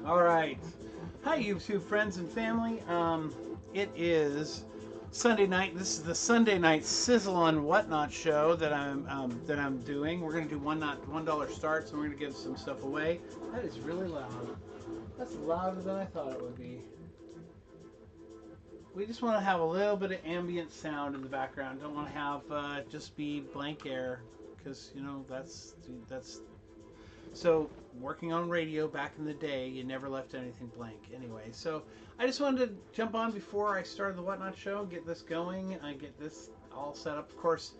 All right. Hi, YouTube friends and family. It is Sunday night. This is the Sunday night Sizzle on Whatnot show that I'm doing. We're gonna do $1 starts, and we're gonna give some stuff away. That is really loud. That's louder than I thought it would be. We just want to have a little bit of ambient sound in the background. Don't want to have just be blank air, because that's so, working on radio back in the day, you never left anything blank. Anyway, so I just wanted to jump on before I started the Whatnot show, get this going, I get this all set up. Of course,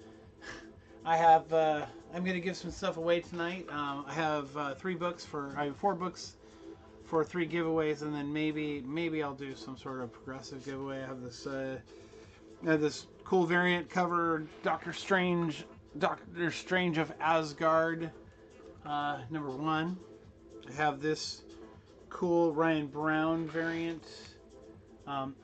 I'm going to give some stuff away tonight. I have I have 4 books for 3 giveaways, and then maybe I'll do some sort of progressive giveaway. I have this cool variant cover, Doctor Strange of Asgard. Number 1, I have this cool Ryan Brown variant, and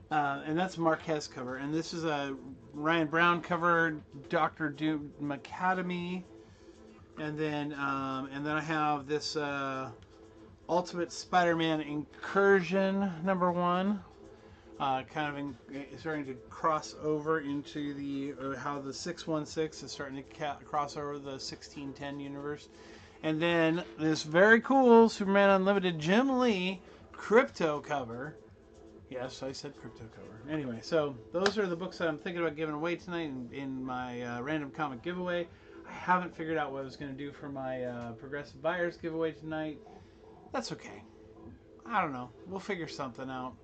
that's Marquez cover. And this is a Ryan Brown cover, Doctor Doom Academy, and then I have this Ultimate Spider-Man Incursion number 1. Starting to cross over into how the 616 is starting to cross over the 1610 universe. And then this very cool Superman Unlimited Jim Lee crypto cover. Yes, I said crypto cover. Anyway, so those are the books that I'm thinking about giving away tonight in my random comic giveaway. I haven't figured out what I was going to do for my progressive buyers giveaway tonight. That's okay. I don't know. We'll figure something out.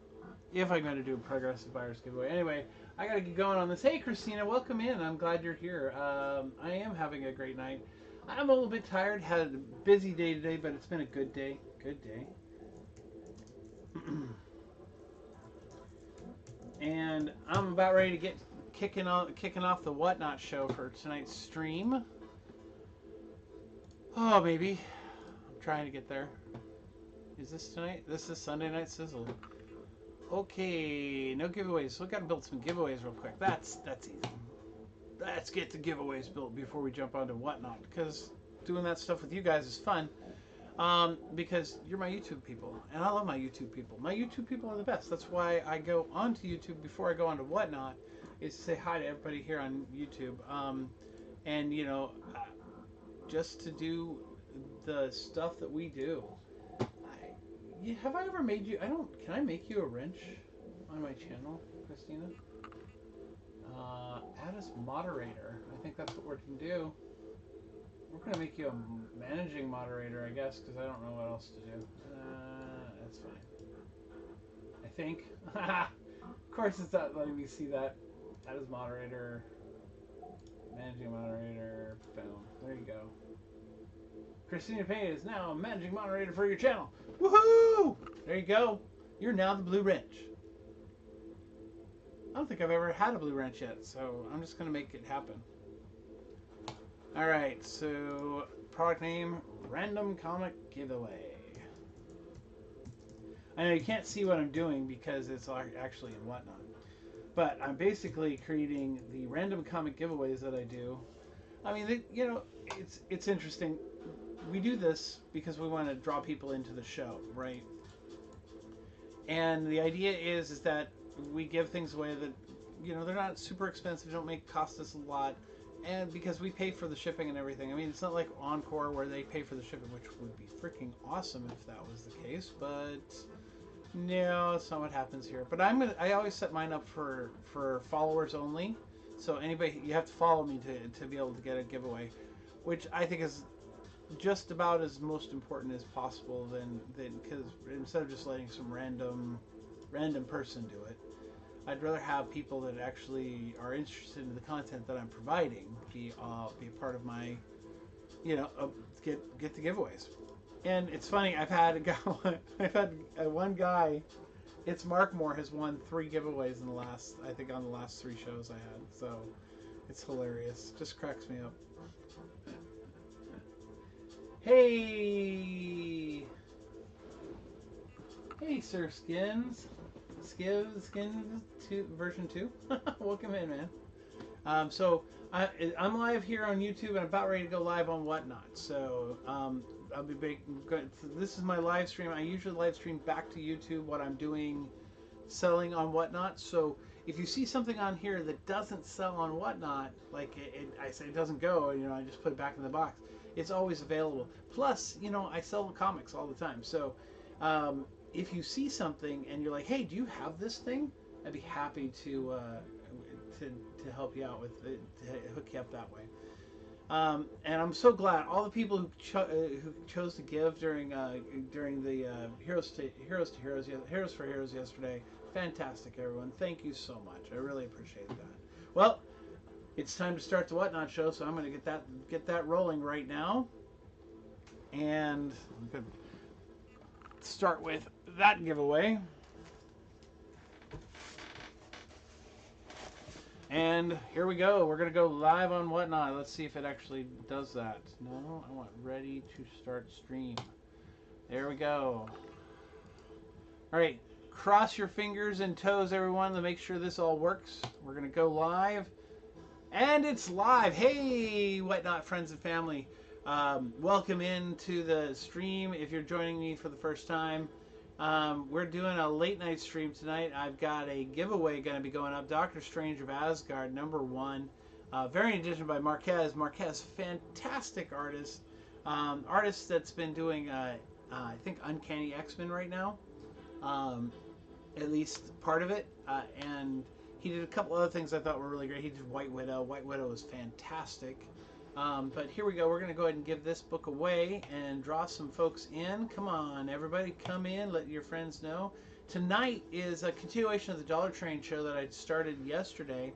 If I'm going to do a progressive buyers giveaway. Anyway, I got to get going on this. Hey, Christina, welcome in. I'm glad you're here. I am having a great night. I'm a little bit tired. Had a busy day today, but it's been a good day. Good day. And I'm about ready to get kicking off the Whatnot show for tonight's stream. Oh, maybe. I'm trying to get there. Is this tonight? This is Sunday Night Sizzle. Okay, no giveaways. So we got to build some giveaways real quick. That's easy. Let's get the giveaways built before we jump onto Whatnot, because doing that stuff with you guys is fun. Because you're my YouTube people, and I love my YouTube people. My YouTube people are the best. That's why I go onto YouTube before I go onto Whatnot, is to say hi to everybody here on YouTube. And just to do the stuff that we do. Have I ever made you? Can I make you a wrench on my channel, Christina? Add as moderator. I think that's what we're going to do. We're going to make you a managing moderator, I guess, because I don't know what else to do. That's fine. I think. Of course, it's not letting me see that. Add as moderator. Managing moderator. Boom. There you go. Christina Payne is now a managing moderator for your channel. Woohoo! There you go. You're now the Blue Wrench. I don't think I've ever had a Blue Wrench yet, so I'm just going to make it happen. Alright, so product name, Random Comic Giveaway. I know you can't see what I'm doing because it's actually in Whatnot. But I'm basically creating the random comic giveaways that I do. I mean, it's interesting. We do this because we want to draw people into the show, right? And the idea is that we give things away that, they're not super expensive, don't cost us a lot, and because we pay for the shipping and everything. I mean, it's not like Encore where they pay for the shipping, which would be freaking awesome if that was the case, but no, that's not what happens here. But I always set mine up for followers only, so you have to follow me to be able to get a giveaway, which I think is just about as most important as possible than because instead of just letting some random person do it, I'd rather have people that actually are interested in the content that I'm providing be a part of my get the giveaways. And it's funny, I've had one guy, it's Mark Moore, has won 3 giveaways on the last 3 shows I had, so it's hilarious, just cracks me up. Hey, Sir Skins, Skins 2 version 2. Welcome in, man. So I'm live here on YouTube and about ready to go live on Whatnot. So I'll be making. This is my live stream. I usually live stream back to YouTube what I'm doing, selling on Whatnot. So if you see something on here that doesn't sell on Whatnot, like I say it doesn't go, I just put it back in the box. It's always available. Plus, I sell comics all the time. So if you see something and you're like, hey, do you have this thing? I'd be happy to help you out with it, to hook you up that way. And I'm so glad all the people who chose to give during the Heroes for Heroes yesterday. Fantastic, everyone. Thank you so much. I really appreciate that. Well, it's time to start the Whatnot show, so I'm going to get that rolling right now. And I'm going to start with that giveaway. And here we go. We're going to go live on Whatnot. Let's see if it actually does that. No, I want ready to start stream. There we go. All right. Cross your fingers and toes, everyone, to make sure this all works. We're going to go live. And it's live. Hey, Whatnot friends and family. Welcome into the stream if you're joining me for the first time. We're doing a late night stream tonight. I've got a giveaway going to be going up. Doctor Strange of Asgard, #1. Variant edition by Marquez. Marquez, fantastic artist. Artist that's been doing, I think, Uncanny X-Men right now. At least part of it. And he did a couple other things I thought were really great. He did White Widow. White Widow was fantastic. But here we go. We're going to go ahead and give this book away and draw some folks in. Come on, everybody, come in. Let your friends know. Tonight is a continuation of the Dollar Train show that I started yesterday.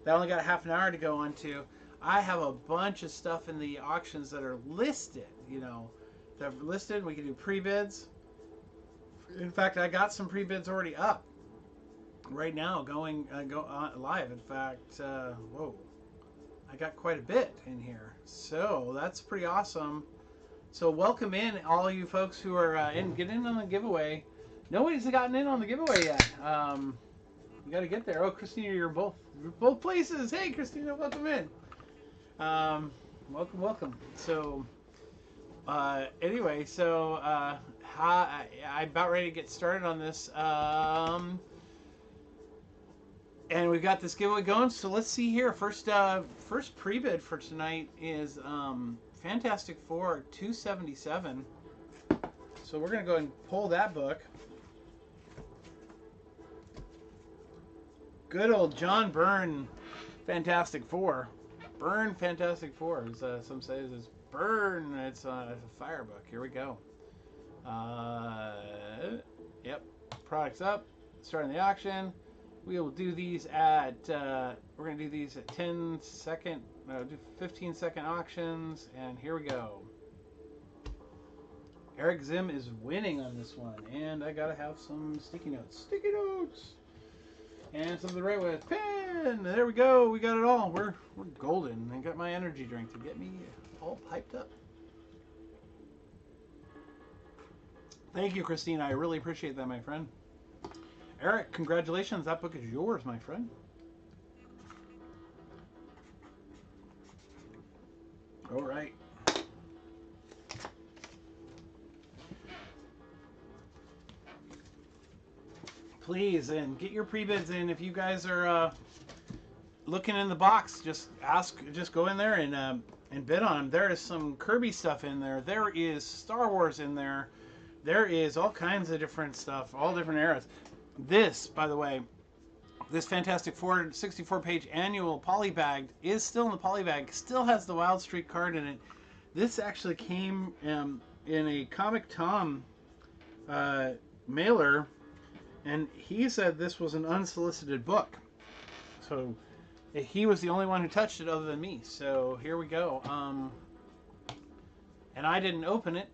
That I only got a half an hour to go on to. I have a bunch of stuff in the auctions that are listed. That are listed. We can do pre-bids. In fact, I got some pre-bids already up right now, going live. In fact, whoa. I got quite a bit in here, so that's pretty awesome. So welcome in all you folks who are in. Get in on the giveaway. Nobody's gotten in on the giveaway yet. You got to get there. Oh, Christina, you're both places. Hey, Christina, welcome in. Welcome. So anyway, so I'm about ready to get started on this. And we've got this giveaway going, so let's see here. First pre-bid for tonight is Fantastic Four 277. So we're going to go ahead and pull that book. Good old John Byrne Fantastic Four. Byrne Fantastic Four, as some say it's Byrne. It's a fire book. Here we go. Yep. Products up. Starting the auction. We will do these at, we're going to do these at 10 second, do 15 second auctions, and here we go. Eric Zim is winning on this one, and I got to have some sticky notes. Sticky notes! And some of the right way. Pen! There we go, we got it all. We're golden. I got my energy drink to get me all piped up. Thank you, Christina. I really appreciate that, my friend. Eric, congratulations. That book is yours, my friend. All right. Please, and get your pre-bids in. If you guys are looking in the box, just go in there and bid on them. There is some Kirby stuff in there. There is Star Wars in there. There is all kinds of different stuff, all different eras. This, by the way, this Fantastic Four 64-page annual polybagged is still in the polybag, still has the Wild Streak card in it. This actually came in a Comic Tom mailer, and he said this was an unsolicited book. So he was the only one who touched it other than me. So here we go. And I didn't open it.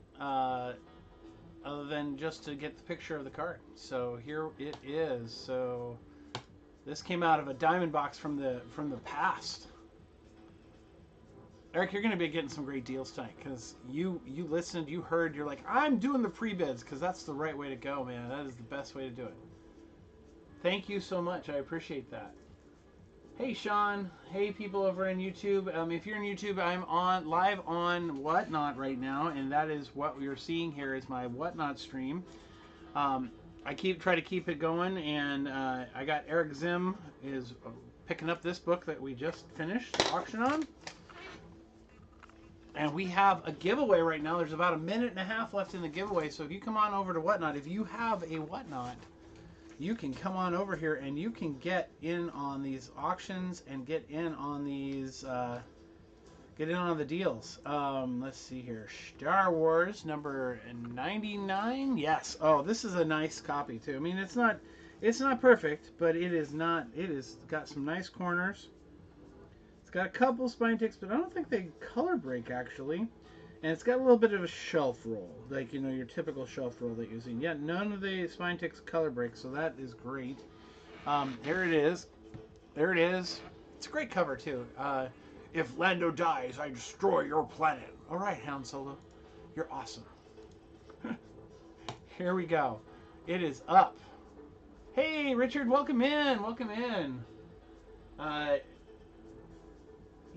Other than just to get the picture of the card. So here it is. So this came out of a diamond box from the past. Eric, you're going to be getting some great deals tonight because you listened, you heard, you're like, I'm doing the pre-bids because that's the right way to go, man. That is the best way to do it. Thank you so much. I appreciate that. Hey Sean, hey people over in YouTube. If you're in YouTube, I'm on live on Whatnot right now, and that is what we are seeing here is my Whatnot stream. I try to keep it going, and I got Eric Zim is picking up this book that we just finished auction on, and we have a giveaway right now. There's about a minute and a half left in the giveaway, so if you come on over to Whatnot, if you have a Whatnot, you can come on over here and you can get in on these auctions and get in on these get in on the deals. Let's see here. Star Wars number 99. Yes. Oh, this is a nice copy too. I mean, it's not perfect, but it is got some nice corners. It's got a couple spine ticks, but I don't think they color break actually. And it's got a little bit of a shelf roll, like, you know, your typical shelf roll that you've seen. Yeah, none of the spine ticks color break, so that is great. There it is. There it is. It's a great cover, too. If Lando dies, I destroy your planet. All right, Han Solo. You're awesome. Here we go. It is up. Hey, Richard, welcome in. Welcome in.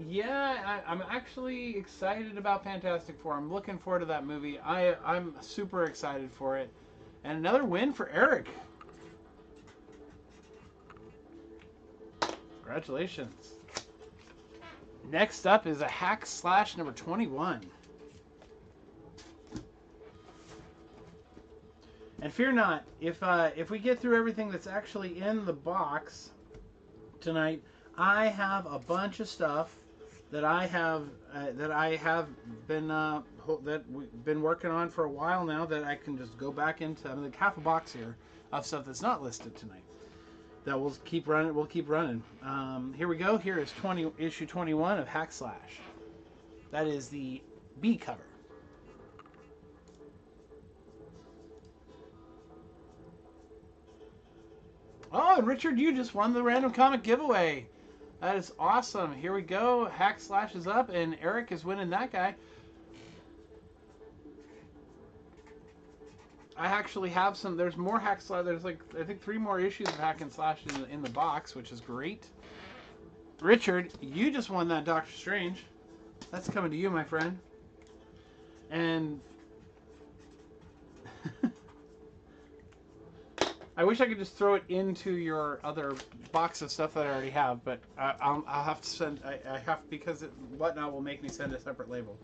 Yeah, I'm actually excited about Fantastic Four. I'm looking forward to that movie. I'm super excited for it. And another win for Eric. Congratulations. Next up is a Hack Slash number 21. And fear not, if we get through everything that's actually in the box tonight, I have a bunch of stuff that I have been working on for a while now that I can just go back into. I mean, like half a box here of stuff that's not listed tonight. That we'll keep running. We'll keep running. Here we go. Here is issue 21 of Hack Slash. That is the B cover. Oh, and Richard, you just won the random comic giveaway. That is awesome. Here we go. Hack Slash is up, and Eric is winning that guy. I actually have some. There's more Hack Slash. There's like, I think 3 more issues of Hack and Slash in the box, which is great. Richard, you just won that Doctor Strange. That's coming to you, my friend. And I wish I could just throw it into your other box of stuff that I already have, but I'll have to send. I have, because Whatnot will make me send a separate label.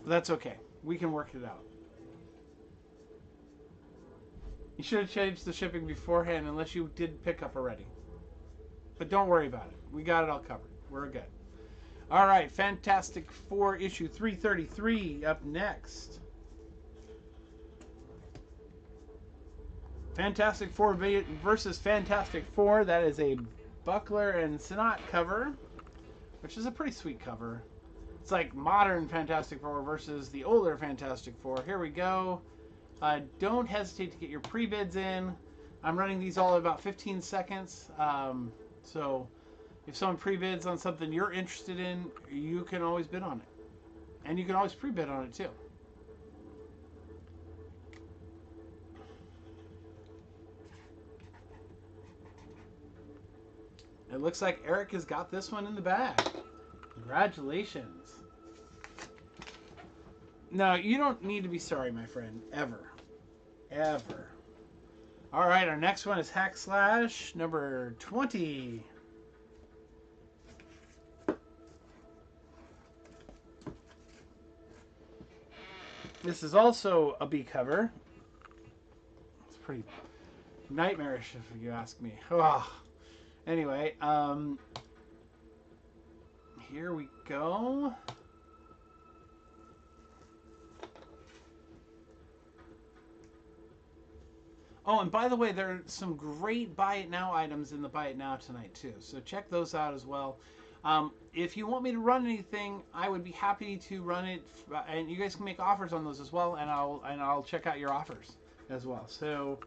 But that's okay. We can work it out. You should have changed the shipping beforehand, unless you did pick up already. But don't worry about it. We got it all covered. We're good. All right, Fantastic Four issue 333 up next. Fantastic Four versus Fantastic Four. That is a Buckler and Sinnott cover, which is a pretty sweet cover. It's like modern Fantastic Four versus the older Fantastic Four. Here we go. Don't hesitate to get your pre-bids in. I'm running these all in about 15 seconds. So if someone pre-bids on something you're interested in, you can always bid on it. And you can always pre-bid on it too. It looks like Eric has got this one in the bag. Congratulations. No, you don't need to be sorry, my friend. Ever. Ever. All right, our next one is Hack Slash number 20. This is also a B cover. It's pretty nightmarish, if you ask me. Oh. Anyway, here we go. Oh, and by the way, there are some great Buy It Now items in the Buy It Now tonight, too. So check those out as well. If you want me to run anything, I would be happy to run it. And you guys can make offers on those as well, and I'll check out your offers as well. So...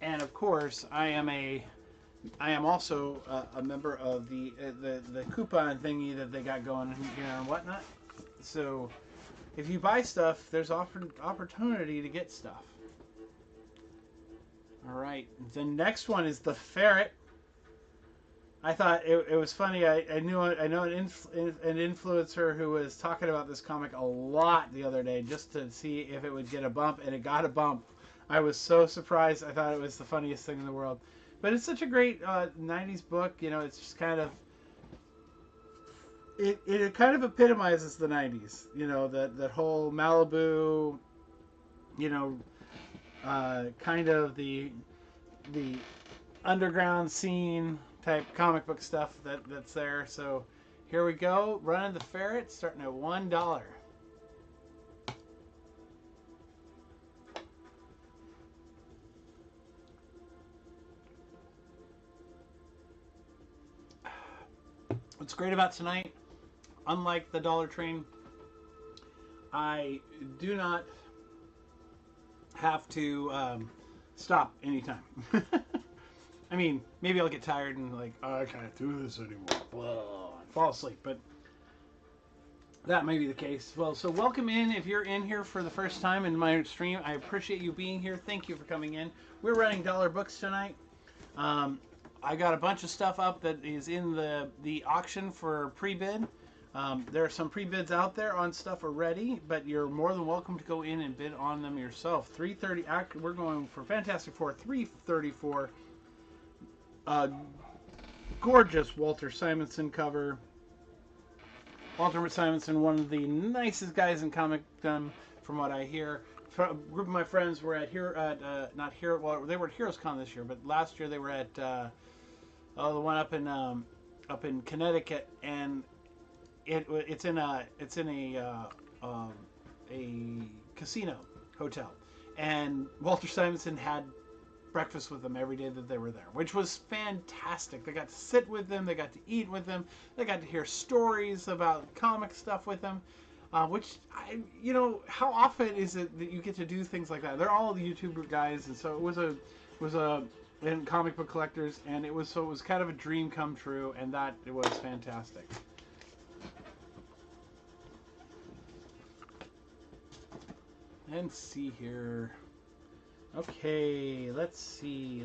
And of course, I am also a member of the coupon thingy that they got going here and whatnot. So if you buy stuff, there's often opportunity to get stuff. All right. The next one is the Ferret. I thought it was funny. I know an influencer who was talking about this comic a lot the other day just to see if it would get a bump, and it got a bump. I was so surprised. I thought it was the funniest thing in the world. But it's such a great 90s book. You know, it's just kind of it kind of epitomizes the 90s. You know, that whole Malibu, you know, kind of the underground scene type comic book stuff that's there. So here we go. Running the Ferret, starting at $1. What's great about tonight, unlike the Dollar Train, I do not have to stop anytime. I mean, maybe I'll get tired and like, oh, I can't do this anymore. Blah, fall asleep. But that may be the case. Well, so welcome in. If you're in here for the first time in my stream, I appreciate you being here. Thank you for coming in. We're running dollar books tonight. I got a bunch of stuff up that is in the auction for pre-bid. There are some pre-bids out there on stuff already, but you're more than welcome to go in and bid on them yourself. 330. We're going for Fantastic Four 334. Gorgeous Walter Simonson cover. Walter Simonson, one of the nicest guys in comicdom, from what I hear. A group of my friends were at not here. Well, they were at Heroes Con this year, but last year they were at the one up in Connecticut, and it's in a casino hotel, and Walter Simonson had breakfast with them every day that they were there, which was fantastic. They got to sit with them, they got to eat with them, they got to hear stories about comic stuff with them, which how often is it that you get to do things like that? They're all the YouTuber guys, and so it was and comic book collectors, and it was kind of a dream come true, and that it was fantastic. Let's see here. Okay, let's see.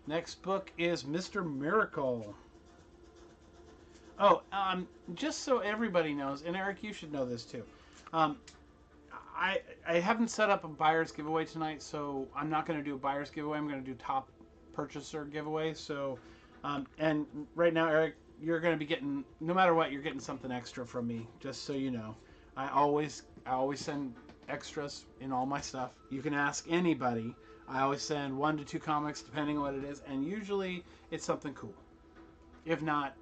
Next book is Mr. Miracle. Oh, just so everybody knows, and Eric, you should know this too. I haven't set up a buyer's giveaway tonight, so I'm not going to do a buyer's giveaway. I'm going to do top purchaser giveaway. So, and right now, Eric, you're going to be getting, no matter what, you're getting something extra from me, just so you know. I always send extras in all my stuff. You can ask anybody. I always send 1 to 2 comics, depending on what it is, and usually it's something cool. If not,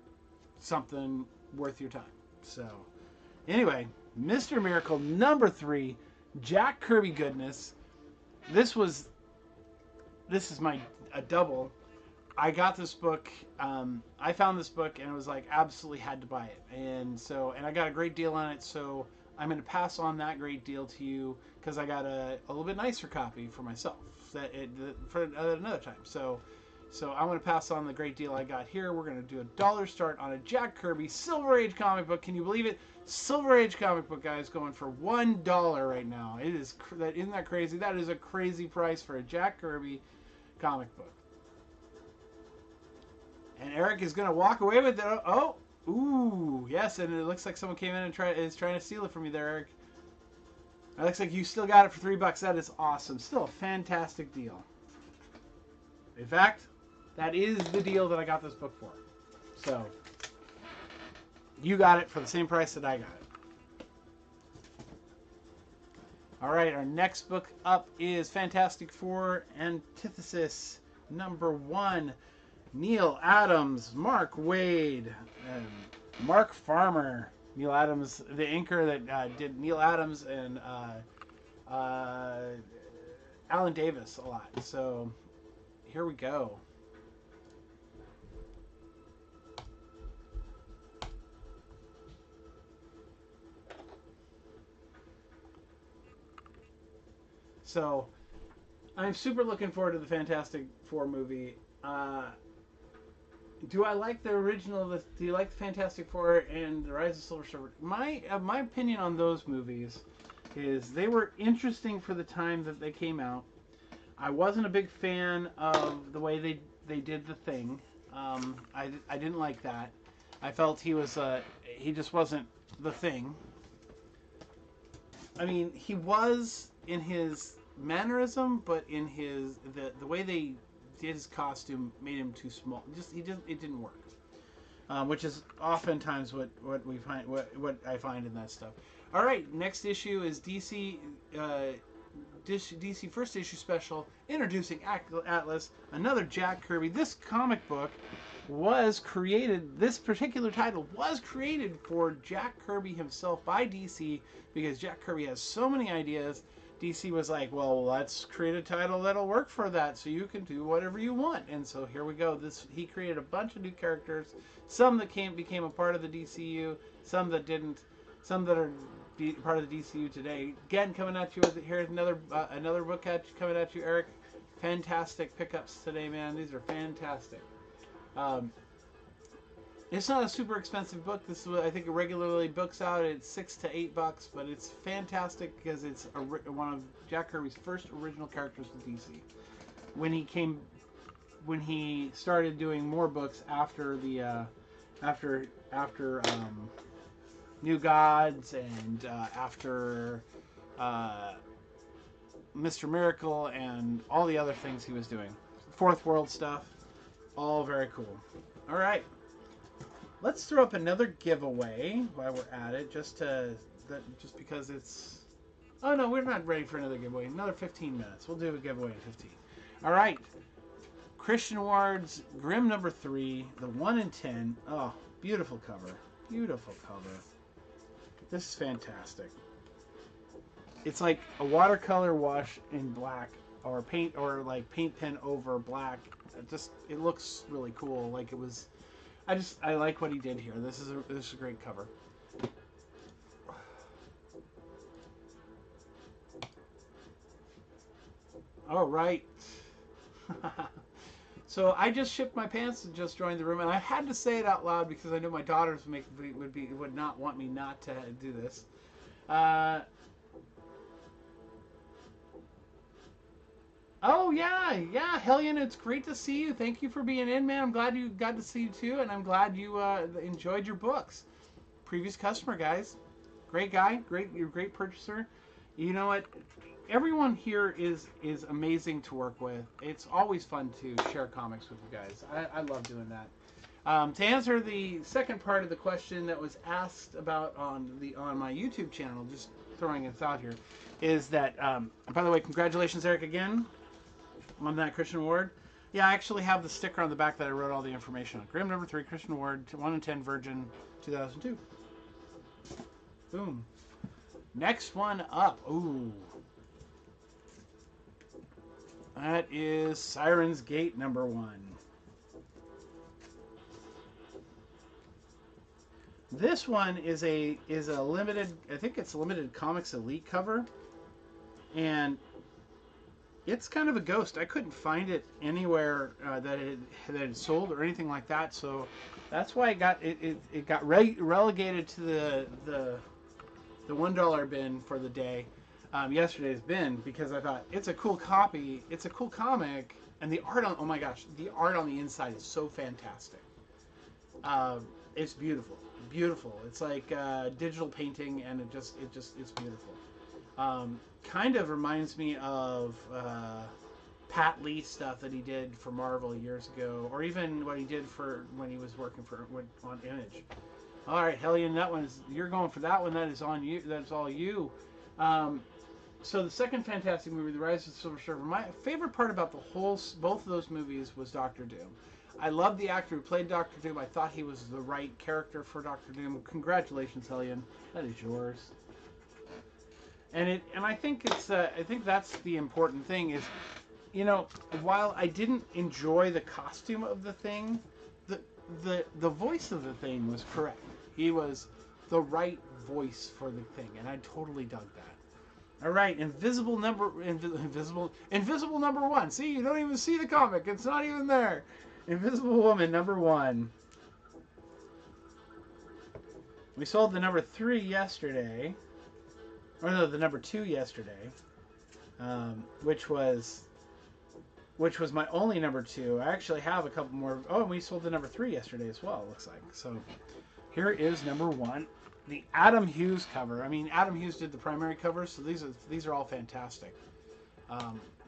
something worth your time. So, anyway, Mr. Miracle number 3, Jack Kirby goodness. This is a double. I got this book. I found this book and it was like absolutely had to buy it, and I got a great deal on it. So I'm going to pass on that great deal to you because I got a little bit nicer copy for myself for another time. So I'm going to pass on the great deal I got here. We're going to do a dollar start on a Jack Kirby Silver Age comic book. Can you believe it? Silver Age comic book, guys, going for $1 right now. Isn't that crazy? That is a crazy price for a Jack Kirby comic book. And Eric is going to walk away with it. Oh, ooh, yes, and it looks like someone came in and is trying to steal it from you there, Eric. It looks like you still got it for $3. That is awesome. Still a fantastic deal. In fact, that is the deal that I got this book for. So, you got it for the same price that I got it. All right, our next book up is Fantastic Four Antithesis number 1. Neil Adams, Mark Waid, Mark Farmer. Neil Adams, the inker that did Neil Adams and Alan Davis a lot. So here we go. So I'm super looking forward to the Fantastic Four movie. Do I like the original? Do you like the Fantastic Four and the Rise of Silver Surfer? My opinion on those movies is they were interesting for the time that they came out. I wasn't a big fan of the way they did the Thing. I didn't like that. I felt he just wasn't the Thing. I mean, he was in his mannerism, but in the way they did his costume made him too small. It didn't work. Which is oftentimes what we find what I find in that stuff. All right, next issue is DC first issue special introducing Atlas, another Jack Kirby. This comic book was created. This particular title was created for Jack Kirby himself by DC because Jack Kirby has so many ideas. DC was like, well, let's create a title that'll work for that, so you can do whatever you want. And so here we go. He created a bunch of new characters, some that became a part of the DCU, some that didn't, some that are part of the DCU today. Again, coming at you with here's another book coming at you, Eric. Fantastic pickups today, man. These are fantastic. It's not a super expensive book. This is, I think, it regularly books out at $6 to $8, but it's fantastic because it's one of Jack Kirby's first original characters with DC. When he started doing more books after the after New Gods and after Mr. Miracle and all the other things he was doing, Fourth World stuff, all very cool. All right. Let's throw up another giveaway while we're at it, just because it's... Oh, no, we're not ready for another giveaway. Another 15 minutes. We'll do a giveaway in 15. All right. Christian Ward's Grimm number 3, the 1 in 10. Oh, beautiful cover. Beautiful cover. This is fantastic. It's like a watercolor wash in black, or paint pen over black. It looks really cool. Like it was... I like what he did here. This is a great cover. All right. So I just shipped my pants and just joined the room, and I had to say it out loud because I know my daughters would not want me not to do this. Oh yeah, Hellion, it's great to see you. Thank you for being in, man. I'm glad you got to see you too, and I'm glad you enjoyed your books. Previous customer, guys, great guy, you're a great purchaser. You know what? Everyone here is amazing to work with. It's always fun to share comics with you guys. I love doing that. To answer the second part of the question that was asked about on my YouTube channel, just throwing this out here, is that by the way, congratulations, Eric, again on that Christian Award. Yeah, I actually have the sticker on the back that I wrote all the information on. Grimm number 3, Christian Award, 1 in 10, Virgin, 2002. Boom. Next one up. Ooh. That is Siren's Gate number 1. This one is a limited, I think it's a limited Comics Elite cover, and it's kind of a ghost. I couldn't find it anywhere that it sold or anything like that, so that's why it got relegated to the $1 bin for the day, yesterday's bin, because I thought it's a cool copy, it's a cool comic, and the art on, oh my gosh, the art on the inside is so fantastic. It's beautiful. It's like digital painting, and it's beautiful. Kind of reminds me of Pat Lee stuff that he did for Marvel years ago, or even what he did for when he was working on Image. All right, Hellion, you're going for that one. That is on you. That is all you. So the second fantastic movie, The Rise of the Silver Surfer. My favorite part about both of those movies was Doctor Doom. I love the actor who played Doctor Doom. I thought he was the right character for Doctor Doom. Congratulations, Hellion. That is yours. And I think that's the important thing is, you know, while I didn't enjoy the costume of the Thing, the voice of the Thing was correct. He was the right voice for the Thing, and I totally dug that. All right, Invisible number 1. See, you don't even see the comic. It's not even there. Invisible Woman number 1. We sold the number 3 yesterday. or no, the number 2 yesterday, which was my only number 2. I actually have a couple more. Oh, and we sold the number 3 yesterday as well, it looks like. So here is number 1, the Adam Hughes cover. I mean, Adam Hughes did the primary covers, so these are all fantastic.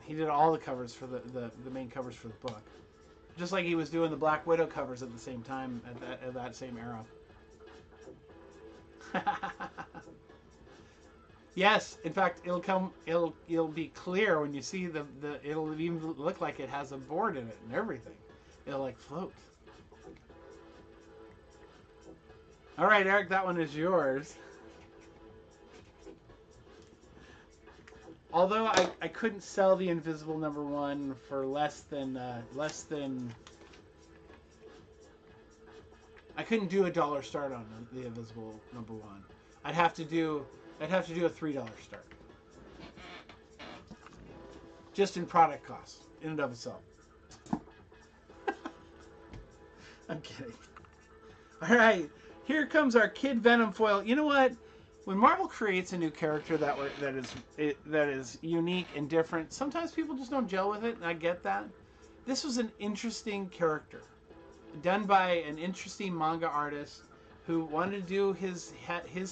He did all the covers for the main covers for the book, just like he was doing the Black Widow covers at the same time at that same era. Yes, in fact, it'll be clear when you see it'll even look like it has a board in it and everything. It'll like float. All right, Eric, that one is yours. Although I couldn't sell the Invisible number 1 for less than I couldn't do $1 start on the Invisible number 1. I'd have to do a $3 start. Just in product costs, in and of itself. I'm kidding. All right, here comes our Kid Venom foil. You know what? When Marvel creates a new character that is unique and different, sometimes people just don't gel with it, and I get that. This was an interesting character, done by an interesting manga artist who wanted to do his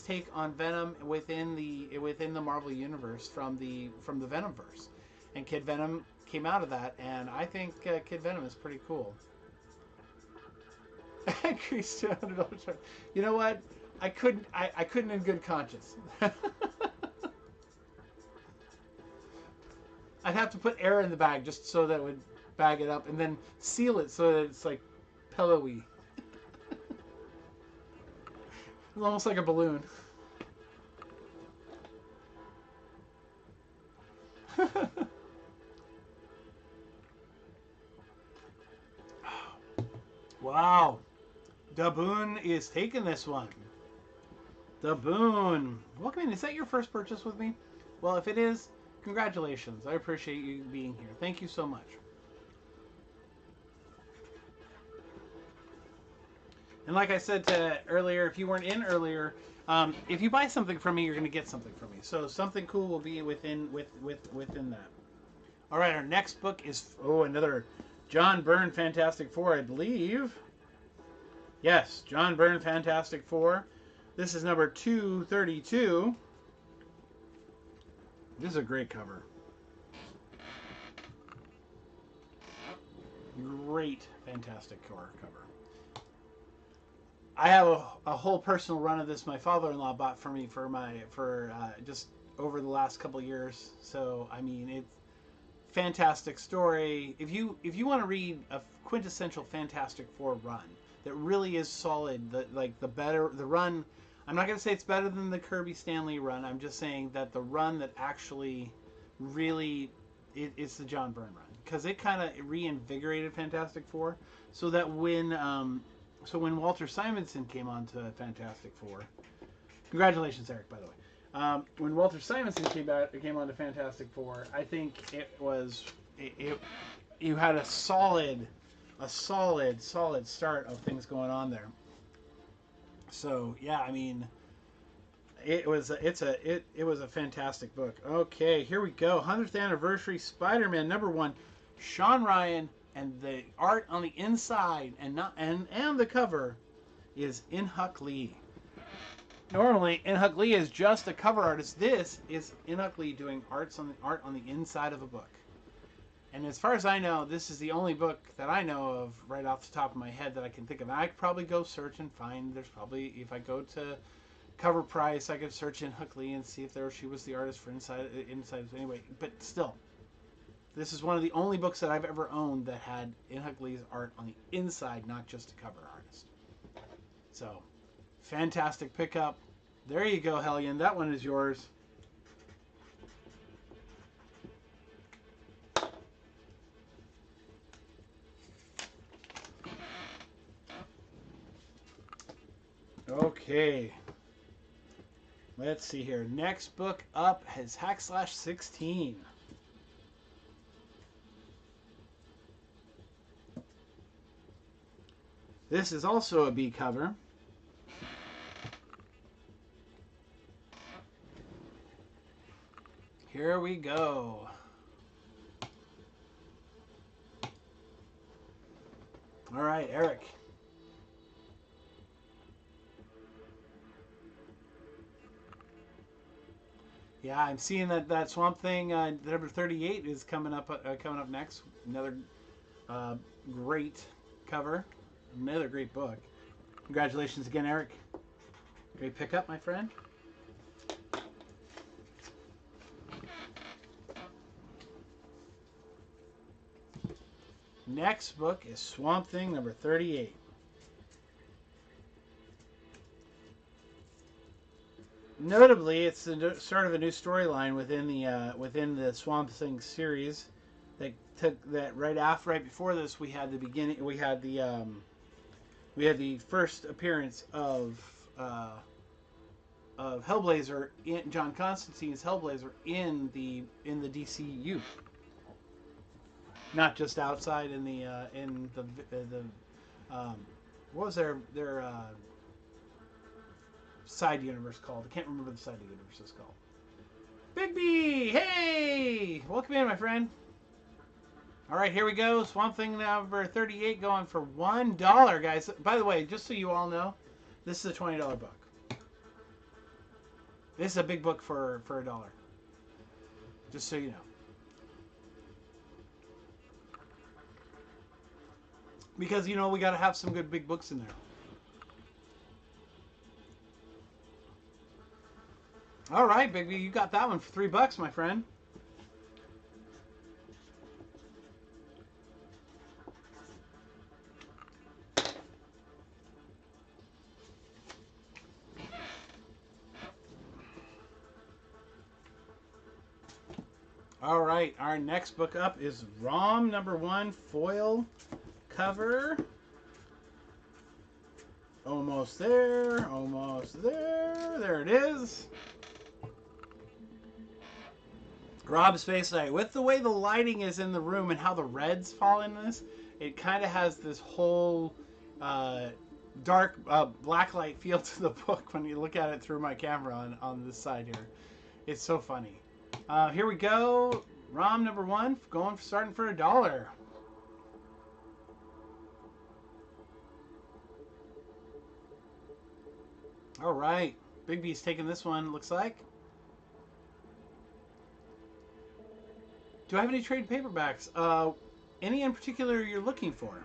take on Venom within the Marvel universe from the Venomverse, and Kid Venom came out of that, and I think Kid Venom is pretty cool. Increased to $100. You know what? I couldn't in good conscience. I'd have to put air in the bag just so that it would bag it up, and then seal it so that it's like pillowy. It's almost like a balloon. Wow. Daboon is taking this one. Daboon. Welcome in. Is that your first purchase with me? Well, if it is, congratulations. I appreciate you being here. Thank you so much. And like I said earlier, if you weren't in earlier, if you buy something from me, you're going to get something from me. So something cool will be within that. All right, our next book is another John Byrne Fantastic Four, I believe. Yes, John Byrne Fantastic Four. This is number 232. This is a great cover. Great Fantastic Four cover. I have a whole personal run of this. My father-in-law bought for me for just over the last couple years. So I mean, it's fantastic story. If you want to read a quintessential Fantastic Four run that really is solid, the run. I'm not going to say it's better than the Kirby Stanley run. I'm just saying that the run that actually really it's the John Byrne run, because it kind of reinvigorated Fantastic Four, so that when Walter Simonson came on to Fantastic Four, congratulations, Eric, by the way. When Walter Simonson came on to Fantastic Four, I think you had a solid start of things going on there. So yeah, I mean, it was a fantastic book. Okay, here we go. 100th anniversary Spider-Man number 1, Sean Ryan, and the art on the inside and the cover is In-Huk Lee. Normally, In-Huk Lee is just a cover artist. This is In-Huk Lee doing art on the inside of a book. And as far as I know, this is the only book that I know of right off the top of my head that I can think of. I could probably go search and find. There's probably, if I go to Cover Price, I could search In-Huk Lee and see if she was the artist for inside. Anyway, but still, this is one of the only books that I've ever owned that had In-Huk Lee's art on the inside, not just a cover artist. So, fantastic pickup. There you go, Hellion. That one is yours. Okay. Let's see here. Next book up is Hackslash 16. This is also a B cover. Here we go. All right, Eric. Yeah, I'm seeing that Swamp Thing number 38 is coming up next. Another uh, great cover. Another great book. Congratulations again, Eric. Great pickup, my friend. Next book is Swamp Thing number 38. Notably, it's the start of a new storyline within the Swamp Thing series. Right before this, we had the first appearance of Hellblazer in John Constantine's Hellblazer in the DCU, not just outside in the what was their side universe called? I can't remember the side universe is called. Bigby, hey, welcome in, my friend. All right, here we go. Swamp Thing number 38 going for $1, guys. By the way, just so you all know, this is a $20 book. This is a big book for $1. Just so you know. Because, you know, we got to have some good big books in there. All right, Bigby, you got that one for $3, my friend. All right, our next book up is ROM number 1 foil cover. Almost there, almost there. There it is. Rob Space Knight. With the way the lighting is in the room and how the reds fall in this, it kind of has this whole dark blacklight feel to the book when you look at it through my camera on this side here. It's so funny. Here we go. ROM number 1 starting for $1. All right, Big B's taking this one, looks like. Do I have any trade paperbacks? Any in particular you're looking for?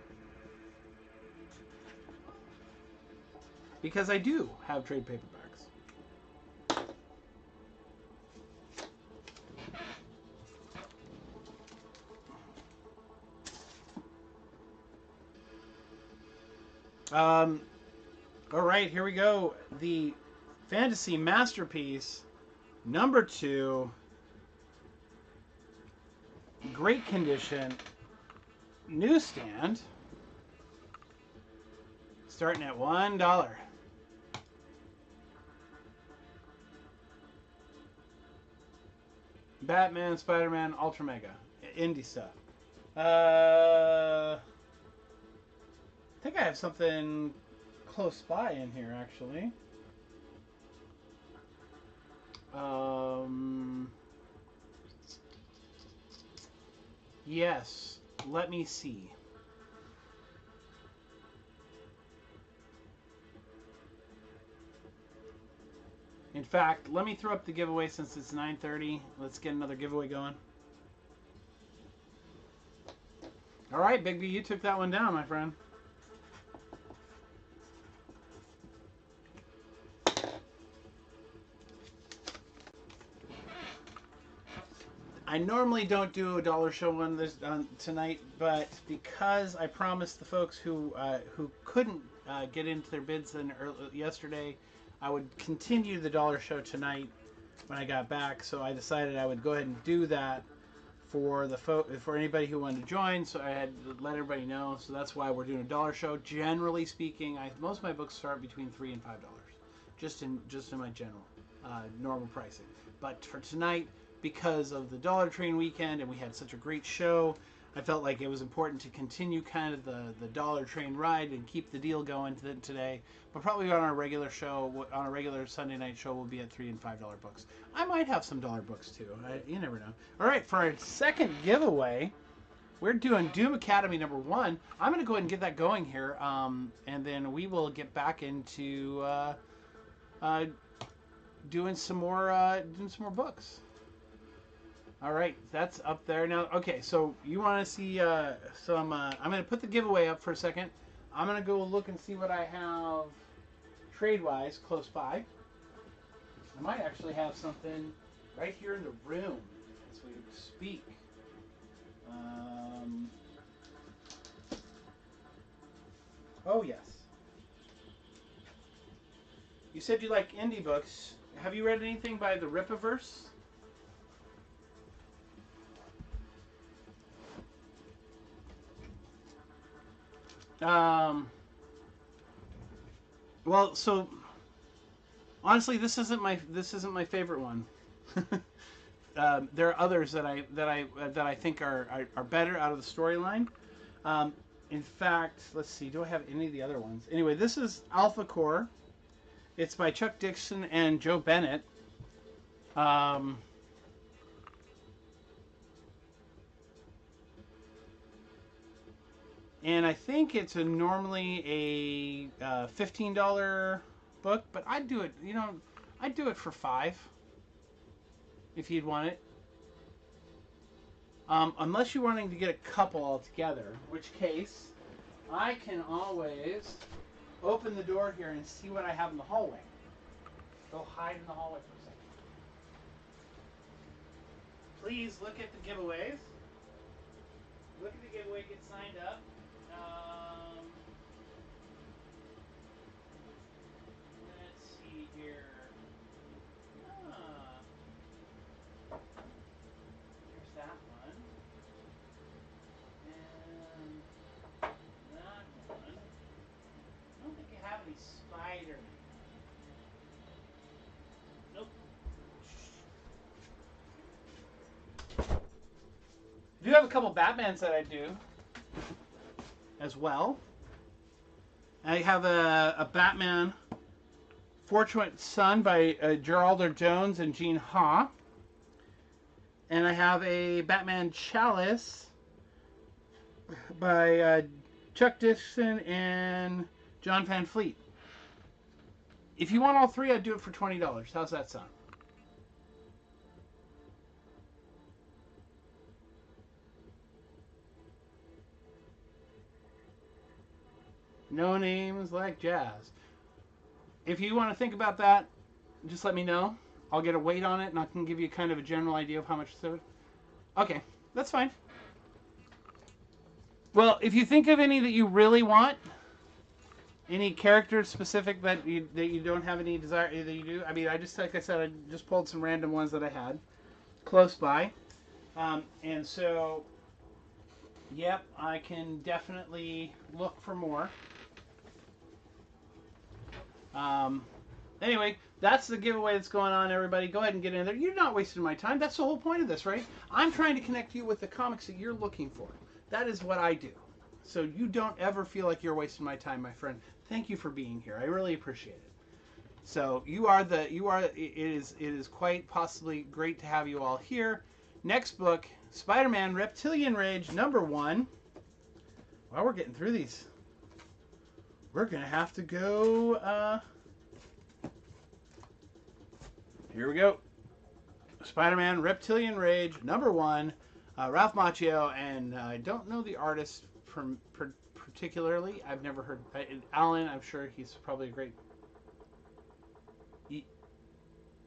Because I do have trade paperbacks. All right, here we go. The Fantasy Masterpiece number 2. Great condition. Newsstand. Starting at $1. Batman, Spider-Man, Ultra Mega. Indie stuff. I think I have something close by in here, actually. Yes. Let me see. In fact, let me throw up the giveaway since it's 9:30. Let's get another giveaway going. All right, Big B, you took that one down, my friend. I normally don't do a dollar show one tonight, but because I promised the folks who couldn't get into their bids yesterday, I would continue the dollar show tonight when I got back. So I decided I would go ahead and do that for anybody who wanted to join. So I had to let everybody know. So that's why we're doing a dollar show. Generally speaking, most of my books start between $3 and $5, just in my general normal pricing. But for tonight, because of the Dollar Train weekend and we had such a great show, I felt like it was important to continue kind of the dollar train ride and keep the deal going today. But probably on our regular show, on a regular Sunday night show, we'll be at $3 and $5 books. I might have some dollar books too. You never know. All right, for our second giveaway, we're doing Doom Academy #1. I'm going to go ahead and get that going here, and then we will get back into doing some more books. All right, that's up there now. Okay, so you want to see some? I'm going to put the giveaway up for a second. I'm going to go look and see what I have trade-wise close by. I might actually have something right here in the room as we speak. Oh yes. You said you like indie books. Have you read anything by the Rippaverse? Well, so honestly, this isn't my favorite one. There are others that I think are better out of the storyline. In fact, let's see. Do I have any of the other ones? Anyway, this is Alpha Core. It's by Chuck Dixon and Joe Bennett. And I think it's normally a $15 book, but I'd do it. I'd do it for $5 if you'd want it. Unless you're wanting to get a couple altogether, in which case I can always open the door here and see what I have in the hallway. Go hide in the hallway for a second. Please look at the giveaways. Look at the giveaway, get signed up. Let's see here. There's that one. And that one. I don't think you have any Spider-Man. Nope. I do have a couple Batmans that I do as well. I have a Batman Fortunate Son by Geraldo Jones and Gene Ha. And I have a Batman Chalice by Chuck Dixon and John Van Fleet. If you want all three, I'd do it for $20. How's that sound? No names like jazz. If you want to think about that, just let me know. I'll get a weight on it, and I can give you kind of a general idea of how much it's worth. Okay, that's fine. Well, if you think of any that you really want, any characters specific that you don't have any desire that you do. I mean, like I said, I just pulled some random ones that I had close by, and so, yep, I can definitely look for more. Anyway, that's the giveaway that's going on, everybody. Go ahead and get in there. You're not wasting my time. That's the whole point of this, right? I'm trying to connect you with the comics that you're looking for. That is what I do. So you don't ever feel like you're wasting my time, my friend. Thank you for being here. I really appreciate it. So it is quite possibly great to have you all here. Next book, Spider-Man Reptilian Rage #1. Well, we're getting through these. We're going to have to go, here we go. Spider-Man Reptilian Rage #1, Ralph Macchio, and I don't know the artist particularly. I've never heard, Alan, I'm sure he's probably a great...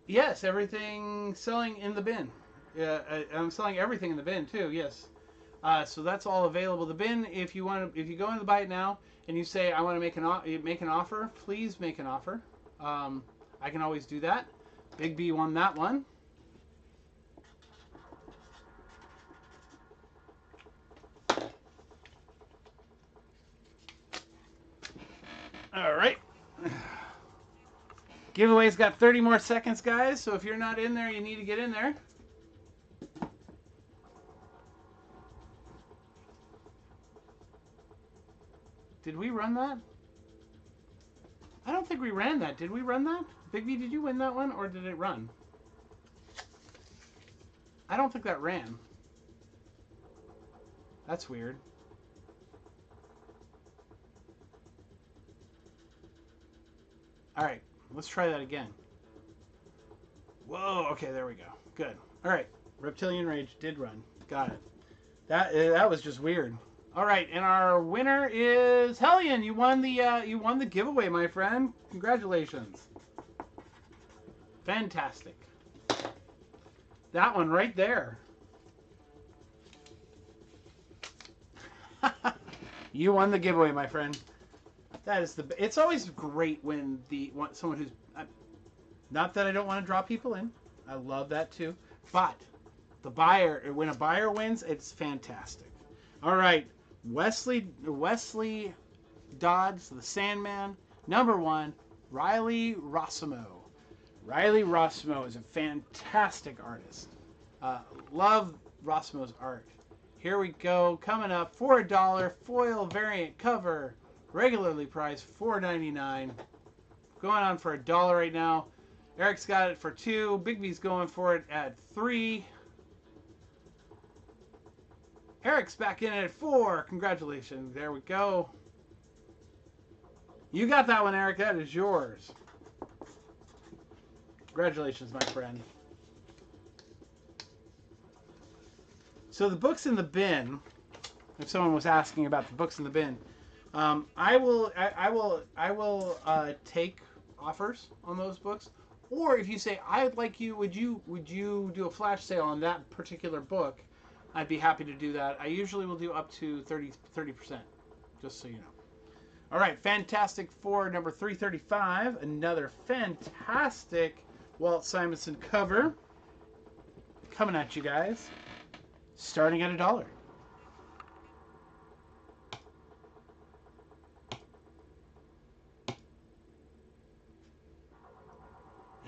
Yes, everything selling in the bin. Yeah, I'm selling everything in the bin too, yes. So that's all available. The bin, if you go into the Buy It Now, and you say, I want to make an offer, please make an offer. I can always do that. Big B won that one. All right. Giveaway's got 30 more seconds, guys. So if you're not in there, you need to get in there. Did we run that? I don't think we ran that. Did we run that? Big V, did you win that one, or did it run? I don't think that ran. That's weird. All right, let's try that again. Whoa, okay, there we go. Good. All right, Reptilian Rage did run. Got it. That was just weird. All right, and our winner is Hellion. You won the giveaway, my friend. Congratulations. Fantastic. That one right there. You won the giveaway, my friend. That is it's always great when someone who's not that I don't want to draw people in. I love that too. But when a buyer wins, it's fantastic. All right, Wesley Dodds, the Sandman, #1, Riley Rossimo. Riley Rossimo is a fantastic artist. Love Rossimo's art. Here we go, coming up for $1, foil variant cover, regularly priced $4.99. Going on for $1 right now. Eric's got it for $2. Big V's going for it at $3. Eric's back in at $4. Congratulations. There we go. You got that one, Eric. That is yours. Congratulations, my friend. So the books in the bin, if someone was asking about the books in the bin, I will take offers on those books. Or if you say, I'd like you, would you do a flash sale on that particular book? I'd be happy to do that. I usually will do up to 30%, just so you know. All right, Fantastic Four, number 335. Another fantastic Walt Simonson cover. Coming at you guys. Starting at $1.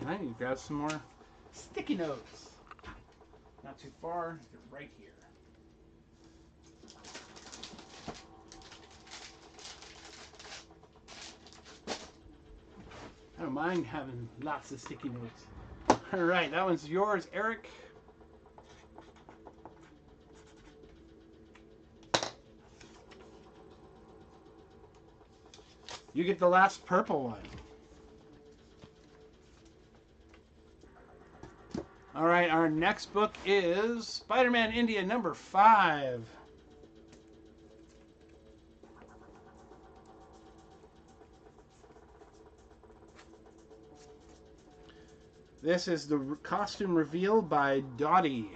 And I need to grab some more sticky notes. Not too far, they're right here. I don't mind having lots of sticky notes. All right, that one's yours, Eric. You get the last purple one. All right, our next book is Spider-Man India #5. This is the costume reveal by Dottie.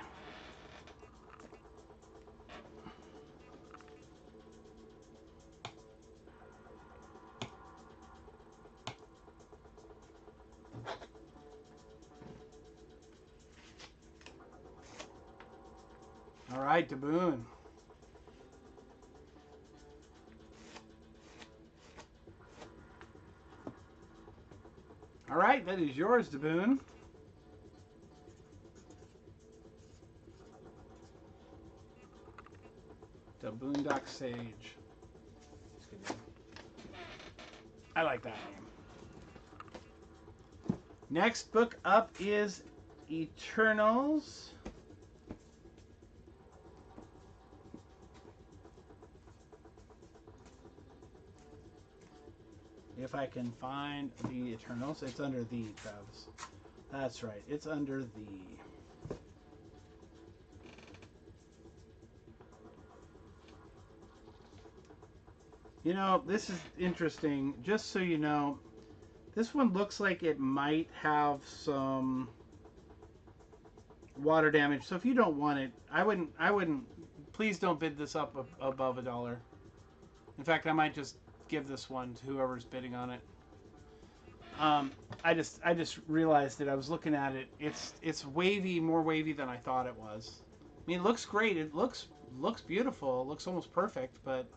All right, Daboon. All right, that is yours, Daboon. Daboondock Sage. I like that name. Next book up is Eternals. If I can find the Eternals, it's under the, Travis. That's right, it's under the. You know, this is interesting. Just so you know, this one looks like it might have some water damage. So if you don't want it, I wouldn't. Please don't bid this up above $1. In fact, I might just give this one to whoever's bidding on it. I just realized that I was looking at it. It's wavy, more wavy than I thought it was. I mean, it looks great. It looks beautiful. It looks almost perfect. But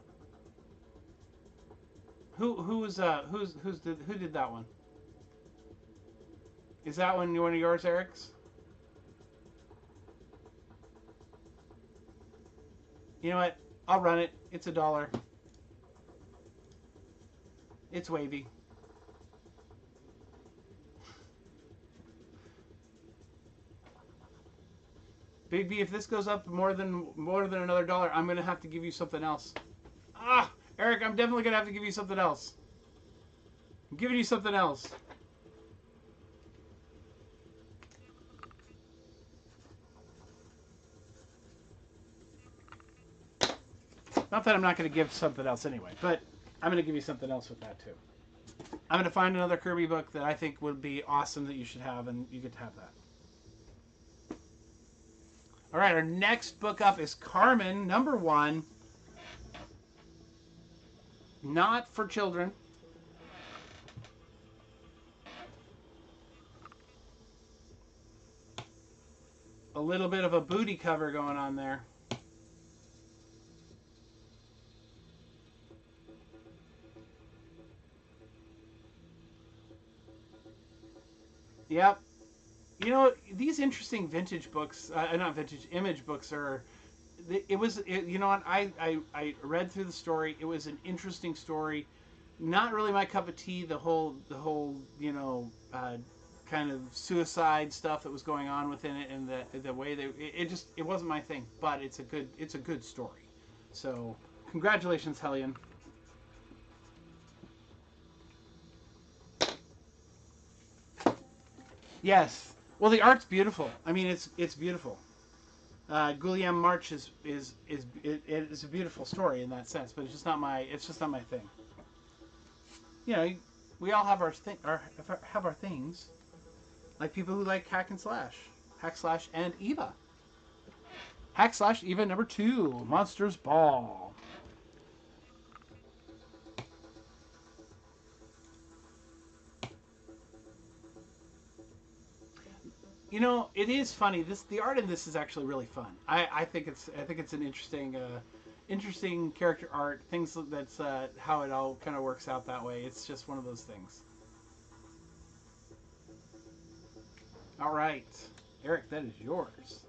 who did that one? Is that one of yours, Eric's? You know what? I'll run it. It's $1. It's wavy. Big B, if this goes up more than another dollar, I'm gonna have to give you something else. Ah, Eric, I'm definitely gonna have to give you something else. I'm giving you something else. Not that I'm not gonna give something else anyway, but I'm gonna give you something else with that too. I'm gonna find another Kirby book that I think would be awesome that you should have, and you get to have that. All right, our next book up is Carmen, #1. Not for children. A little bit of a booty cover going on there. Yep. You know, these interesting vintage books, not vintage, image books are. You know what? I read through the story. It was an interesting story. Not really my cup of tea. The whole kind of suicide stuff that was going on within it, and the way that it wasn't my thing. But it's a good story. So congratulations, Hellion. Yes. Well, the art's beautiful. I mean, it's beautiful. Guillaume March is a beautiful story in that sense, but it's just not my thing. You know, we all have our things, like people who like Hack Slash, and Eva. Hack Slash Eva #2, Monsters Ball. You know, it is funny. The art in this is actually really fun. I think it's an interesting character art. Things that's how it all kind of works out that way. It's just one of those things. All right, Eric, that is yours.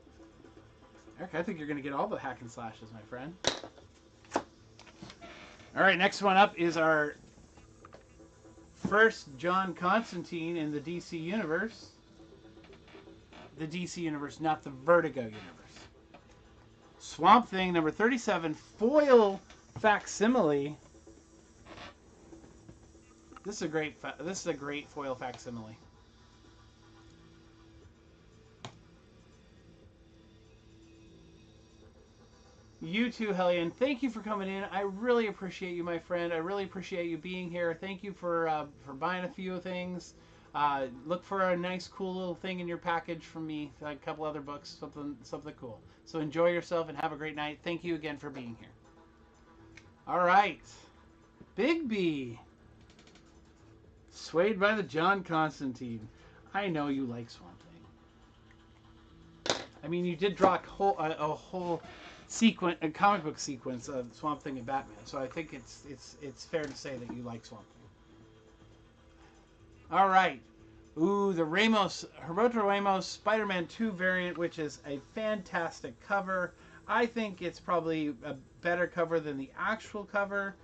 Eric, I think you're going to get all the Hack and Slashes, my friend. All right, next one up is our first John Constantine in the DC universe. The DC universe, not the Vertigo universe. Swamp Thing #37, foil facsimile. This is a great foil facsimile. You too, Hellion. Thank you for coming in. I really appreciate you, my friend. I really appreciate you being here. Thank you for buying a few things. Look for a nice, cool little thing in your package from me. A couple other books, something cool. So enjoy yourself and have a great night. Thank you again for being here. All right, Big B. Swayed by the John Constantine. I know you like Swamp Thing. I mean, you did draw a whole a comic book sequence of Swamp Thing and Batman. So I think it's fair to say that you like Swamp Thing. All right. Ooh, the Roberto Ramos Spider-Man 2 variant, which is a fantastic cover. I think it's probably a better cover than the actual cover.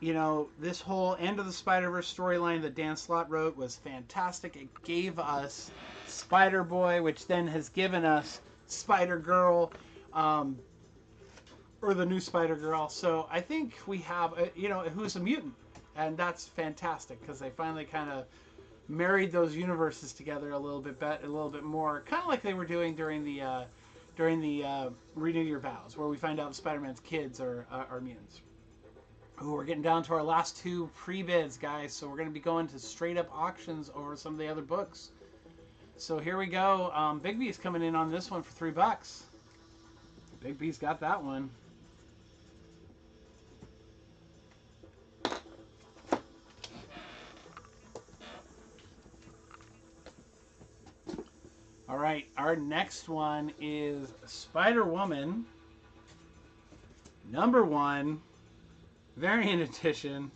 You know, this whole End of the Spider-Verse storyline that Dan Slott wrote was fantastic. It gave us Spider-Boy, which then has given us Spider-Girl, or the new Spider-Girl. So I think we have, who's a mutant. And that's fantastic because they finally kind of married those universes together a little bit more, kind of like they were doing during the Renew Your Vows, where we find out Spider-Man's kids are mutants. Ooh, we're getting down to our last two pre-bids, guys. So we're going to be going to straight up auctions over some of the other books. So here we go. Big B's coming in on this one for $3. Big B's got that one. All right, our next one is Spider-Woman, #1, variant edition.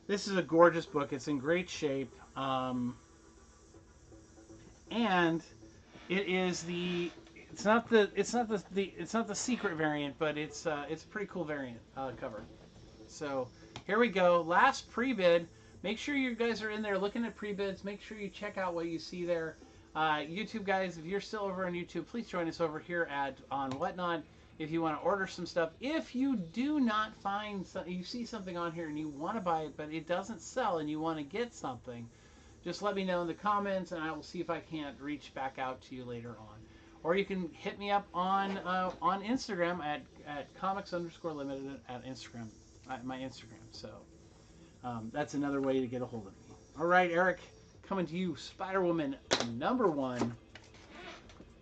This is a gorgeous book. It's in great shape, and it is it's not the secret variant, but it's a pretty cool variant cover. So Here we go. Last pre-bid. Make sure you guys are in there looking at pre-bids. Make sure you check out what you see there. YouTube guys, if you're still over on YouTube, please join us over here on Whatnot. If you want to order some stuff, if you do not find you see something on here and you want to buy it, but it doesn't sell and you want to get something, just let me know in the comments and I will see if I can't reach back out to you later on. Or you can hit me up on Instagram at comics_limited at Instagram, my Instagram. So that's another way to get a hold of me. All right, Eric, coming to you, Spider-Woman #1.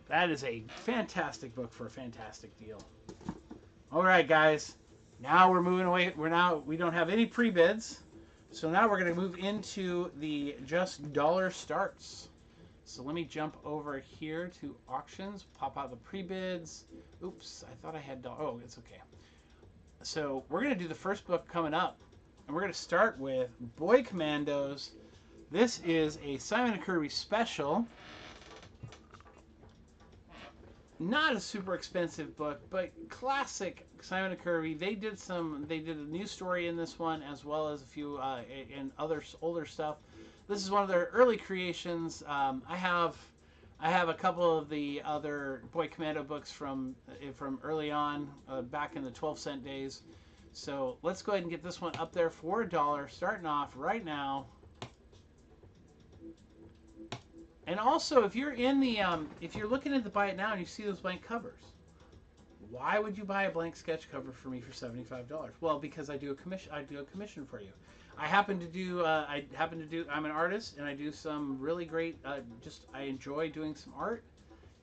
That is a fantastic book for a fantastic deal. All right, guys. Now we're moving away. We don't have any pre-bids. So now we're going to move into the just dollar starts. So let me jump over here to auctions, pop out the pre-bids. Oops, I thought I had, oh, it's okay. So we're going to do the first book coming up. And we're going to start with Boy Commandos. This is a Simon & Kirby special. Not a super expensive book, but classic Simon & Kirby. They did a new story in this one, as well as a few and other older stuff. This is one of their early creations. I have a couple of the other Boy Commando books from early on, back in the 12-cent days. So let's go ahead and get this one up there for $1, starting off right now. And also, if you're in the if you're looking at the buy it now and you see those blank covers, why would you buy a blank sketch cover for me for $75? Well, because I do a commission for you. I'm an artist and I do some really great. I enjoy doing some art,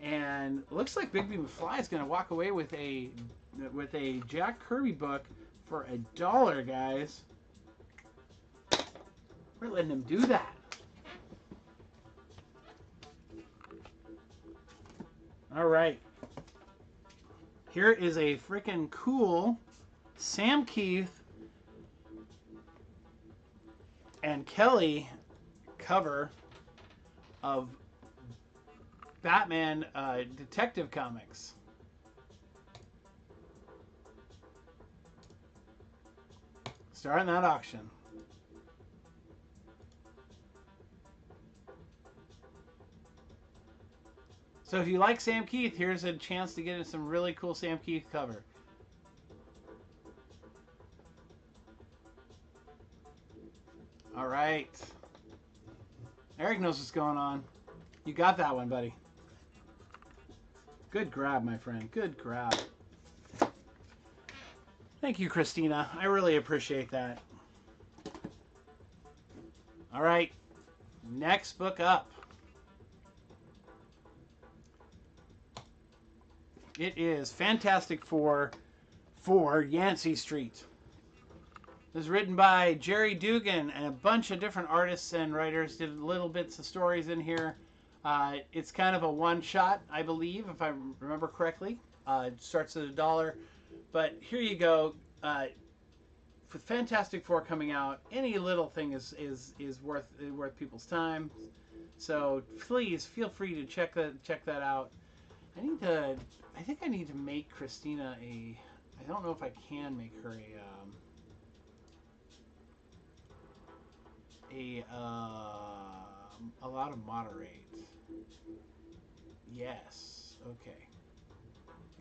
and it looks like Bigby McFly is going to walk away with a Jack Kirby book for $1, guys. We're letting him do that. All right. Here is a freaking cool Sam Keith and Kelly cover of Batman Detective Comics. Starting that auction. So if you like Sam Keith, here's a chance to get some really cool Sam Keith cover. All right. Eric knows what's going on. You got that one, buddy. Good grab, my friend. Good grab. Thank you, Christina. I really appreciate that. All right. Next book up. It is Fantastic Four for Yancey Street. It was written by Jerry Dugan and a bunch of different artists and writers. Did little bits of stories in here. It's kind of a one-shot, I believe, if I remember correctly. It starts at $1. But here you go. For Fantastic Four coming out, any little thing is worth people's time. So please feel free to check that out. I think I need to make Christina I don't know if I can make her a lot of moderate. Yes. Okay.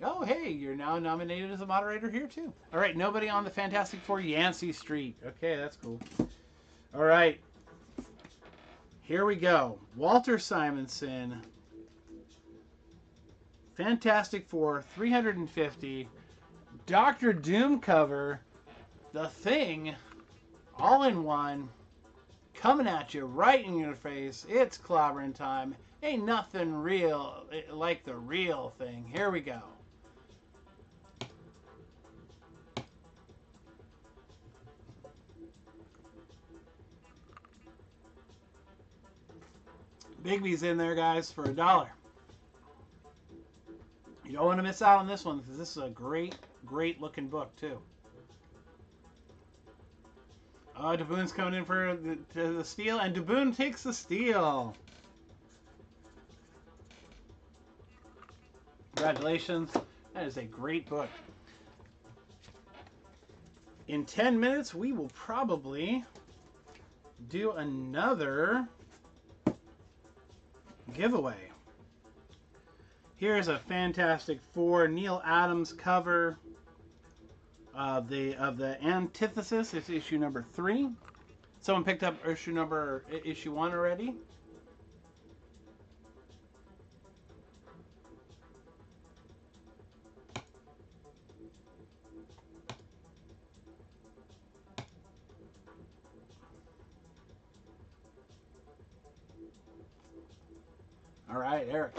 Oh, hey, you're now nominated as a moderator here too. All right, nobody on the Fantastic Four Yancey Street. Okay, that's cool. All right. Here we go. Walter Simonson. Fantastic Four 350. Doctor Doom cover. The Thing. All in one. Coming at you right in your face. It's clobbering time. Ain't nothing real like the real Thing. Here we go. Bigby's in there, guys, for $1. You don't want to miss out on this one because this is a great, great looking book too. Oh, DeBoon's coming in for the steal, and DeBoon takes the steal. Congratulations. That is a great book. in 10 minutes, we will probably do another giveaway. Here's a Fantastic Four Neil Adams cover of the Antithesis. It's issue number 3. Someone picked up issue 1 already. All right, Eric.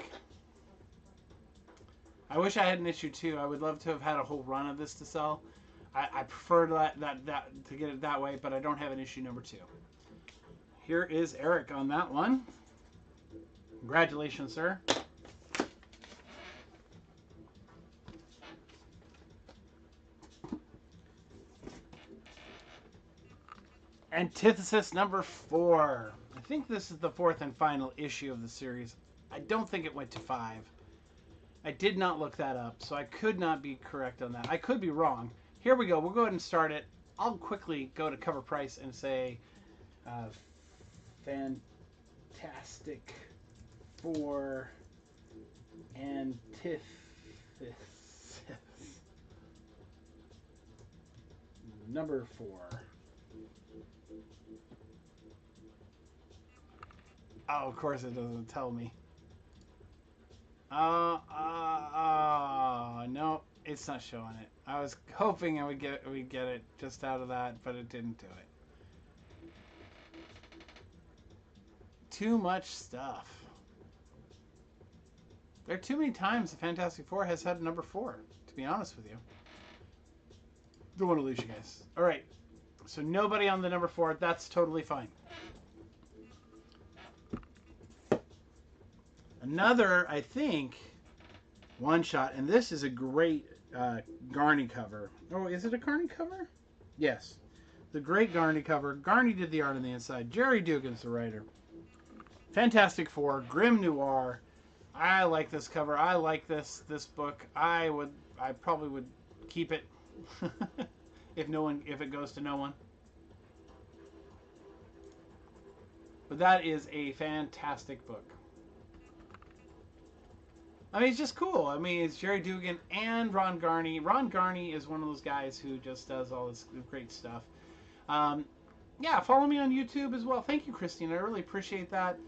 I wish I had an issue 2. I would love to have had a whole run of this to sell. I prefer that to get it that way, but I don't have an issue number 2. Here is Eric on that one. Congratulations, sir. Antithesis number 4. I think this is the 4th and final issue of the series. I don't think it went to 5. I did not look that up, so I could not be correct on that. I could be wrong. Here we go. We'll go ahead and start it. I'll quickly go to cover price and say Fantastic Four Antithesis number 4. Oh, of course it doesn't tell me. No, it's not showing it. I was hoping we'd get it just out of that, but it didn't do it. Too much stuff. There are too many times the Fantastic Four has had number 4, to be honest with you. Don't want to lose you guys. All right, so nobody on the number 4. That's totally fine. Another, I think, one-shot, and this is a great Garney cover. Oh, is it a Garney cover? Yes. The great Garney cover. Garney did the art on the inside. Jerry Dugan's the writer. Fantastic Four, Grim Noir. I like this cover. I like this book. I probably would keep it if it goes to no one. But that is a fantastic book. I mean, it's just cool. I mean, it's Jerry Dugan and Ron Garney. Ron Garney is one of those guys who just does all this great stuff. Yeah, follow me on YouTube as well. Thank you, Christine. I really appreciate that.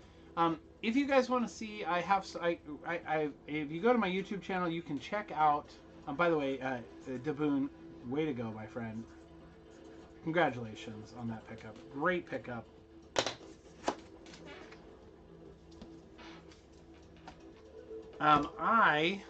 If you guys want to see, if you go to my YouTube channel, you can check out. By the way, Daboon, way to go, my friend. Congratulations on that pickup. Great pickup. I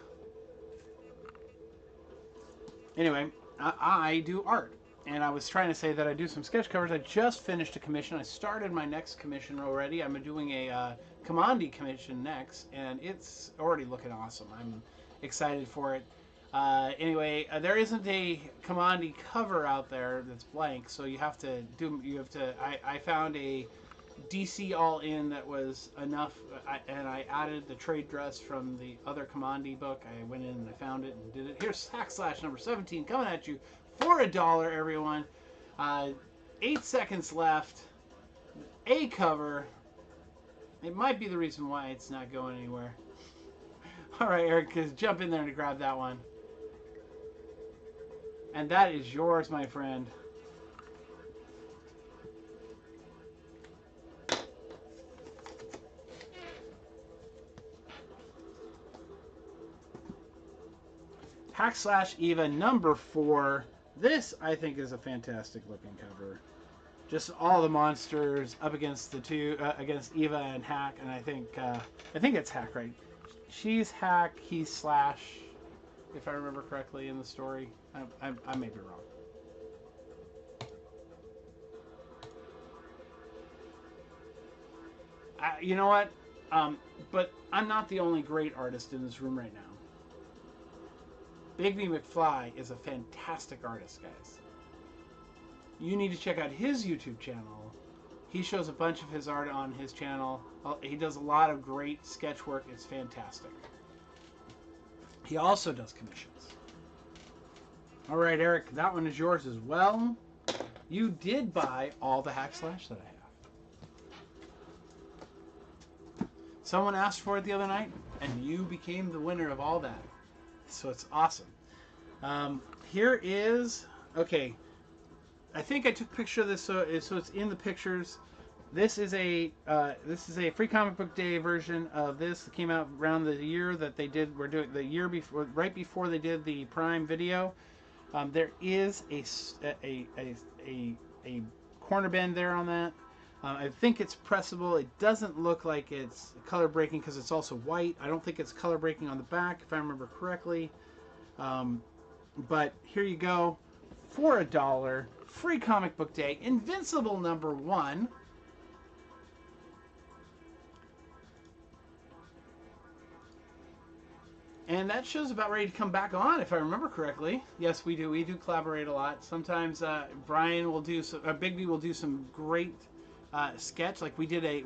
do art, and I was trying to say that I do some sketch covers. I just finished a commission. I started my next commission already. I'm doing a Commandi commission next, and it's already looking awesome. I'm excited for it. There isn't a Commandi cover out there that's blank, so I found a DC all-in that was enough, and I added the trade dress from the other Commandi book. I went in and I found it and did it. Here's / number 17 coming at you for $1, everyone. 8 seconds left. A cover. It might be the reason why it's not going anywhere. All right, Eric, jump in there to grab that one. And that is yours, my friend. / Eva number 4. This, I think, is a fantastic looking cover. Just all the monsters up against the two, against Eva and Hack, and I think it's Hack, right? She's Hack, he's Slash, if I remember correctly in the story. I may be wrong. You know what? But I'm not the only great artist in this room right now. Bigby McFly is a fantastic artist, guys. You need to check out his YouTube channel. He shows a bunch of his art on his channel. He does a lot of great sketch work. It's fantastic. He also does commissions. All right, Eric, that one is yours as well. You did buy all the Hack Slash that I have. Someone asked for it the other night, and you became the winner of all that. So it's awesome. Here is, okay, I think I took a picture of this so it's in the pictures. This is a free comic book day version of this. It came out around the year that they did. We're doing the year before, right before they did the Prime Video. There is a corner bend there on that. I think it's pressable. It doesn't look like it's color breaking because it's also white. I don't think it's color breaking on the back, if I remember correctly. But here you go, for $1, free comic book day, Invincible #1. And that show's about ready to come back on, if I remember correctly. Yes, we do. We do collaborate a lot. Sometimes Brian will do some. Bigby will do some great sketch. Like we did a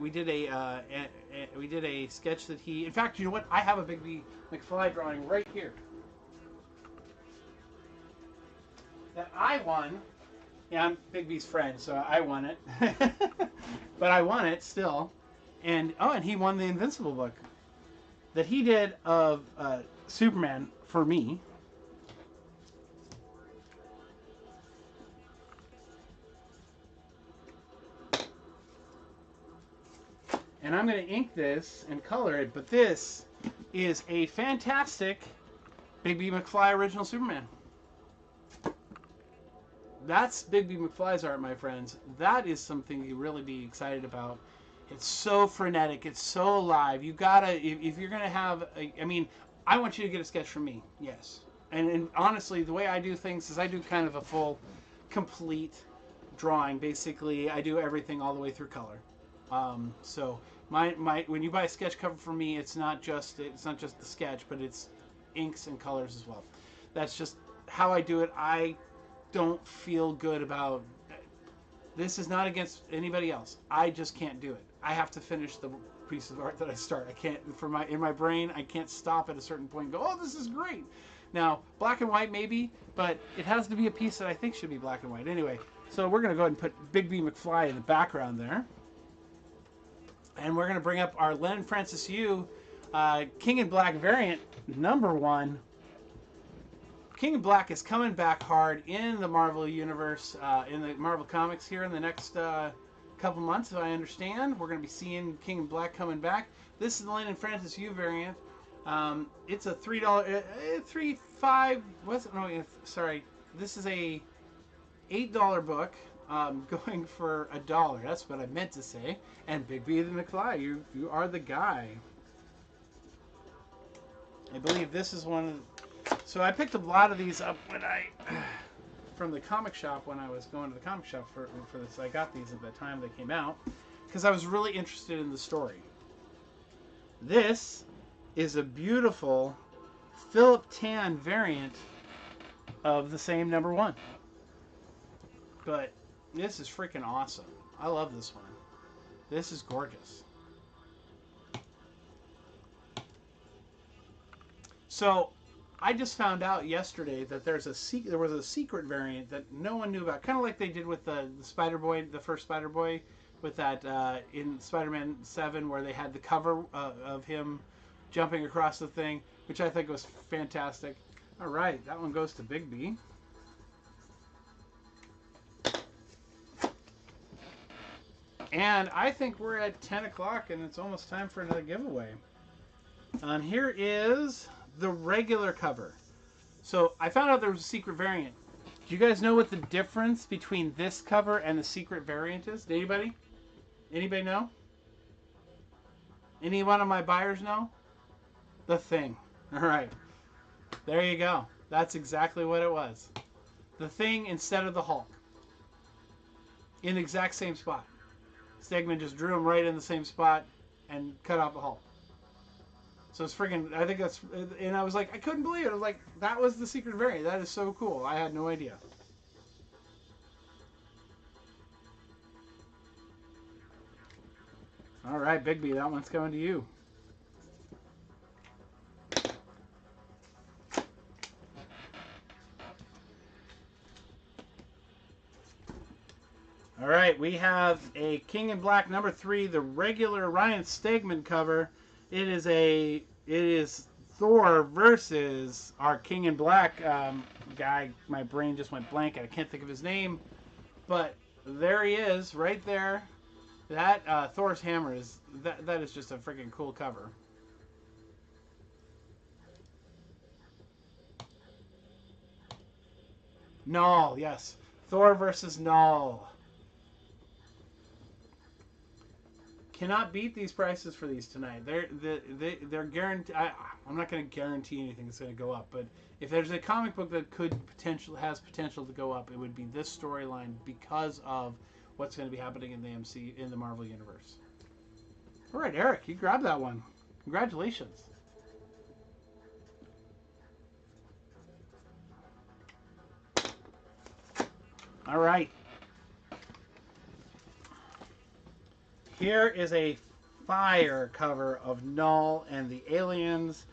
sketch that he. In fact, you know what? I have a Bigby McFly drawing right here that I won. Yeah, I'm Bigby's friend, so I won it. But I won it still. And he won the Invincible book that he did of Superman for me. And I'm going to ink this and color it, but this is a fantastic Bigby McFly original Superman. That's Bigby McFly's art, my friends. That is something you really be excited about. It's so frenetic. It's so alive. You gotta, if you're gonna have, I mean, I want you to get a sketch from me. Yes. And honestly, the way I do things is I do kind of a full, complete drawing. Basically, I do everything all the way through color. So when you buy a sketch cover from me, it's not just the sketch, but it's inks and colors as well. That's just how I do it. I don't feel good about. This is not against anybody else. I just can't do it. I have to finish the piece of art that I start. I can't, in my brain, I can't stop at a certain point and go, oh, this is great. Now, black and white maybe, but it has to be a piece that I think should be black and white. Anyway, so we're going to go ahead and put Bigby McFly in the background there. And we're going to bring up our Len Francis Yu King in Black variant #1. King in Black is coming back hard in the Marvel universe, in the Marvel comics here in the next couple months, if I understand. We're going to be seeing King in Black coming back. This is the Len and Francis Yu variant. It's a this is a $8 book, going for $1. That's what I meant to say. And Bigby the McFly, you are the guy. I believe this is one of the, so I picked a lot of these up from the comic shop when I was going to the comic shop for this. I got these at the time they came out because I was really interested in the story. This is a beautiful Philip Tan variant of the same #1. But this is freaking awesome. I love this one. This is gorgeous. So I just found out yesterday that there was a secret variant that no one knew about, kind of like they did with the Spider-Boy, the first Spider-Boy, with that in Spider-Man 7, where they had the cover of him jumping across the thing, which I think was fantastic. All right, that one goes to Bigby. And I think we're at 10 o'clock, and it's almost time for another giveaway. And here is the regular cover. So I found out there was a secret variant. Do you guys know what the difference between this cover and the secret variant is? Did anybody? Anybody know? Any one of my buyers know? The Thing. All right. There you go. That's exactly what it was. The Thing instead of the Hulk. In the exact same spot. Stegman just drew him right in the same spot and cut out the Hulk. So it's freaking, I think that's, and I was like, I couldn't believe it. I was like, that was the secret variant. That is so cool. I had no idea. All right, Bigby, that one's going to you. we have a King in Black #3, the regular Ryan Stegman cover. It is Thor versus our King in Black guy. My brain just went blank. I can't think of his name, but there he is, right there. That Thor's hammer is that is just a freaking cool cover. Null, yes, Thor versus Null. Cannot beat these prices for these tonight. They're guaranteed. I'm not going to guarantee anything that's going to go up, but if there's a comic book that has potential to go up, it would be this storyline because of what's going to be happening in the Marvel universe. All right, Eric, you grabbed that one. Congratulations. All right. Here is a fire cover of Null and the Aliens.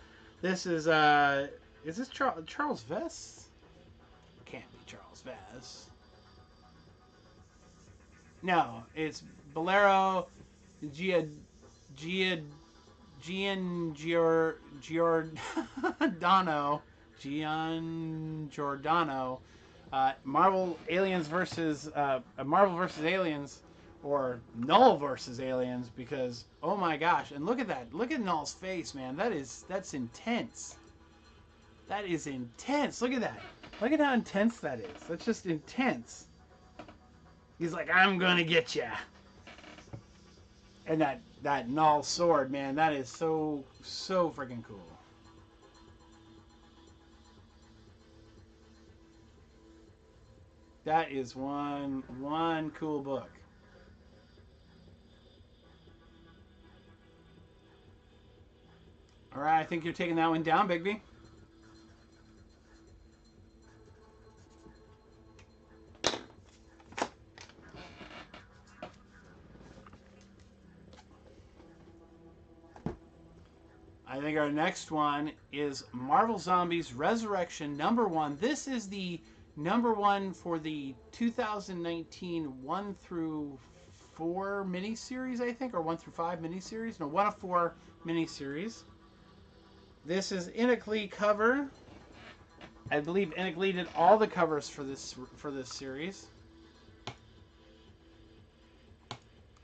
This is this Charles Vess? Can't be Charles Vess. No, it's Bolero Giordano. Marvel versus Aliens, or Null versus Aliens, because oh my gosh, and look at that. Look at Null's face, man. That's intense. That is intense. Look at that. Look at how intense that is. That's just intense. He's like, I'm gonna get ya. And that Null sword, man, that is so freaking cool. That is one cool book. All right, I think you're taking that one down, Bigby. I think our next one is Marvel Zombies Resurrection #1. This is the #1 for the 2019 1 through 4 miniseries, I think, or 1 through 5 miniseries. No, 1 of 4 miniseries. This is Enoch Lee cover. I believe Enoch Lee did all the covers for this series.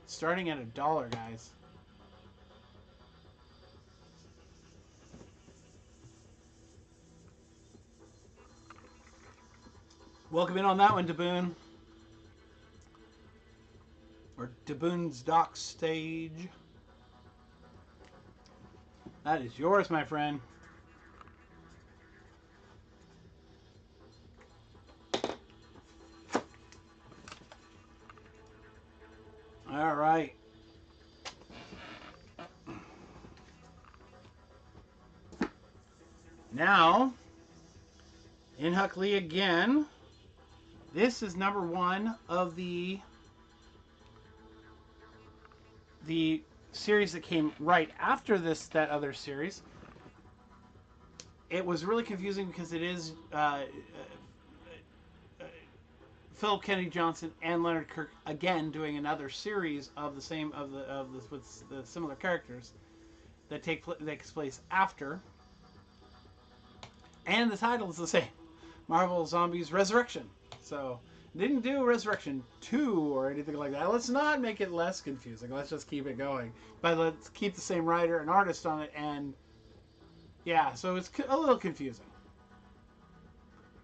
Starting at $1, guys. Welcome in on that one, Daboon. Or Daboon's Dock Stage. That is yours, my friend. All right. Now, Enoch Lee again. This is #1 of the series that came right after that other series. It was really confusing because it is Philip Kennedy Johnson and Leonard Kirk again doing another series of the same with the similar characters that takes place after, and the title is the same, Marvel Zombies Resurrection. So didn't do Resurrection 2 or anything like that. Let's not make it less confusing. Let's just keep it going. But let's keep the same writer and artist on it. And yeah, so it's a little confusing.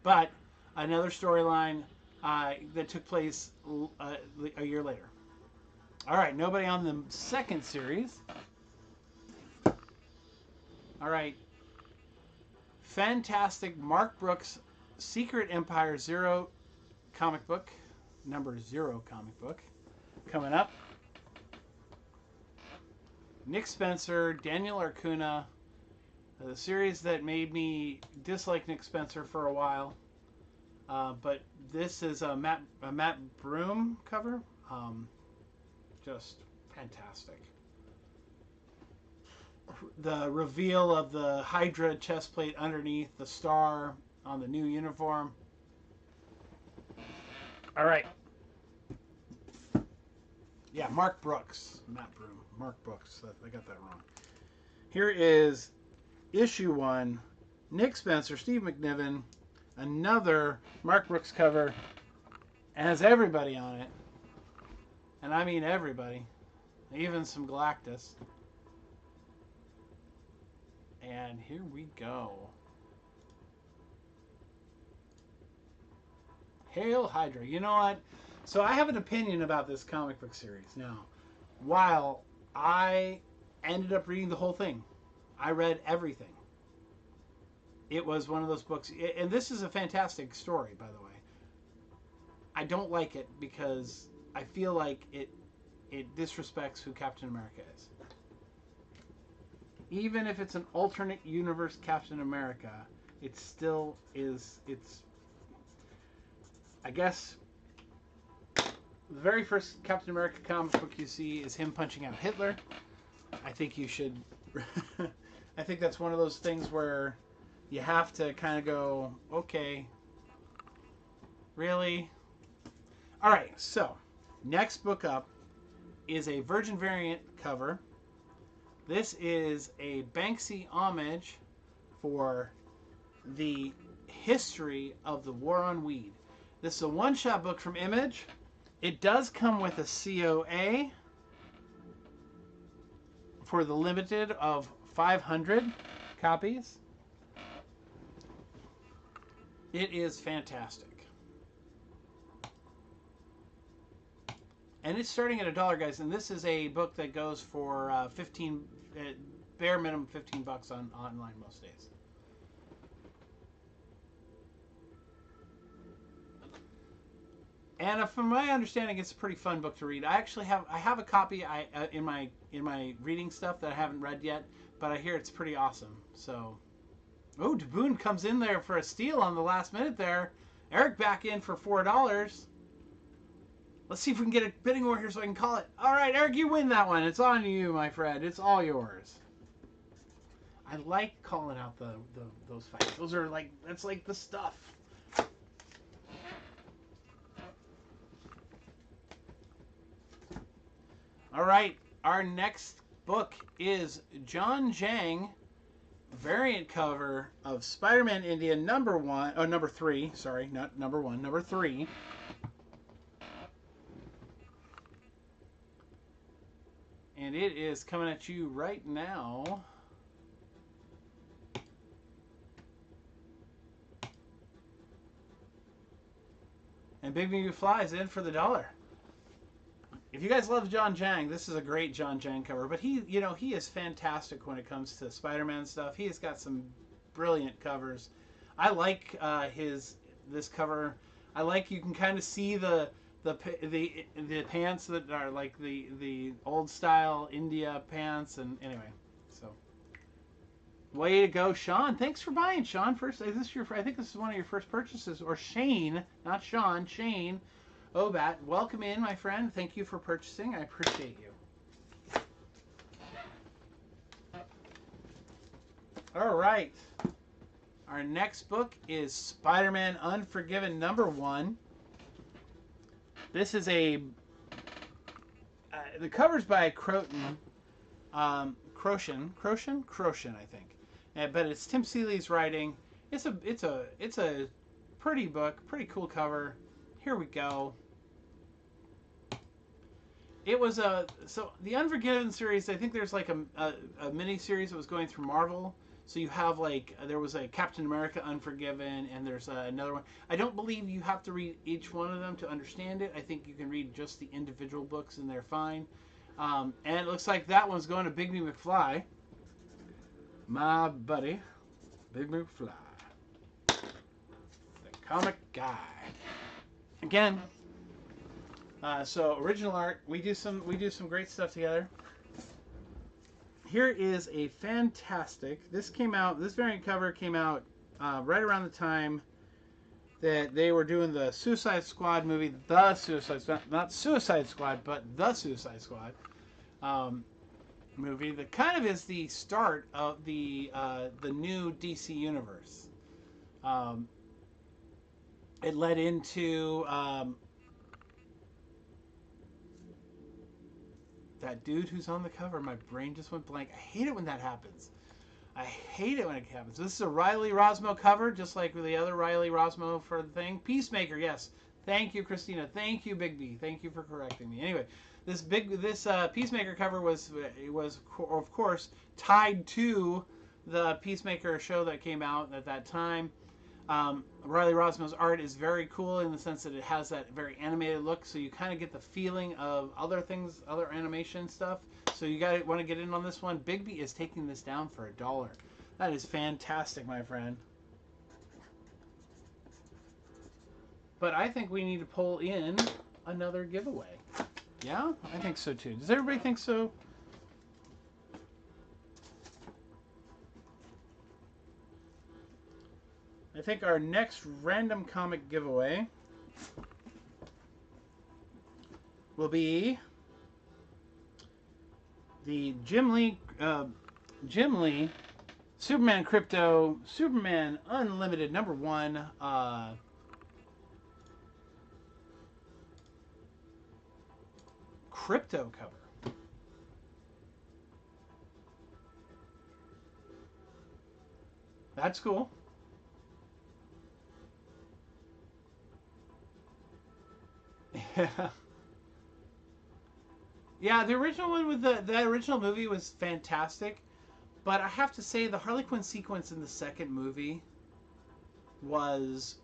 But another storyline that took place a year later. All right, nobody on the second series. All right. Fantastic Mark Brooks Secret Empire 0 comic book, #0 comic book, coming up. Nick Spencer, Daniel Arcuna, the series that made me dislike Nick Spencer for a while. But this is a Matt Broom cover. Just fantastic. The reveal of the Hydra chest plate underneath the star on the new uniform. All right. Yeah, Mark Brooks. Not Broom. Mark Brooks. I got that wrong. Here is issue 1. Nick Spencer, Steve McNiven. Another Mark Brooks cover. Has everybody on it. And I mean everybody. Even some Galactus. And here we go. Hail Hydra. You know what? So I have an opinion about this comic book series. Now, while I ended up reading the whole thing, I read everything. It was one of those books, and this is a fantastic story, by the way. I don't like it because I feel like it disrespects who Captain America is. Even if it's an alternate universe Captain America, it still is. I guess the very first Captain America comic book you see is him punching out Hitler. I think you should. I think that's one of those things where you have to kind of go, okay, really? All right, so next book up is a Virgin variant cover. This is a Banksy homage for the history of the war on weed. This is a one-shot book from Image. It does come with a COA for the limited of 500 copies. It is fantastic. And it's starting at $1, guys. And this is a book that goes for 15, bare minimum $15 on online most days. And from my understanding, it's a pretty fun book to read. I actually have a copy in my reading stuff that I haven't read yet, but I hear it's pretty awesome. So, oh, DeBoon comes in there for a steal on the last minute there. Eric back in for $4. Let's see if we can get a bidding war here so I can call it. All right, Eric, you win that one. It's on you, my friend. It's all yours. I like calling out those fights. Those are like, that's like the stuff. All right, our next book is John Jang variant cover of Spider-Man India number 3. Sorry, not number 1, number 3. And it is coming at you right now. And Big Movie Flies in for the $1. If you guys love John Jang, this is a great John Jang cover. But he is fantastic when it comes to Spider-Man stuff. He has got some brilliant covers. I like this cover. I like, you can kind of see the pants that are like the old style India pants. And anyway, so way to go, Sean. Thanks for buying, Sean. First, is this I think this is one of your first purchases, or Shane, not Sean, Shane. Obat, welcome in, my friend. Thank you for purchasing. I appreciate you. All right. Our next book is Spider-Man Unforgiven #1. This is the cover's by Croton. Croshan, I think. But it's Tim Seeley's writing. It's a pretty book, pretty cool cover. Here we go. It was so the Unforgiven series. I think there's like a mini series that was going through Marvel. So you have like, there was a Captain America Unforgiven, and there's another one. I don't believe you have to read each one of them to understand it. I think you can read just the individual books and they're fine. And it looks like that one's going to Big Me McFly, my buddy, Big Me McFly, the comic guy. Again. So original art, we do some great stuff together. Here is a fantastic. This variant cover came out right around the time that they were doing the Suicide Squad movie, not Suicide Squad, but the Suicide Squad movie. That kind of is the start of the new DC universe. It led into that dude who's on the cover, my brain just went blank. I hate it when that happens. I hate it when it happens. This is a Riley Rosmo cover, just like the other Riley Rosmo for the thing. Peacemaker, yes. Thank you, Christina. Thank you, Big B. Thank you for correcting me. Anyway, this Peacemaker cover was of course tied to the Peacemaker show that came out at that time. Riley Rosmo's art is very cool in the sense that it has that very animated look, so you kind of get the feeling of other things, other animation stuff. So you want to get in on this one. Big B is taking this down for $1. That is fantastic, my friend. But I think we need to pull in another giveaway. Yeah, I think so too. Does everybody think so? I think our next random comic giveaway will be the Jim Lee Superman Crypto Superman Unlimited #1 crypto cover. That's cool. Yeah, the original one with the original movie was fantastic, but I have to say the Harley Quinn sequence in the second movie was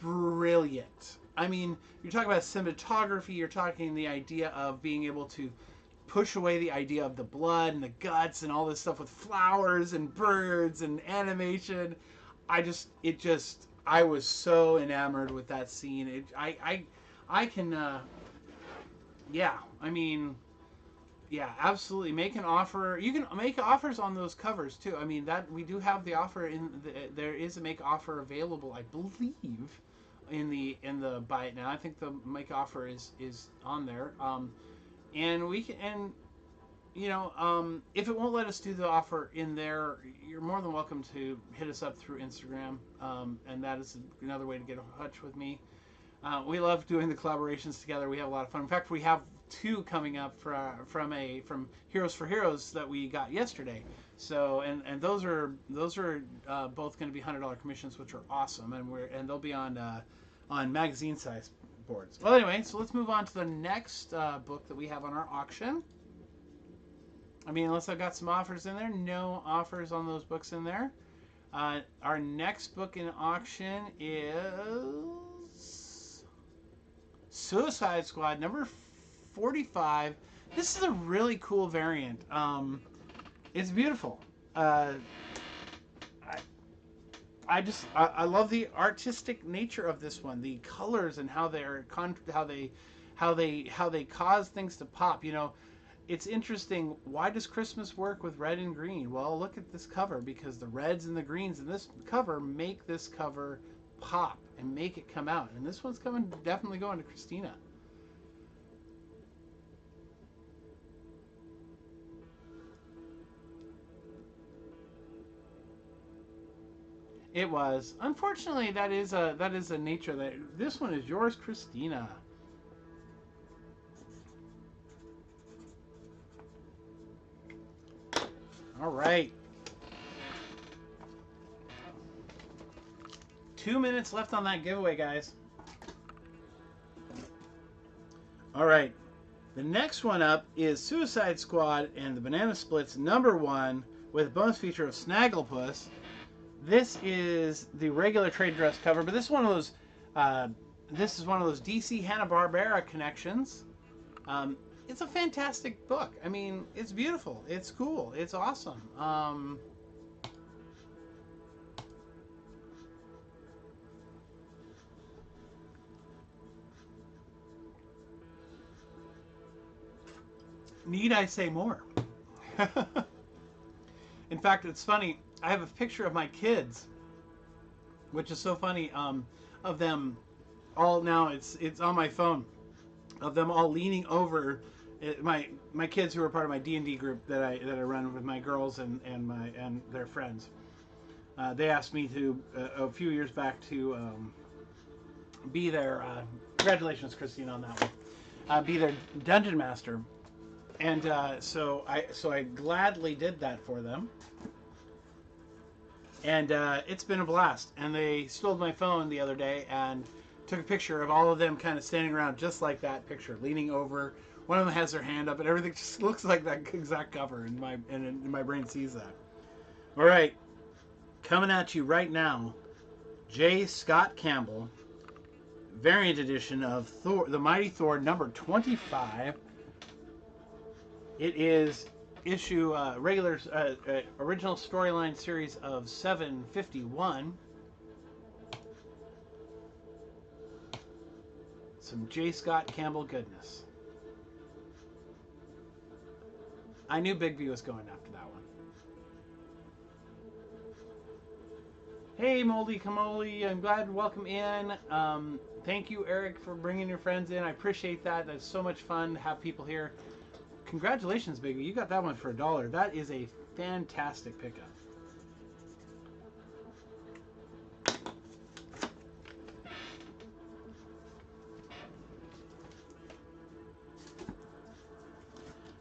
brilliant. I mean, you're talking about cinematography, you're talking the idea of being able to push away the idea of the blood and the guts and all this stuff with flowers and birds and animation. I was so enamored with that scene. I can, yeah, I mean, yeah, absolutely. Make an offer. You can make offers on those covers too. I mean, that we do have the offer there is a make offer available, I believe, in the buy it now. I think the make offer is on there. And we can, and you know, if it won't let us do the offer in there, you're more than welcome to hit us up through Instagram, and that is another way to get in touch with me. We love doing the collaborations together. We have a lot of fun. In fact, we have 2 coming up from Heroes for Heroes that we got yesterday. So and those are both going to be $100 commissions, which are awesome, and they'll be on magazine size boards. Well, anyway, so let's move on to the next book that we have on our auction. I mean, unless I've got some offers in there, no offers on those books in there. Our next book in auction is Suicide Squad number 45. This is a really cool variant. It's beautiful. I love the artistic nature of this one. The colors and how they cause things to pop. You know, it's interesting. Why does Christmas work with red and green? Well, look at this cover, because the reds and the greens in this cover make this cover pop and make it come out. And this one's definitely going to Christina. It was. Unfortunately, that is a nature that this one is yours, Christina. All right. 2 minutes left on that giveaway, guys. All right. The next one up is Suicide Squad and the Banana Splits #1 with a bonus feature of Snagglepuss. This is the regular trade dress cover, but this is one of those. This is one of those DC Hanna-Barbera connections. It's a fantastic book. I mean, it's beautiful. It's cool. It's awesome. Need I say more? In fact, it's funny. I have a picture of my kids, which is so funny, of them all. Now it's on my phone, of them all leaning over. My kids who are part of my D&D group that I run with my girls and their friends. They asked me to a few years back to be there. Congratulations, Christine, on that one. be their dungeon master. And so I gladly did that for them. And it's been a blast. And they stole my phone the other day and took a picture of all of them kind of standing around just like that picture, leaning over. One of them has their hand up, and everything just looks like that exact cover. And my brain sees that. All right, coming at you right now, J. Scott Campbell, variant edition of Thor, the Mighty Thor number 25. It is issue original storyline series of 751. Some J. Scott Campbell goodness. I knew Bigby was going after that one. Hey, Moldy Kamoli, I'm glad to welcome in. Thank you, Eric, for bringing your friends in. I appreciate that. That's so much fun to have people here. Congratulations, Bigby. You got that one for $1. That is a fantastic pickup.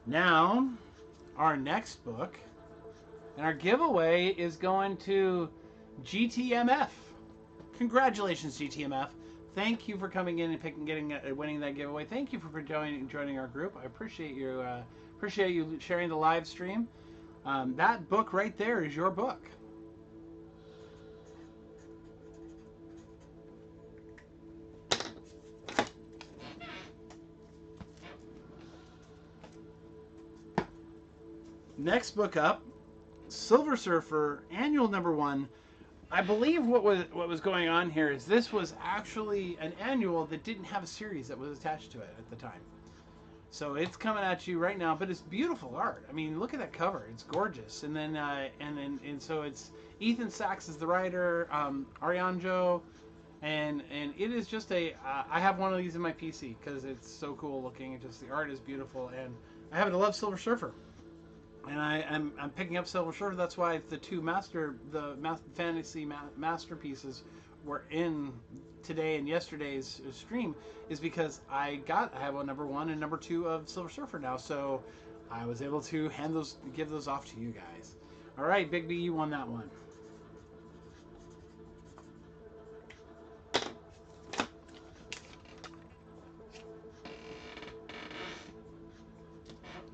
Now, our next book, and our giveaway is going to GTMF. Congratulations, GTMF. Thank you for coming in and winning that giveaway. Thank you for joining our group. I appreciate you sharing the live stream. That book right there is your book. Next book up, Silver Surfer, annual #1. I believe what was going on here is this was actually an annual that didn't have a series that was attached to it at the time. So it's coming at you right now, but it's beautiful art. I mean, look at that cover; it's gorgeous. And then so it's Ethan Sachs is the writer, Arianjo, and it is just a. I have one of these in my PC because it's so cool looking. Just the art is beautiful, and I happen to love Silver Surfer. And I'm picking up Silver Surfer. That's why the fantasy masterpieces were in today and yesterday's stream, is because I have a #1 and #2 of Silver Surfer now, so I was able to give those off to you guys. All right, Big B, you won that one.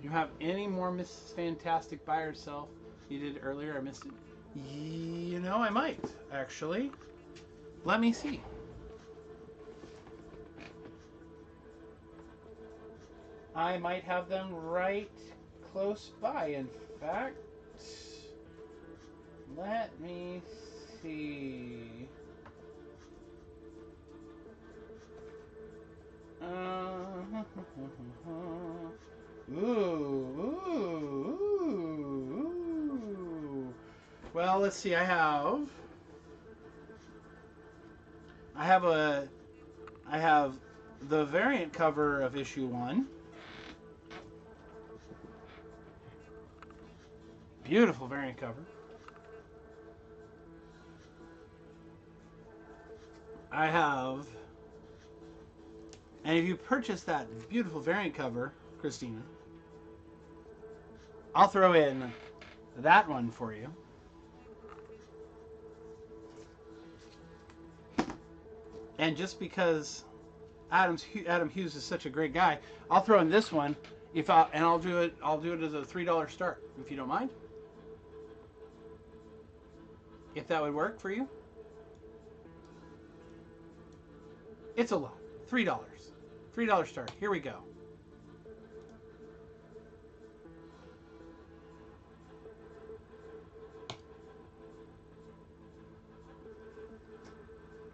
You have any more Mrs. Fantastic by herself? You did earlier. I missed it. You know, I might actually. Let me see. I might have them right close by. In fact, let me see. Ooh. Well, let's see. I have the variant cover of issue 1. Beautiful variant cover. I have, and if you purchase that beautiful variant cover, Christina, I'll throw in that one for you. And just because Adam Hughes is such a great guy, I'll throw in this one. I'll do it as a $3 start, if you don't mind. If that would work for you. It's a lot. $3. $3 start. Here we go.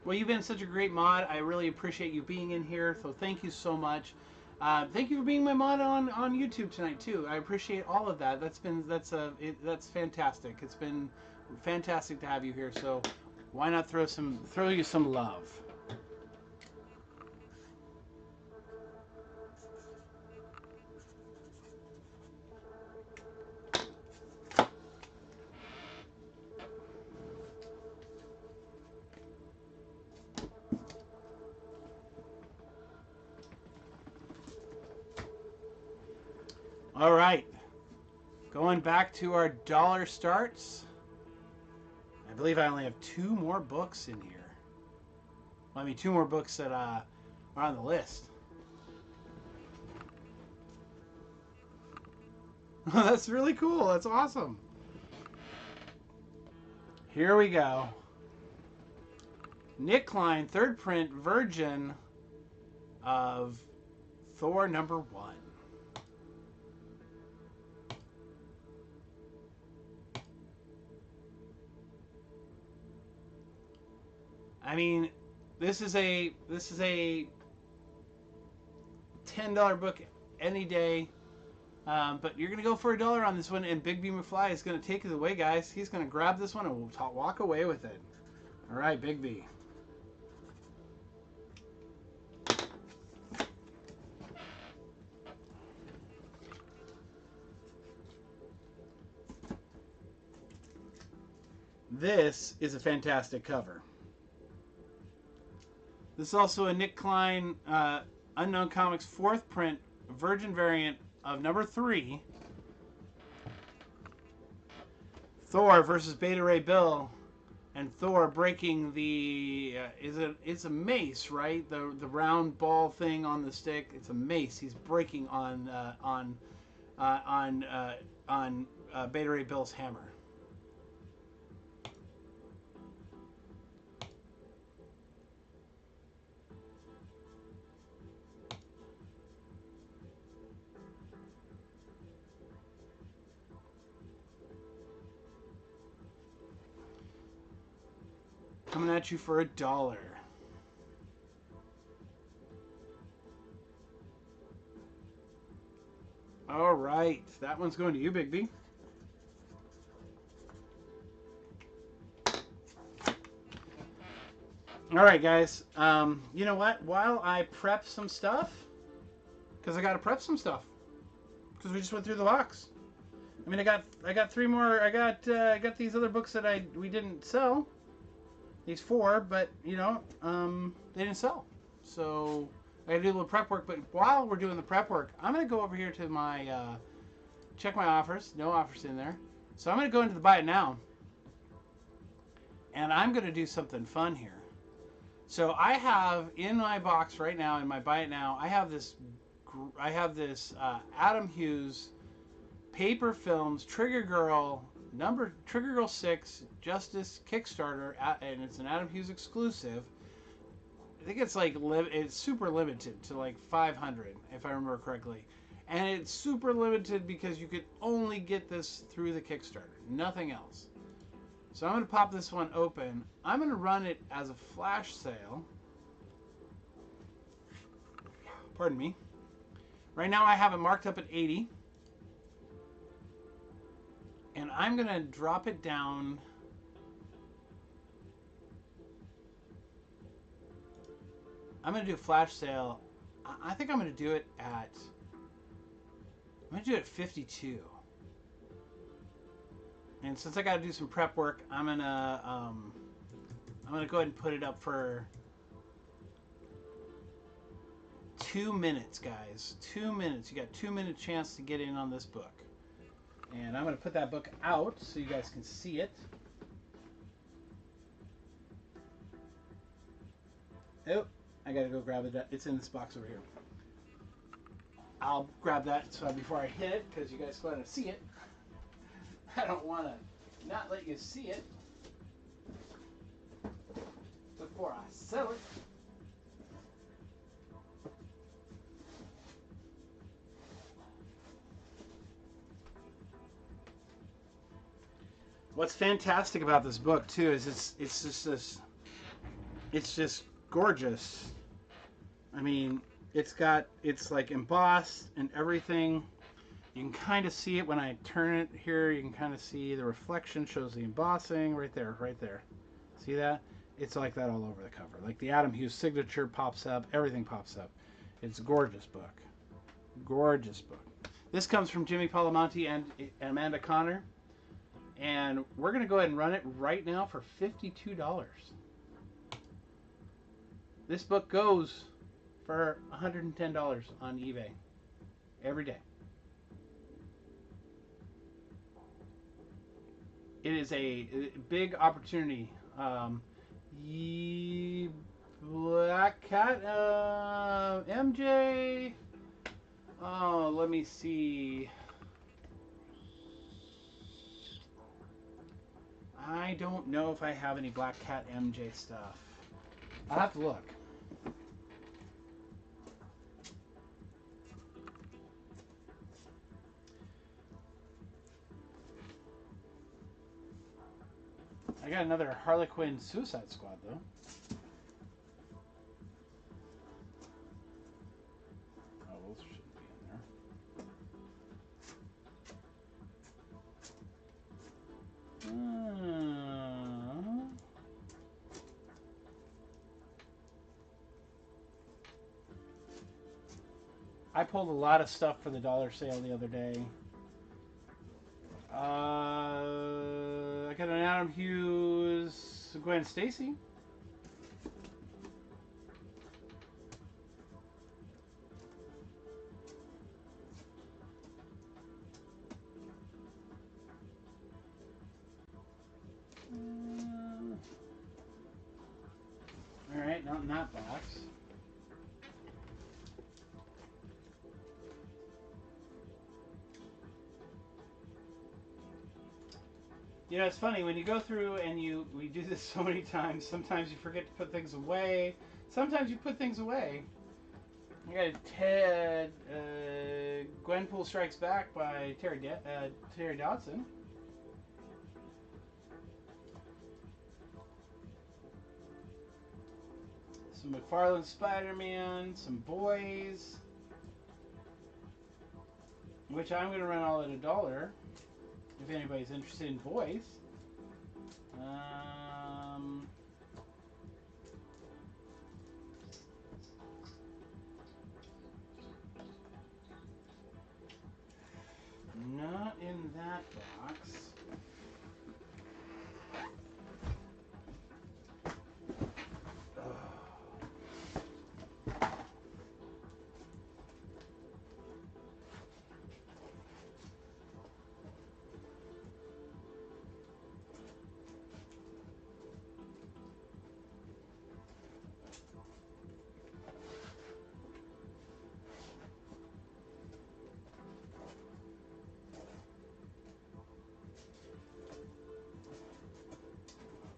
Well, you've been such a great mod. I really appreciate you being in here. So thank you so much. Thank you for being my mod on YouTube tonight too. I appreciate all of that. That's fantastic. It's been fantastic to have you here. So why not throw you some love? All right. Going back to our dollar starts. I believe I only have 2 more books in here. Well, I mean, 2 more books that are on the list. That's really cool. That's awesome. Here we go. Nick Klein, third print version of Thor #1. I mean, this is a $10 book any day. But you're going to go for $1 on this one, and Big B McFly is going to take it away, guys. He's going to grab this one and we'll walk away with it. All right, Big B. This is a fantastic cover. This is also a Nick Klein Unknown Comics 4th print Virgin variant of #3. Thor versus Beta Ray Bill, and Thor breaking the it's a mace, right? The round ball thing on the stick. It's a mace. He's breaking on Beta Ray Bill's hammer. Coming at you for $1. All right, that one's going to you, Big B. All right, guys. You know what? While I prep some stuff, because I got to prep some stuff, because we just went through the box. I mean, I got 3 more. I got these other books that we didn't sell. These 4, but you know, they didn't sell. So I gotta do a little prep work. But while we're doing the prep work, I'm gonna go over here to my check my offers. No offers in there. So I'm gonna go into the buy it now, and I'm gonna do something fun here. So I have in my box right now, in my buy it now, I have this Adam Hughes Paper Films Trigger Girl 6 Justice Kickstarter, and it's an Adam Hughes exclusive. I think it's like it's super limited to like 500 if I remember correctly, and it's super limited because you could only get this through the Kickstarter, nothing else. So I'm going to pop this one open. I'm going to run it as a flash sale. Pardon me. Right now I have it marked up at 80. And I'm going to drop it down. I'm going to do a flash sale. I think I'm going to do it at 52. And since I got to do some prep work, I'm going to go ahead and put it up for 2 minutes, guys. 2 minutes. You got 2 minute chance to get in on this book. And I'm going to put that book out so you guys can see it. Oh, I got to go grab it. It's in this box over here. I'll grab that before I hit it, because you guys go ahead and see it. I don't want to not let you see it before I sell it. What's fantastic about this book too is it's just gorgeous. I mean, it's like embossed and everything. You can kind of see it when I turn it here. You can kind of see the reflection shows the embossing right there, right there. See that? It's like that all over the cover. Like the Adam Hughes signature pops up. Everything pops up. It's a gorgeous book. Gorgeous book. This comes from Jimmy Palamonti and Amanda Connor. And we're going to go ahead and run it right now for $52. This book goes for $110 on eBay every day. It is a big opportunity. Ye Black Cat, MJ. Oh, let me see. I don't know if I have any Black Cat MJ stuff. I'll have to look. I got another Harlequin Suicide Squad, though. Oh, those shouldn't be in there. I pulled a lot of stuff for the dollar sale the other day. I got an Adam Hughes, Gwen Stacy. All right, not in that box. You know, it's funny when you go through and we do this so many times. Sometimes you forget to put things away. Sometimes you put things away. I got Ted Gwenpool Strikes Back by Terry Dodson. Some McFarlane Spider-Man, some Boys, which I'm going to run all at $1 if anybody's interested in Boys. Not in that box.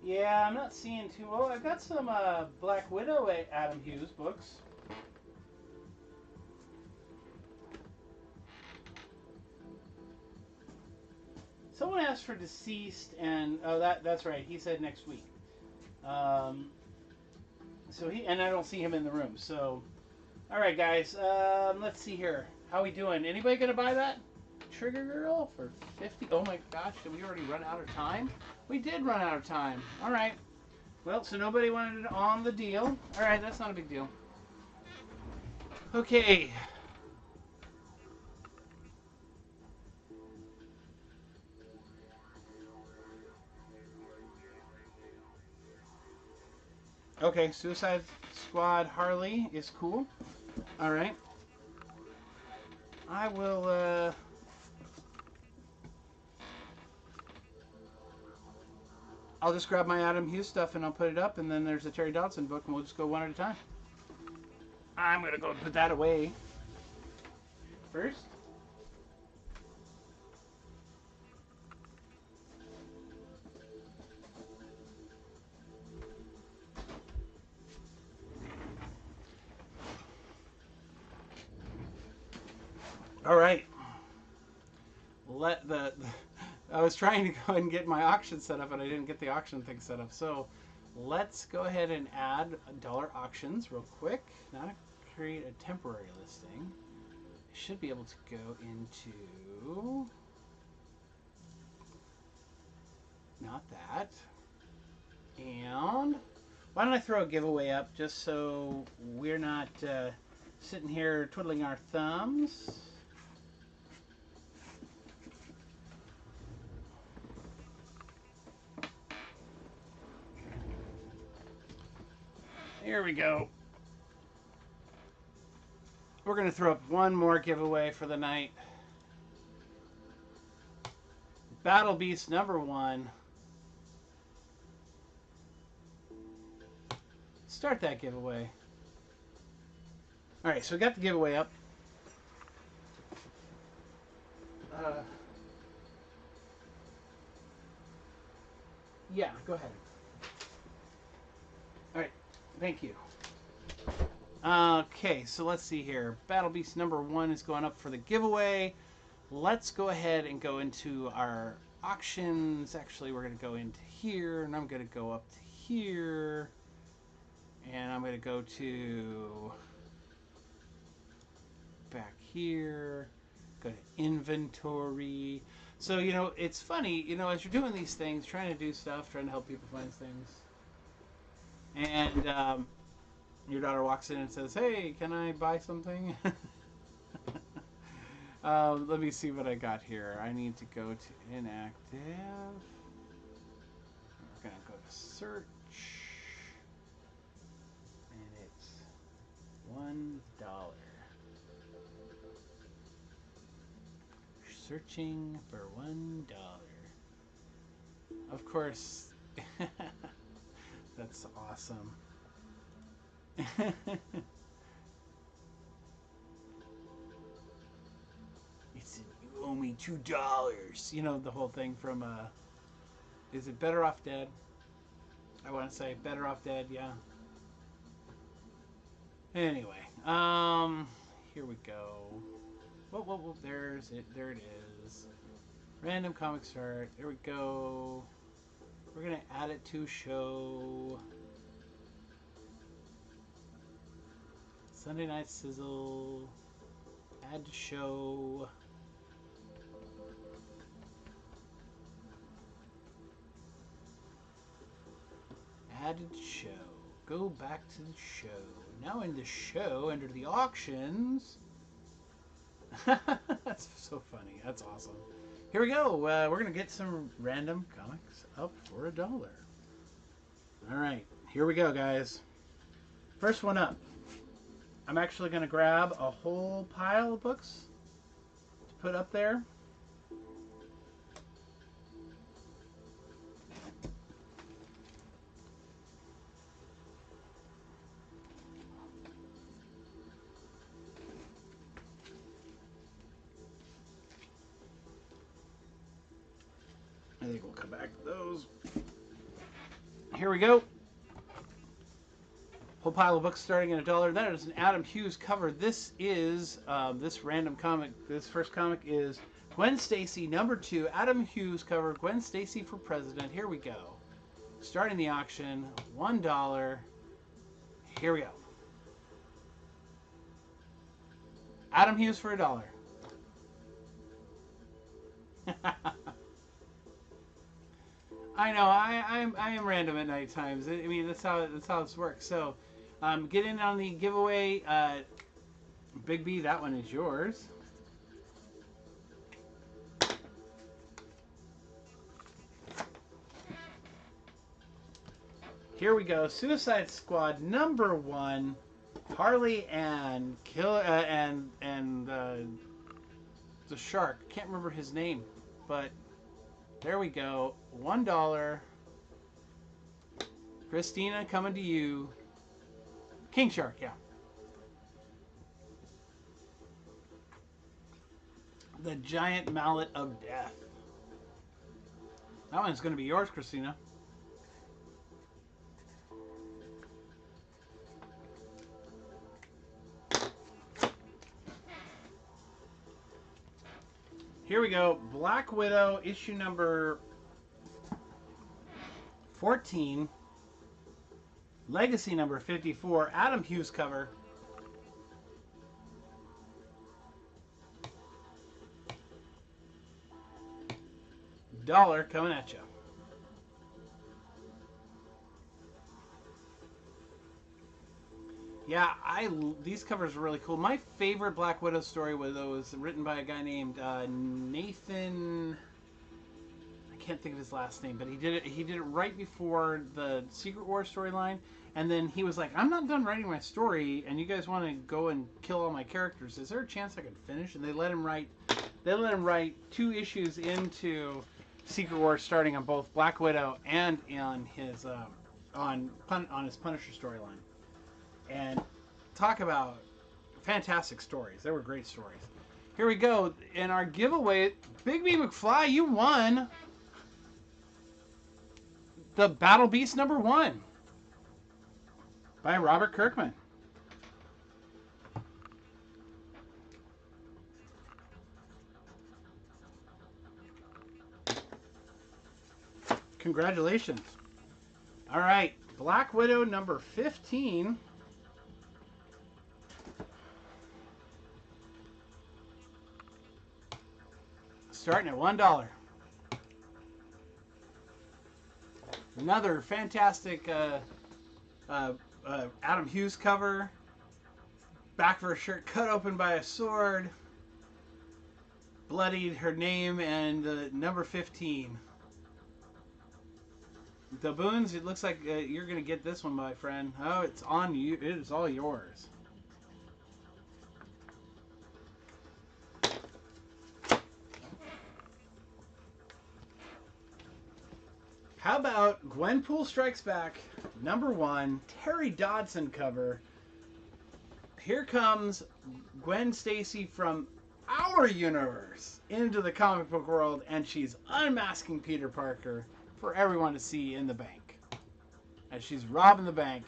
Yeah, I'm not seeing too well. I've got some Black Widow Adam Hughes books. Someone asked for Deceased, and oh, that's right. He said next week. So and I don't see him in the room. So, all right, guys. Let's see here. How we doing? Anybody gonna buy that Trigger Girl for 50? Oh my gosh, did we already run out of time? We did run out of time. All right. Well, so nobody wanted it on the deal. All right, that's not a big deal. Okay. Okay, Suicide Squad Harley is cool. All right. I will, I'll just grab my Adam Hughes stuff and I'll put it up, and then there's a Terry Dodson book, and we'll just go one at a time. I'm going to go put that away first. All right. I was trying to go and get my auction set up, and I didn't get the auction thing set up. So let's go ahead and add dollar auctions real quick. Now to create a temporary listing, I should be able to go into, not that, and why don't I throw a giveaway up just so we're not sitting here twiddling our thumbs. Here we go. We're going to throw up one more giveaway for the night. Battle Beast #1. start that giveaway. All right, so we got the giveaway up. Yeah, go ahead. All right, thank you. Okay, so let's see here. Battle Beast number 1 is going up for the giveaway. Let's go ahead and go into our auctions. Actually, we're going to go into here, and I'm going to go up to here. And I'm going to go to back here, go to inventory. So, you know, it's funny, you know, as you're doing these things, trying to do stuff, trying to help people find things. And your daughter walks in and says, "Hey, can I buy something?" Let me see what I got here. I need to go to inactive. We're going to go to search. And it's $1. Searching for $1. Of course. That's awesome. It's you owe me $2. You know the whole thing from is it Better Off Dead? I want to say Better Off Dead, yeah. Anyway, here we go. Whoa, there's it. There it is. Random comic start. There we go. We're gonna add it to show. Sunday Night Sizzle. Add to show. Added show. Go back to the show. Now in the show, under the auctions. That's so funny. That's awesome. Here we go. We're going to get some random comics up for $1. All right. Here we go, guys. First one up. I'm actually going to grab a whole pile of books to put up there. I think we'll come back to those. Here we go. Whole pile of books starting at $1. That is an Adam Hughes cover. This is this random comic. This first comic is Gwen Stacy #2. Adam Hughes cover. Gwen Stacy for president. Here we go. Starting the auction. $1. Here we go. Adam Hughes for $1. I know. I am random at night times. I mean, that's how this works. So, get in on the giveaway. Big B, that one is yours. Here we go. Suicide Squad #1. Harley and the shark. Can't remember his name, but. There we go. $1. Christina, coming to you. King Shark, yeah. The Giant Mallet of Death. That one's going to be yours, Christina. Here we go. Black Widow, issue number 14. Legacy number 54. Adam Hughes cover. $1 coming at you. Yeah, these covers are really cool. My favorite Black Widow story was written by a guy named Nathan. I can't think of his last name, but he did it right before the Secret War storyline, and then he was like, "I'm not done writing my story, and you guys want to go and kill all my characters. Is there a chance I could finish?" And they let him write 2 issues into Secret War, starting on both Black Widow and on his on his Punisher storyline. And talk about fantastic stories. They were great stories. Here we go. In our giveaway, Big B McFly, you won the Battle Beast #1 by Robert Kirkman. Congratulations. All right, Black Widow #15. Starting at $1. Another fantastic Adam Hughes cover. Back of her shirt cut open by a sword. Bloodied her name and number 15. The Boons, it looks like you're going to get this one, my friend. Oh, it's on you. It is all yours. How about Gwenpool Strikes Back #1, Terry Dodson cover. Here comes Gwen Stacy from our universe into the comic book world, and she's unmasking Peter Parker for everyone to see in the bank. As she's robbing the bank.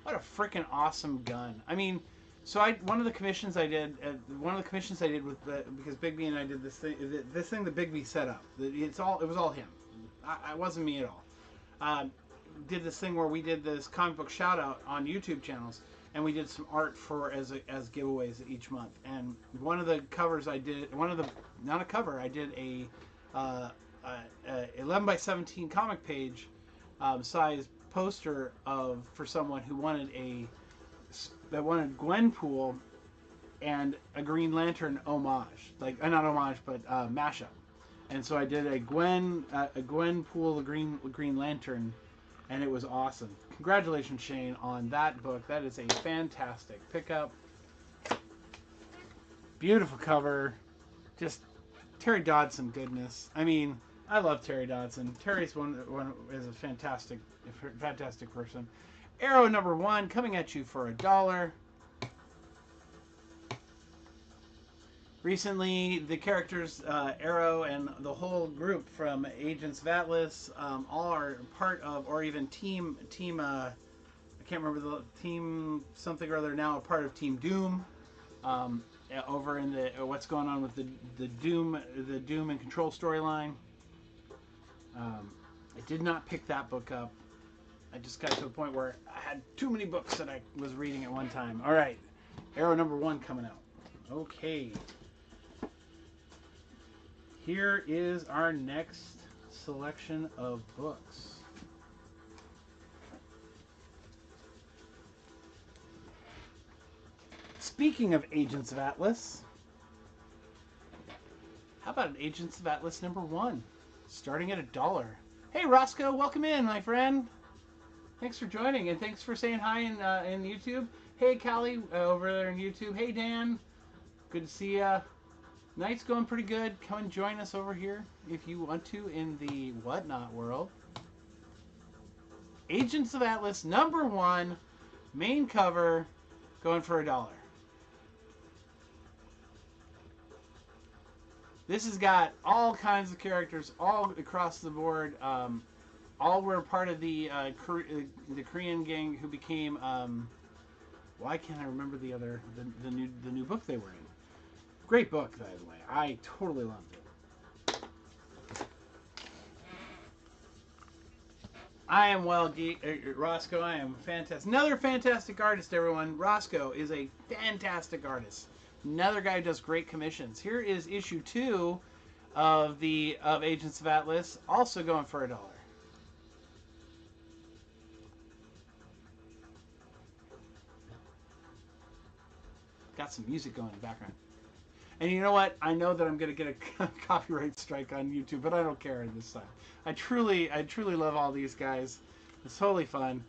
What a freaking awesome gun. I mean, so one of the commissions I did with because Big B and I did this thing that Big B set up. It was all him. It wasn't me at all. Did this thing where we did this comic book shout out on YouTube channels, and we did some art as giveaways each month. And one of the covers I did, not a cover, I did a 11x17 comic page size poster for someone who wanted Gwenpool and a Green Lantern homage, like not homage but mashup. And so I did a Gwenpool, the Green Lantern, and it was awesome. Congratulations, Shane, on that book. That is a fantastic pickup. Beautiful cover. Just Terry Dodson goodness. I mean, I love Terry Dodson. Terry's one is a fantastic person. Arrow #1 coming at you for $1. Recently, the characters Arrow and the whole group from Agents of Atlas all are part of, or even team. I can't remember the team something or other now. A part of Team Doom. Over in the what's going on with the Doom and Control storyline. I did not pick that book up. I just got to a point where I had too many books that I was reading at one time. All right, Arrow #1 coming out. Okay. Here is our next selection of books. Speaking of Agents of Atlas, how about an Agents of Atlas #1, starting at $1? Hey Roscoe, welcome in, my friend. Thanks for joining, and thanks for saying hi in YouTube. Hey Callie, over there in YouTube. Hey Dan, good to see ya. Night's going pretty good. Come and join us over here if you want to in the Whatnot world. Agents of Atlas #1, main cover, going for $1. This has got all kinds of characters all across the board. All were part of the Korean gang who became. Why can't I remember the new book they were in? Great book, by the way. I totally loved it. I am Roscoe. I am fantastic. Another fantastic artist, everyone. Roscoe is a fantastic artist. Another guy who does great commissions. Here is issue 2 of Agents of Atlas, also going for $1. Got some music going in the background. And you know what? I know that I'm going to get a copyright strike on YouTube, but I don't care this time. I truly love all these guys. It's totally fun.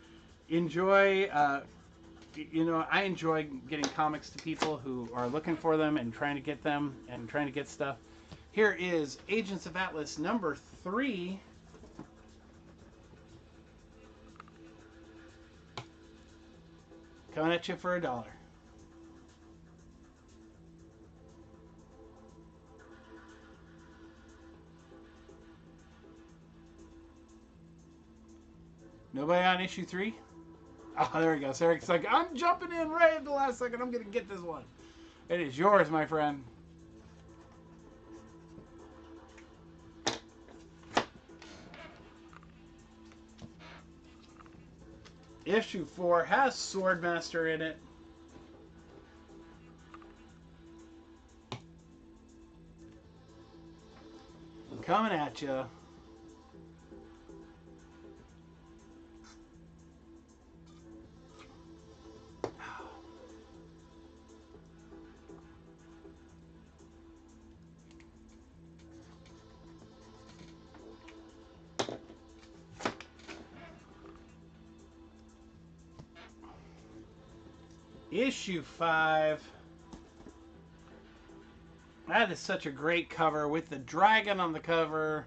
Enjoy. I enjoy getting comics to people who are looking for them and trying to get them and trying to get stuff. Here is Agents of Atlas #3. Coming at you for $1. Nobody on issue 3? Oh, there we go. So Eric's like, I'm jumping in right at the last second. I'm going to get this one. It is yours, my friend. Issue 4 has Swordmaster in it. Coming at you. Issue 5. That is such a great cover with the dragon on the cover.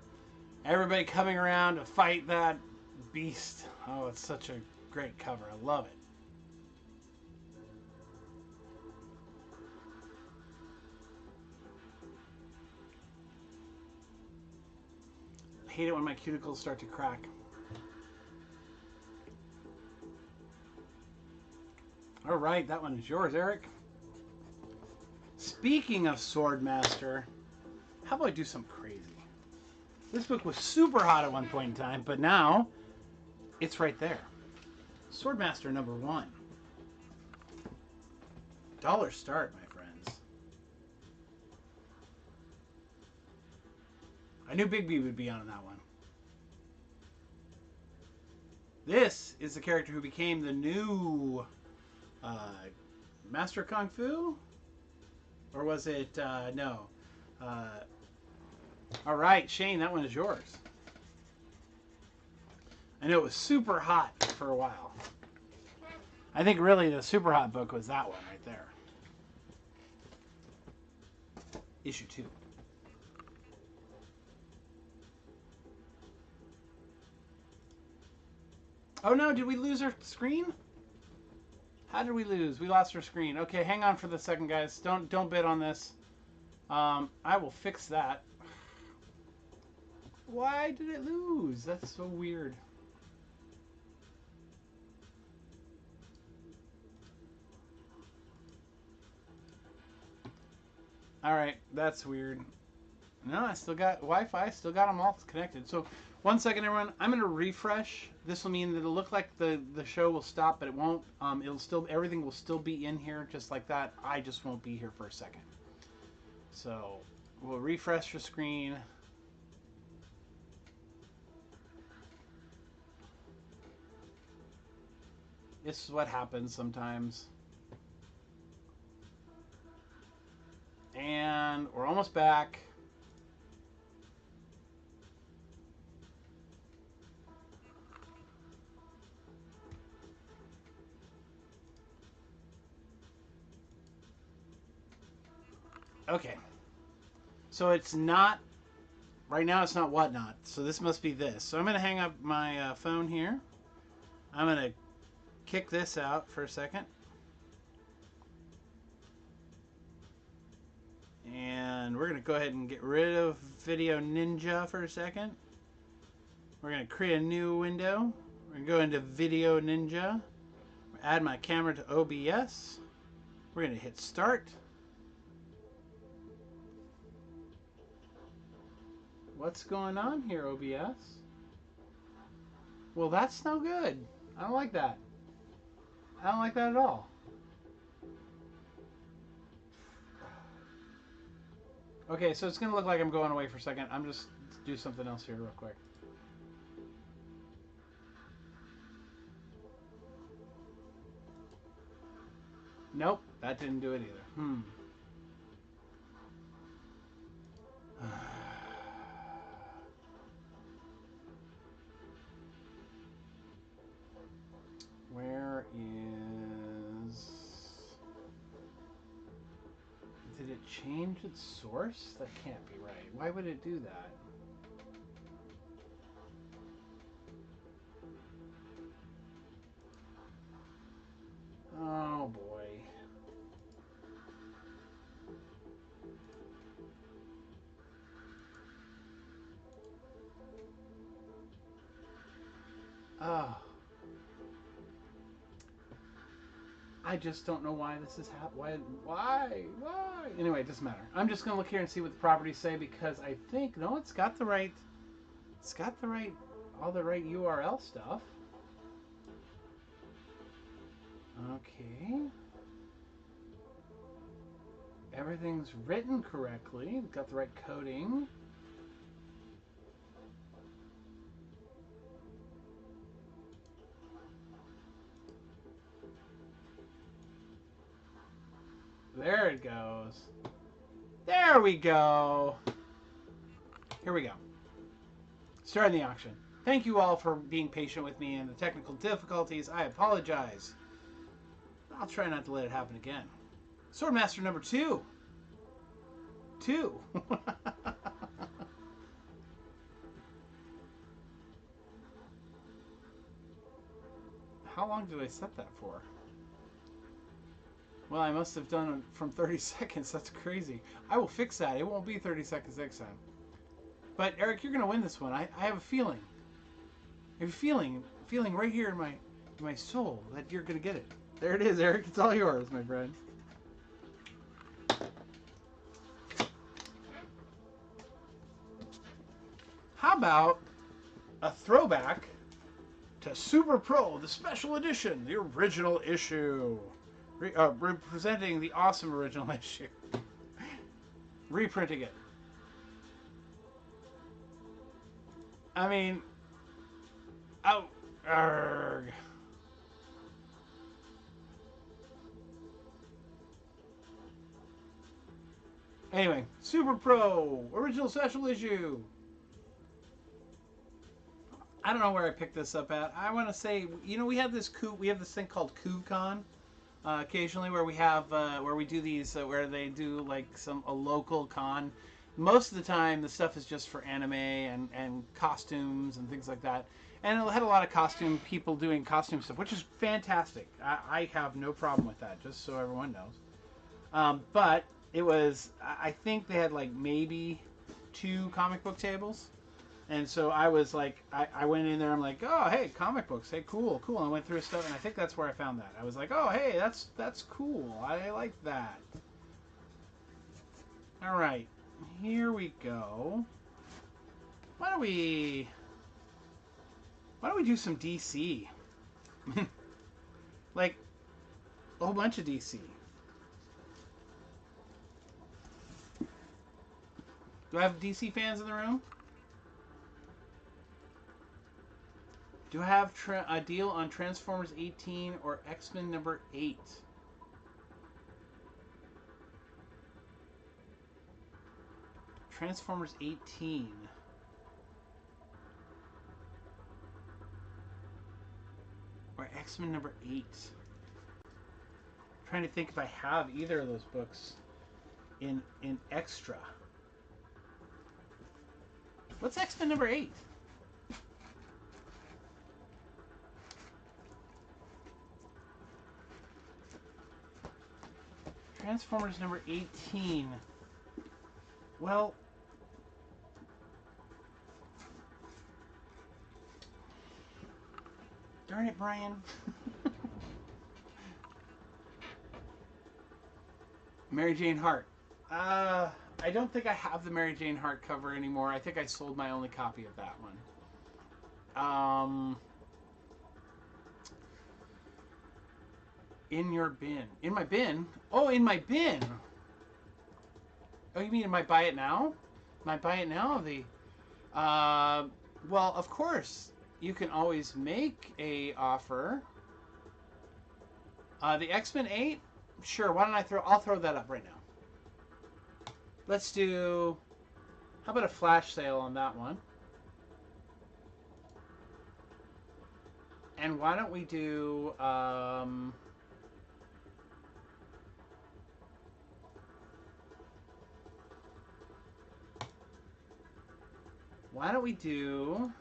Everybody coming around to fight that beast. Oh, it's such a great cover. I love it. I hate it when my cuticles start to crack. All right, that one is yours, Eric. Speaking of Swordmaster, how about I do something crazy? This book was super hot at one point in time, but now it's right there. Swordmaster number 1. $1 start, my friends. I knew Big B would be on that one. This is the character who became the new Master Kung Fu? Or was it, no. All right, Shane, that one is yours. I know it was super hot for a while. I think really the super hot book was that one right there. Issue 2. Oh no, did we lose our screen? How did we lose? We lost our screen. Okay, hang on for the second, guys. Don't bid on this. I will fix that. Why did it lose? That's so weird. Alright, that's weird. No, I still got Wi-Fi. Still got them all connected. So, one second, everyone. I'm going to refresh. This will mean that it'll look like the show will stop, but it won't. Everything will still be in here just like that. I just won't be here for a second. So, we'll refresh the screen. This is what happens sometimes. And we're almost back. Okay. So it's not, right now it's not whatnot. So this must be this. So I'm going to hang up my phone here. I'm going to kick this out for a second. And we're going to go ahead and get rid of Video Ninja for a second. We're going to create a new window. We're going to go into Video Ninja. Add my camera to OBS. We're going to hit start. What's going on here, OBS? Well, that's no good. I don't like that. I don't like that at all. Okay, so it's going to look like I'm going away for a second. I'm just do something else here real quick. Nope, that didn't do it either. Where is... Did it change its source? That can't be right. Why would it do that? Oh boy. Oh. I just don't know why this is happening. Why? Anyway, it doesn't matter. I'm just gonna look here and see what the properties say because I think no, it's got the right. It's got the right, all the right URL stuff. Okay. Everything's written correctly. It's got the right coding. There it goes. There we go. Here we go. Starting the auction. Thank you all for being patient with me and the technical difficulties. I apologize. I'll try not to let it happen again. Swordmaster number 2. 2. How long did I set that for? Well, I must have done it from 30 seconds. That's crazy. I will fix that. It won't be 30 seconds next time. But Eric, you're going to win this one. I have a feeling. I have a feeling right here in my soul that you're going to get it. There it is, Eric. It's all yours, my friend. How about a throwback to Super Pro, the special edition, the original issue. Representing the awesome original issue. Reprinting it. I mean, oh, argh. Anyway, Super Pro, original special issue. I don't know where I picked this up at. I want to say, you know, we have this thing called KubeCon. Occasionally, where we have where we do these where they do like a local con. Most of the time, the stuff is just for anime and costumes and things like that. And it had a lot of costume people doing costume stuff, which is fantastic. I have no problem with that, just so everyone knows. But it was, I think they had like maybe 2 comic book tables. And so I was like, I went in there. I'm like, oh, hey, comic books. Hey, cool. And I went through stuff, and I think that's where I found that. I was like, oh, hey, that's cool. I like that. All right, here we go. Why don't we do some DC? Like a whole bunch of DC. Do I have DC fans in the room? Do I have a deal on Transformers 18 or X-Men number 8? Transformers 18. Or X-Men number 8. I'm trying to think if I have either of those books in extra. What's X-Men number 8? Transformers number 18. Well, darn it, Brian. Mary Jane Hart. I don't think I have the Mary Jane Hart cover anymore. I think I sold my only copy of that one. In your bin. In my bin? Oh, in my bin. Oh, you mean in my buy it now? My buy it now? Well, of course, you can always make a offer. The X-Men 8? Sure, why don't I'll throw that up right now. Let's do, how about a flash sale on that one? And why don't we do, why don't we do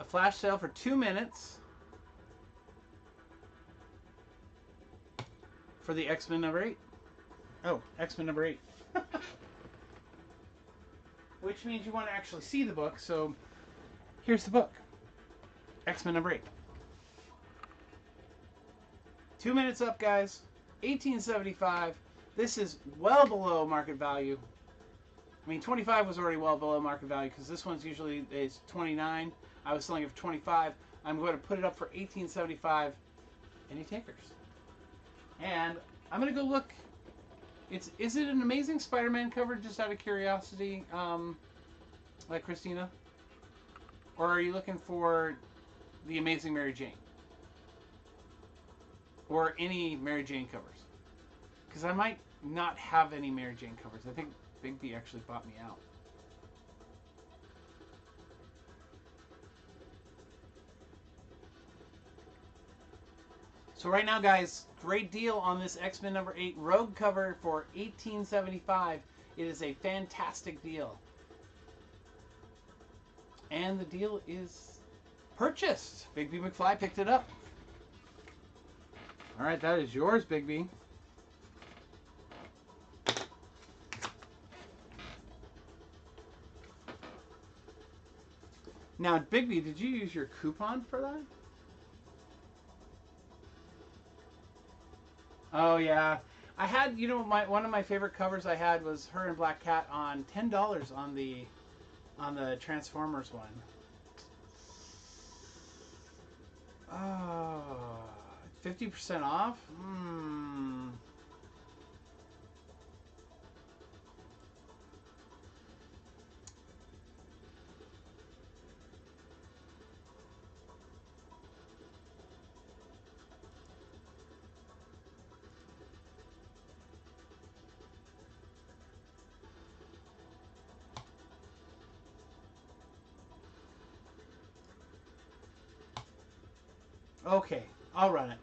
a flash sale for 2 minutes for the X-Men number 8. Oh, X-Men number 8. Which means you want to actually see the book, so here's the book. X-Men number 8. 2 minutes up, guys. $18.75. This is well below market value. I mean, 25 was already well below market value because this one's usually is 29. I was selling it for 25. I'm going to put it up for $18.75. Any takers? And I'm going to go look. Is it an Amazing Spider-Man cover, just out of curiosity, like Christina? Or are you looking for the Amazing Mary Jane? Or any Mary Jane covers? Because I might not have any Mary Jane covers. I think Big B actually bought me out. So right now, guys, great deal on this X-Men number 8 Rogue cover for $18.75. It is a fantastic deal. And the deal is purchased. Big B McFly picked it up. All right, that is yours, Big B. Now, Big B, did you use your coupon for that? Oh, yeah. I had, you know, one of my favorite covers I had was her and Black Cat on $10 on the Transformers one. Oh, 50% off? Okay, I'll run it.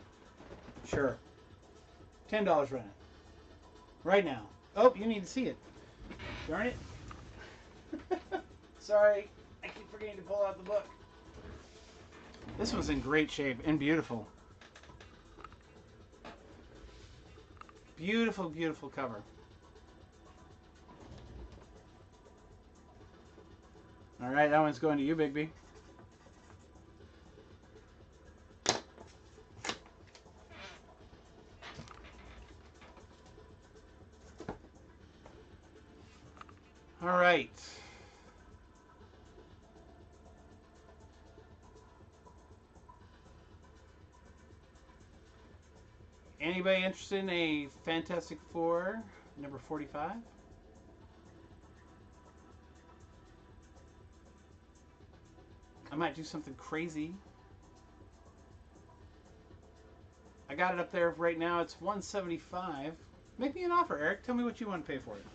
Sure. $10 run it. Right now. Oh, you need to see it. Darn it. Sorry, I keep forgetting to pull out the book. This was in great shape and beautiful. Beautiful, beautiful cover. All right, that one's going to you, Bigby. All right. Anybody interested in a Fantastic Four number 45? I might do something crazy. I got it up there right now. It's $175. Make me an offer, Eric. Tell me what you want to pay for it.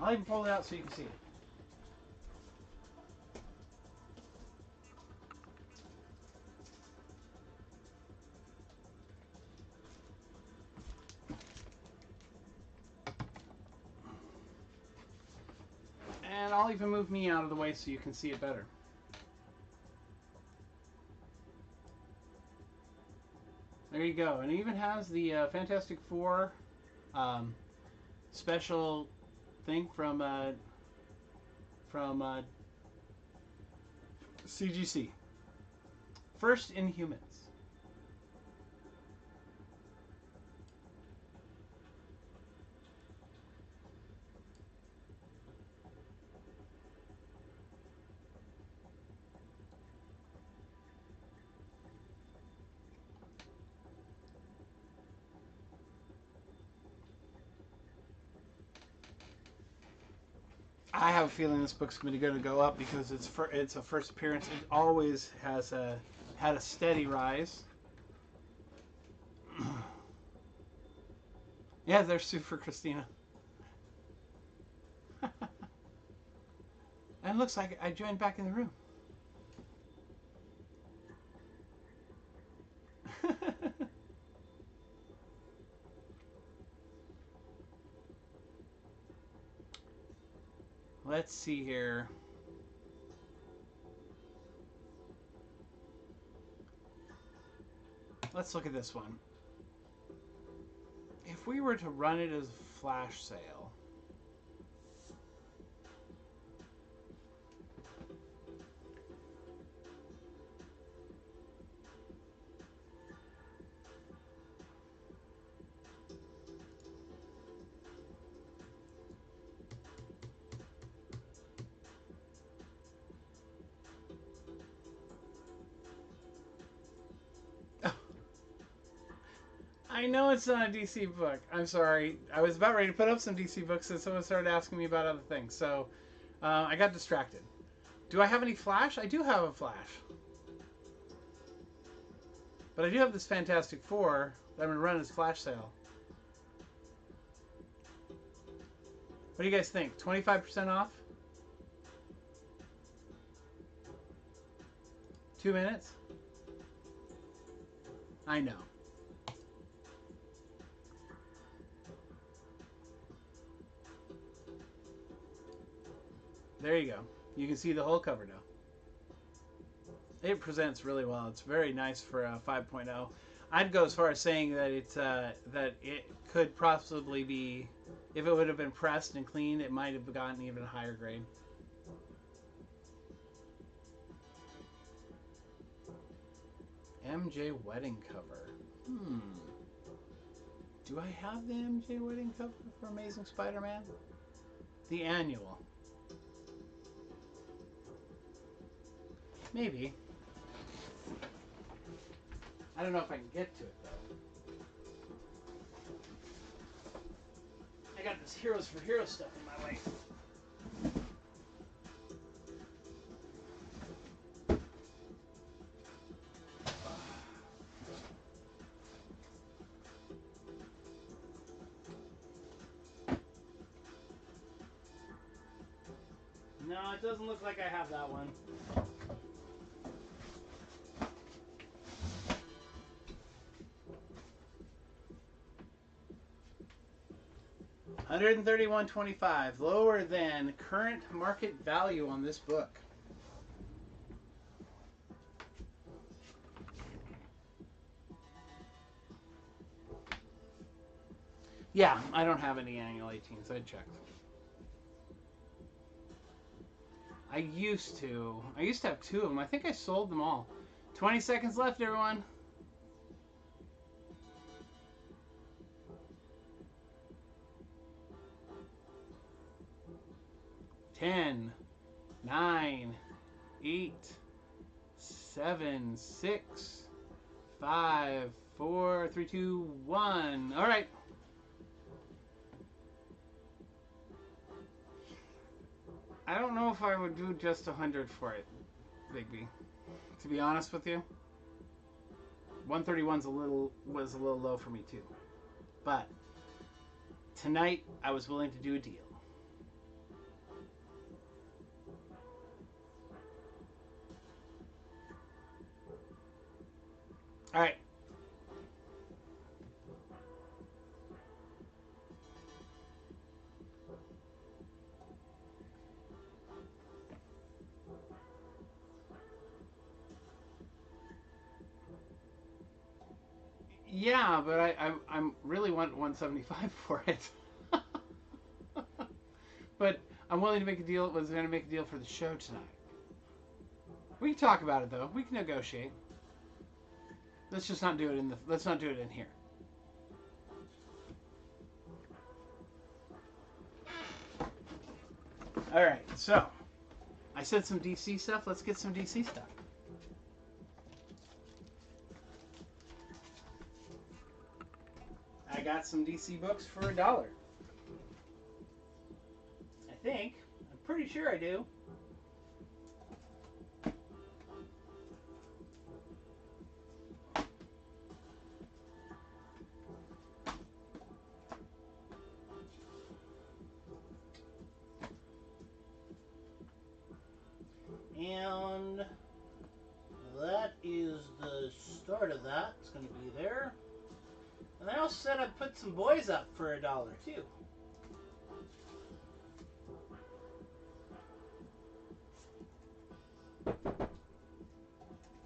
I'll even pull it out so you can see it. And I'll even move me out of the way so you can see it better. There you go. And it even has the Fantastic Four special thing from CGC. First in Humans. I have a feeling this book's going to go up because it's a first appearance. It always has had a steady rise. Yeah, there's Sue for Christina. And it looks like I joined back in the room. Let's see here. let's look at this one. If we were to run it as a flash sale, I know it's not a DC book. I'm sorry. I was about ready to put up some DC books and someone started asking me about other things. So I got distracted. Do I have any Flash? I do have a Flash. But I do have this Fantastic Four that I'm going to run as Flash sale. What do you guys think? 25% off? 2 minutes? I know. There you go. You can see the whole cover now. It presents really well. It's very nice for a 5.0. I'd go as far as saying that it's that it could possibly be, if it would have been pressed and cleaned, it might have gotten even a higher grade. MJ wedding cover. Do I have the MJ wedding cover for Amazing Spider-Man? The annual. Maybe. I don't know if I can get to it, though. I got this Heroes for Heroes stuff in my way. No, it doesn't look like I have that one. $131.25, lower than current market value on this book. Yeah, I don't have any annual 18s. I checked. I used to have 2 of them. I think I sold them all. 20 seconds left, everyone. Ten, 9, 8, 7, 6, 5, 4, 3, 2, 1. All right. I don't know if I would do just 100 for it, Bigby. To be honest with you, 131's was a little low for me too. But tonight I was willing to do a deal. All right. Yeah, but I'm really want 175 for it. But I'm willing to make a deal. Was going to make a deal for the show tonight. We can talk about it though. We can negotiate. Let's just not do it in the. Let's not do it in here. All right. So I said some DC stuff. Let's get some DC stuff. I got some DC books for $1. I think. I'm pretty sure I do. And that is the start of that. It's going to be there. And I also said I'd put some boys up for $1 too.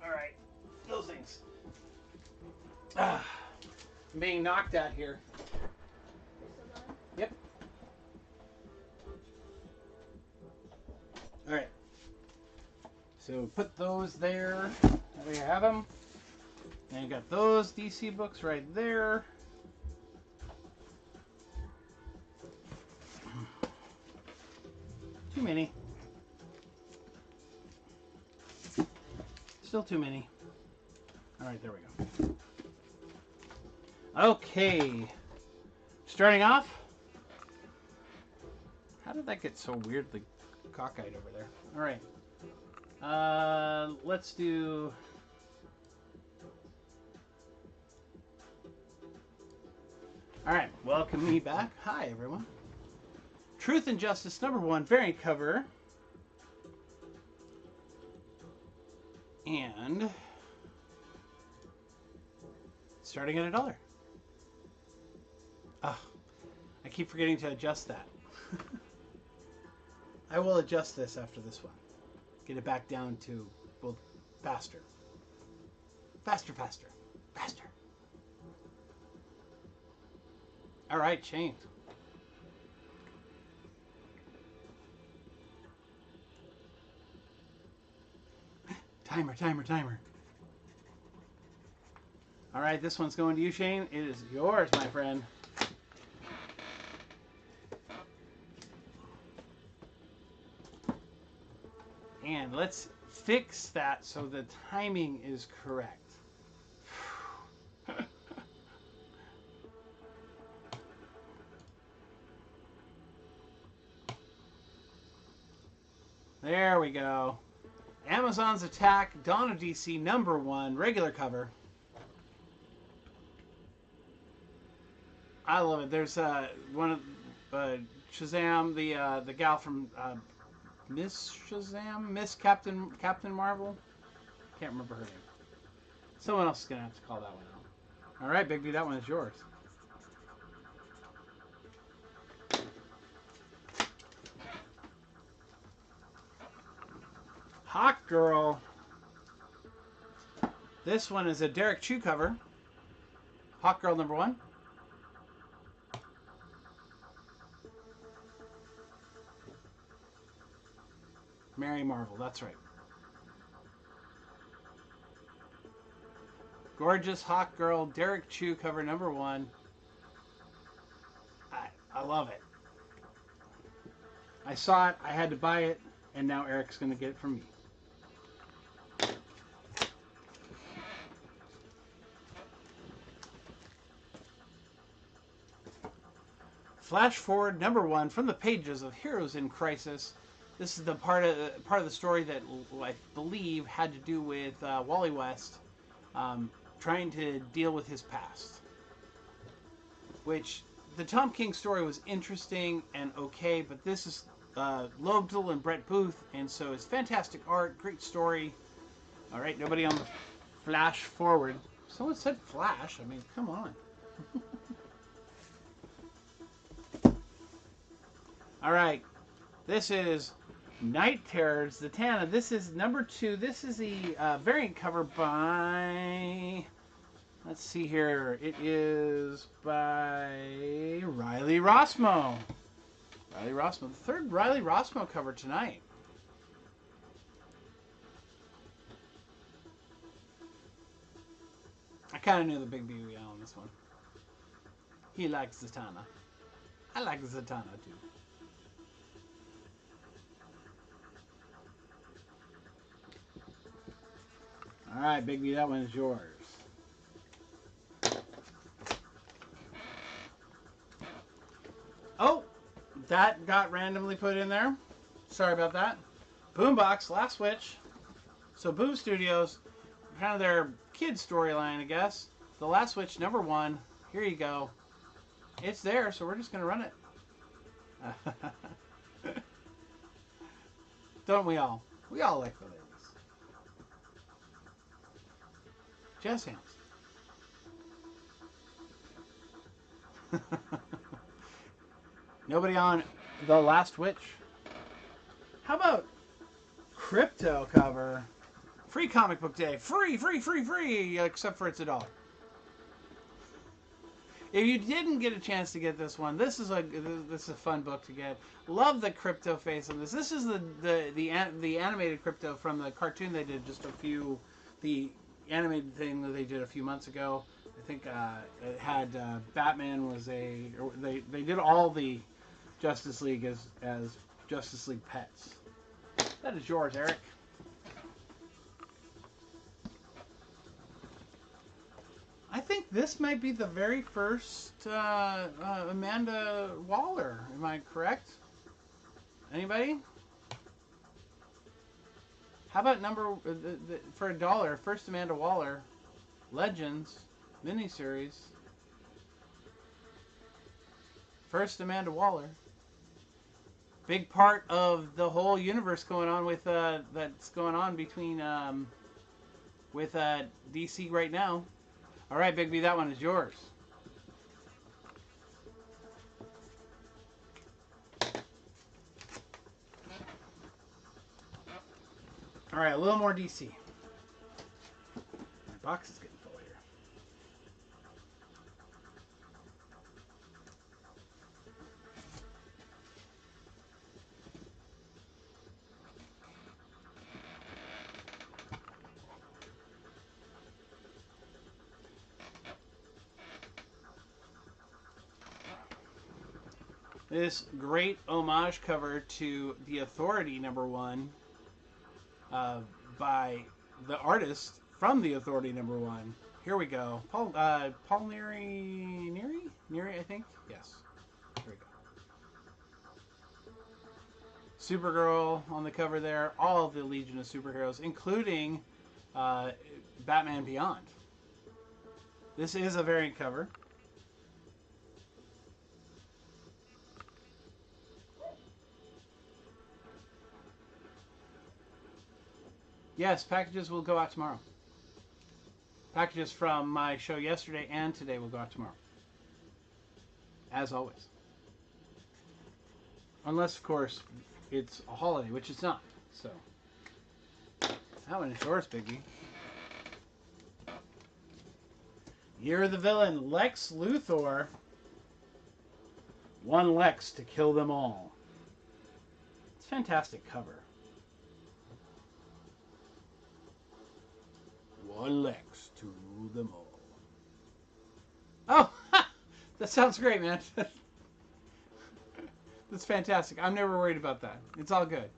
All right, those things. being knocked at here. Yep. All right. So put those there. There you have them. And you got those DC books right there. Too many. Still too many. All right, there we go. Okay. Starting off. How did that get so weirdly cockeyed over there? All right. Let's do... All right, welcome me back. Hi, everyone. Truth and Justice #1 variant cover. And starting at $1. Ah, I keep forgetting to adjust that. I will adjust this after this one. Get it back down to, well, faster. Faster, faster, faster. All right, chains. Timer, timer, timer. All right, this one's going to you, Shane. It is yours, my friend. And let's fix that so the timing is correct. There we go. Amazon's Attack, Dawn of DC #1, regular cover. I love it. There's one of Shazam, the gal from Miss Shazam, Miss Captain Marvel. Can't remember her name. Someone else is gonna have to call that one out. All right, Bigby, that one is yours. Hawk Girl. This one is a Derek Chew cover. Hawk Girl #1. Mary Marvel, that's right. Gorgeous Hawk Girl, Derek Chew cover #1. I love it. I saw it, I had to buy it, and now Eric's going to get it from me. Flash forward #1 from the pages of Heroes in Crisis. This is the part of the story that I believe had to do with Wally West trying to deal with his past. Which the Tom King story was interesting and okay, but this is Lobdell and Brett Booth, and so it's fantastic art, great story. All right, nobody on the flash forward. Someone said flash. I mean, come on. All right, this is Night Terrors, Zatanna. This is #2. This is the variant cover by, let's see here. It is by Riley Rossmo. Riley Rossmo, the third Riley Rossmo cover tonight. I kind of knew the big BB on this one. He likes Zatanna. I like Zatanna too. All right, Bigby, that one is yours. Oh, that got randomly put in there. Sorry about that. Boombox, Last Witch. So Boom Studios, kind of their kid storyline, I guess. The Last Witch #1. Here you go. It's there, so we're just going to run it. Don't we all? We all like the ladies. Jazz hands. Nobody on The Last Witch. How about Crypto cover? Free comic book day. Free, free, free, free. Except for it's $1. If you didn't get a chance to get this one, this is a fun book to get. Love the crypto face on this. This is the animated crypto from the cartoon they did the animated thing that they did a few months ago. I think it had Batman was they did all the Justice League as Justice League pets. That is yours, Eric. I think this might be the very first Amanda Waller. Am I correct? Anybody? How about for $1? First Amanda Waller, Legends miniseries. First Amanda Waller. Big part of the whole universe going on with that's going on between with DC right now. All right, Big B, that one is yours. All right, a little more DC. My box is getting full here. This great homage cover to The Authority #1 by the artist from The Authority #1. Here we go. Paul Neary, I think. Yes. Here we go. Supergirl on the cover there. All of the Legion of Superheroes, including Batman Beyond. This is a variant cover. Yes, packages will go out tomorrow. Packages from my show yesterday and today will go out tomorrow. As always. Unless, of course, it's a holiday, which it's not. So, that one is yours, Biggie. Year of the Villain, Lex Luthor. One Lex to kill them all. It's a fantastic cover. One Lex to them all. Oh, that sounds great, man. That's fantastic. I'm never worried about that. It's all good.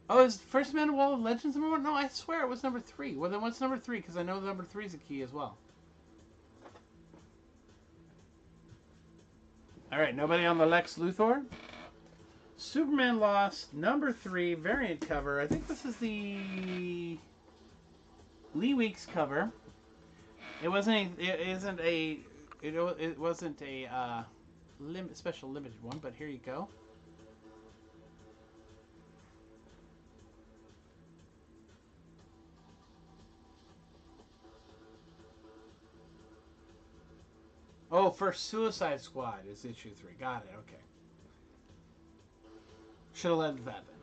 Oh, is First Man of Wall of Legends #1? No, I swear it was #3. Well, then what's #3? Because I know the #3 is a key as well. All right, nobody on the Lex Luthor? Superman Lost, #3, variant cover. I think this is the Lee Weeks cover. It wasn't a special limited one, but here you go. Oh, for Suicide Squad is issue 3. Got it. Okay. Should have led with that then.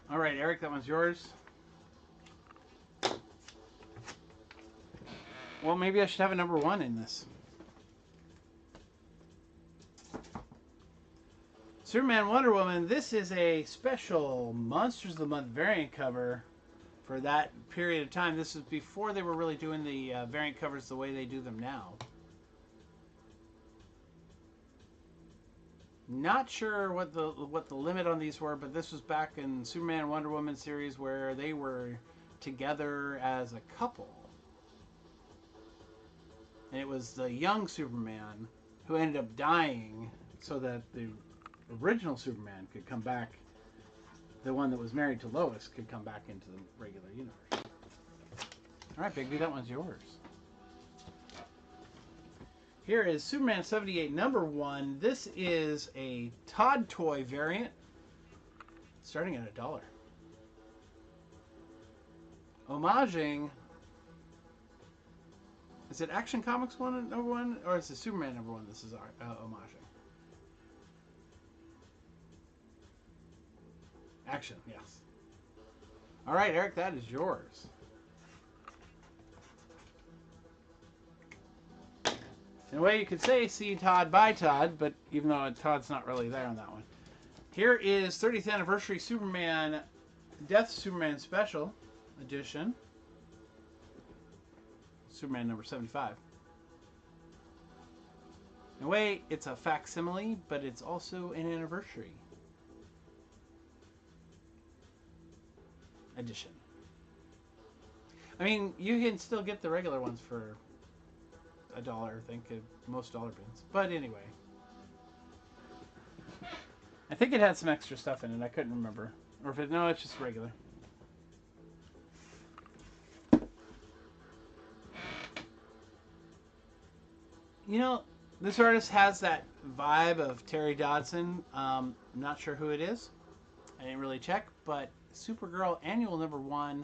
All right, Eric, that one's yours. Well, maybe I should have a #1 in this. Superman Wonder Woman. This is a special Monsters of the Month variant cover for that period of time. This is before they were really doing the variant covers the way they do them now. Not sure what the limit on these were, but this was back in Superman and Wonder Woman series where they were together as a couple. And it was the young Superman who ended up dying so that the original Superman could come back. The one that was married to Lois could come back into the regular universe. All right, Bigby, that one's yours. Here is Superman 78 #1. This is a Todd Toy variant, starting at $1. Homaging. Is it Action Comics #1, or is it Superman #1? This is homaging. Action, yes. All right, Eric, that is yours. In a way, you could say see Todd by Todd, but even though Todd's not really there on that one. Here is 30th Anniversary Superman Death Superman Special Edition. Superman number 75. In a way, it's a facsimile, but it's also an anniversary edition. I mean, you can still get the regular ones for $1, I think, at most dollar bins. But anyway. I think it had some extra stuff in it. I couldn't remember. Or if it, no, it's just regular. You know, this artist has that vibe of Terry Dodson. I'm not sure who it is. I didn't really check, but Supergirl Annual #1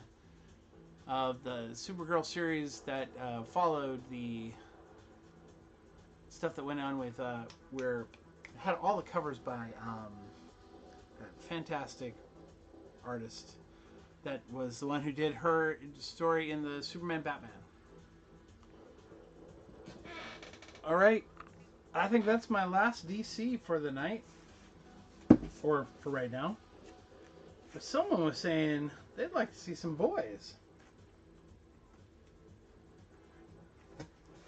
of the Supergirl series that followed the stuff that went on with where it had all the covers by a fantastic artist that was the one who did her story in the Superman Batman. All right, I think that's my last DC for the night, or for right now. But someone was saying they'd like to see some boys.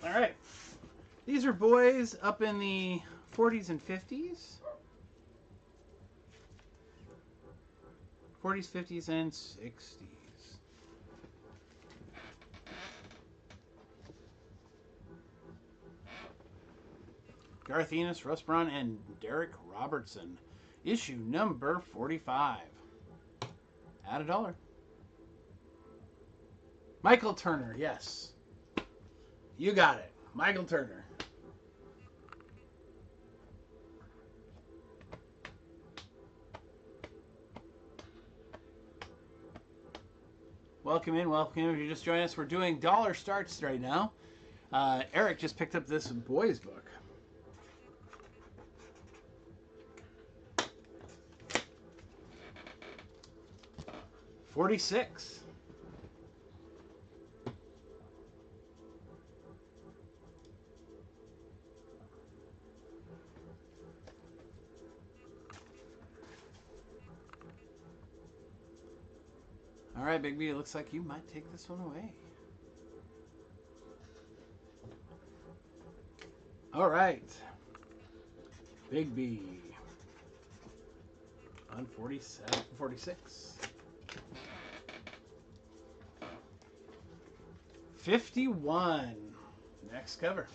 All right, these are boys up in the 40s and 50s. 40s, 50s, and 60s. Garth Ennis, Russ Braun, and Derek Robertson. Issue number 45. At $1. Michael Turner, yes. You got it. Michael Turner. Welcome in, welcome in. If you're just joining us, we're doing dollar starts right now. Eric just picked up this boys book. $46. All right, Big B, it looks like you might take this one away. All right. Big B. On 47, 46. 51. Next cover.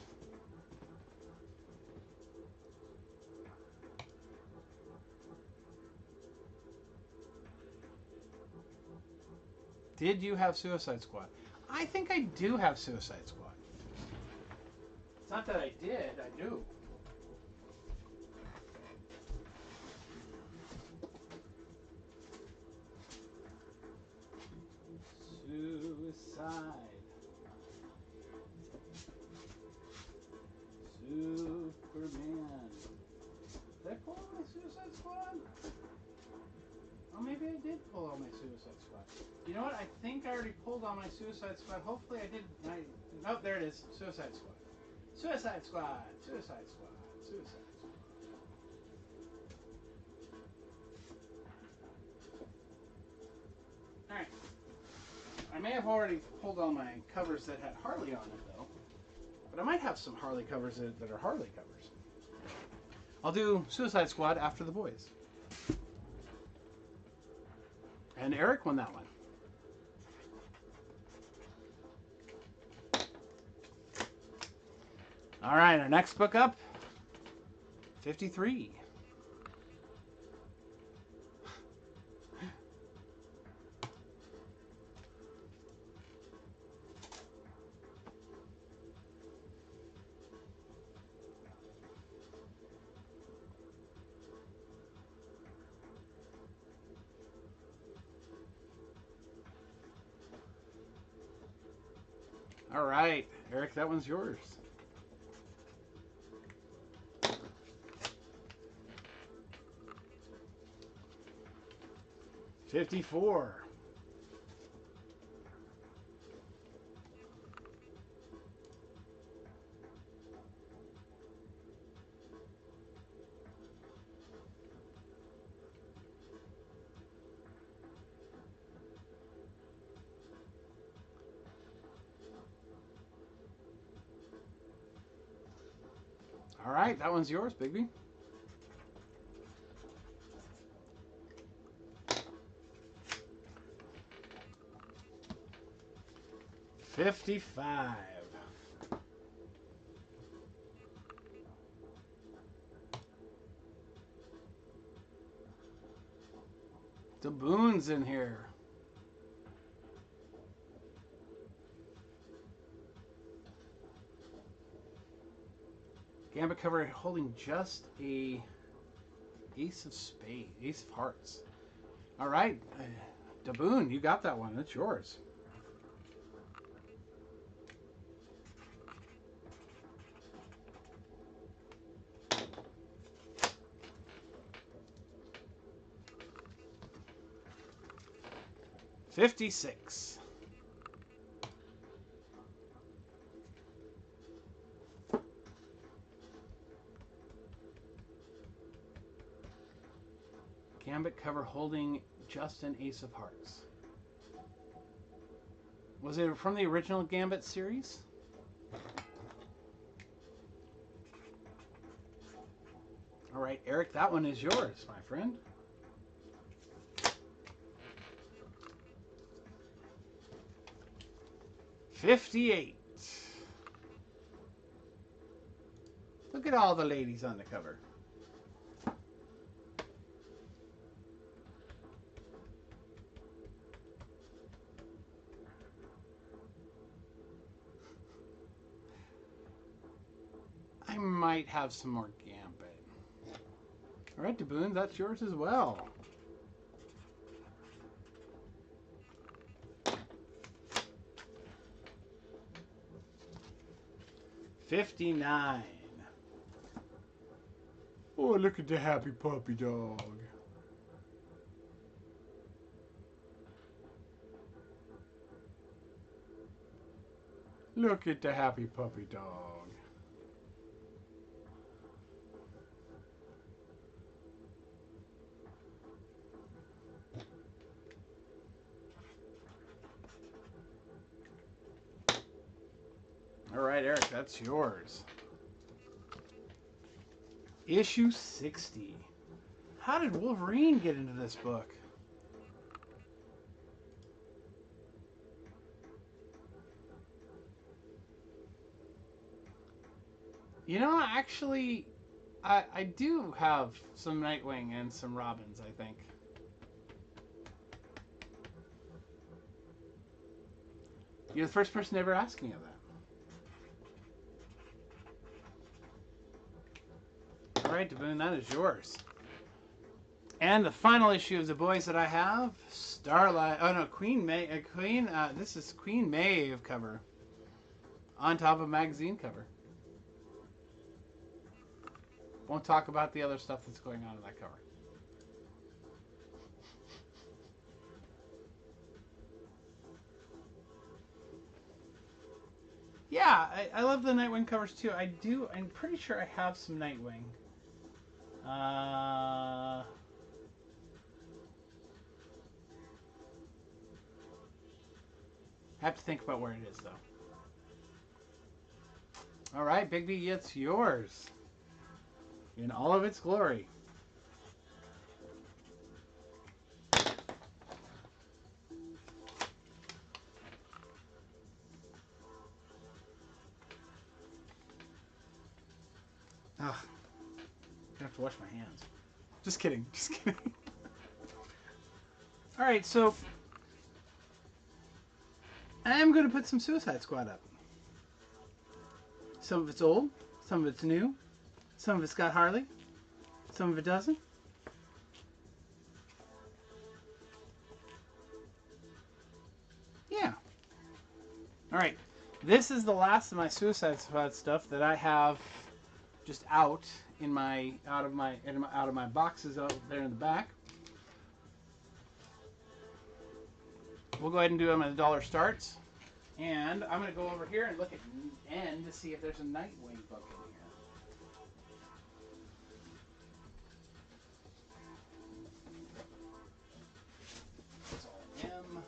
Did you have Suicide Squad? I think I do have Suicide Squad. It's not that I did, I do. Suicide. Superman. Did I pull out my Suicide Squad? Oh, maybe I did pull out my Suicide Squad. You know what? I think I already pulled on my Suicide Squad. Hopefully I did. Oh, there it is. Suicide Squad. Suicide Squad. Suicide Squad. Suicide Squad. Alright. I may have already pulled on my covers that had Harley on it, though. But I might have some Harley covers that are Harley covers. I'll do Suicide Squad after the boys. And Eric won that one. All right, our next book up, 53. All right, Eric, that one's yours. $54. All right, that one's yours, Bigby. $55. The Boon's in here. Gambit cover holding just a ace of spades, ace of hearts. All right, Daboon, you got that one. That's yours. $56. Gambit cover holding just an ace of hearts. Was it from the original Gambit series? All right, Eric, that one is yours, my friend. $58. Look at all the ladies on the cover. I might have some more Gambit. All right, Daboon, that's yours as well. $59. Oh, look at the happy puppy dog. Look at the happy puppy dog. All right, Eric, that's yours. Issue 60. How did Wolverine get into this book? You know, actually, I do have some Nightwing and some Robins, I think. You're the first person to ever ask me of that. All right, Daboon, that is yours. And the final issue of the boys that I have, Starlight. Oh no, Queen May. This is Queen Maeve cover. On top of magazine cover. Won't talk about the other stuff that's going on in that cover. Yeah, I love the Nightwing covers too. I do. I'm pretty sure I have some Nightwing. I have to think about where it is, though. All right, Bigby, it's yours. In all of its glory. Ugh. I have to wash my hands. Just kidding. Just kidding. All right, so I'm going to put some Suicide Squad up. Some of it's old, some of it's new, some of it's got Harley, some of it doesn't. Yeah. All right. This is the last of my Suicide Squad stuff that I have just out in my out of my boxes out there in the back. We'll go ahead and do them at $1 starts. And I'm going to go over here and look at N to see if there's a Nightwing book in here. It's all M.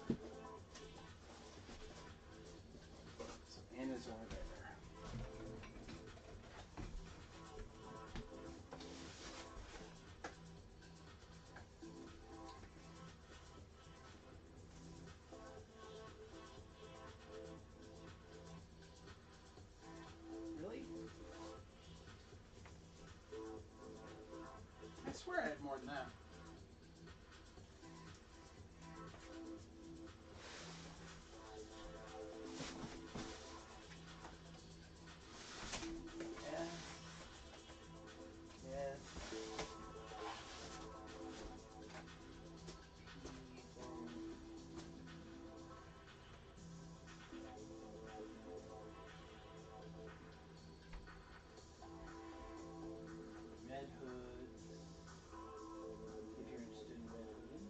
So N is over there. on that. Red hoods, if you're interested in red hood.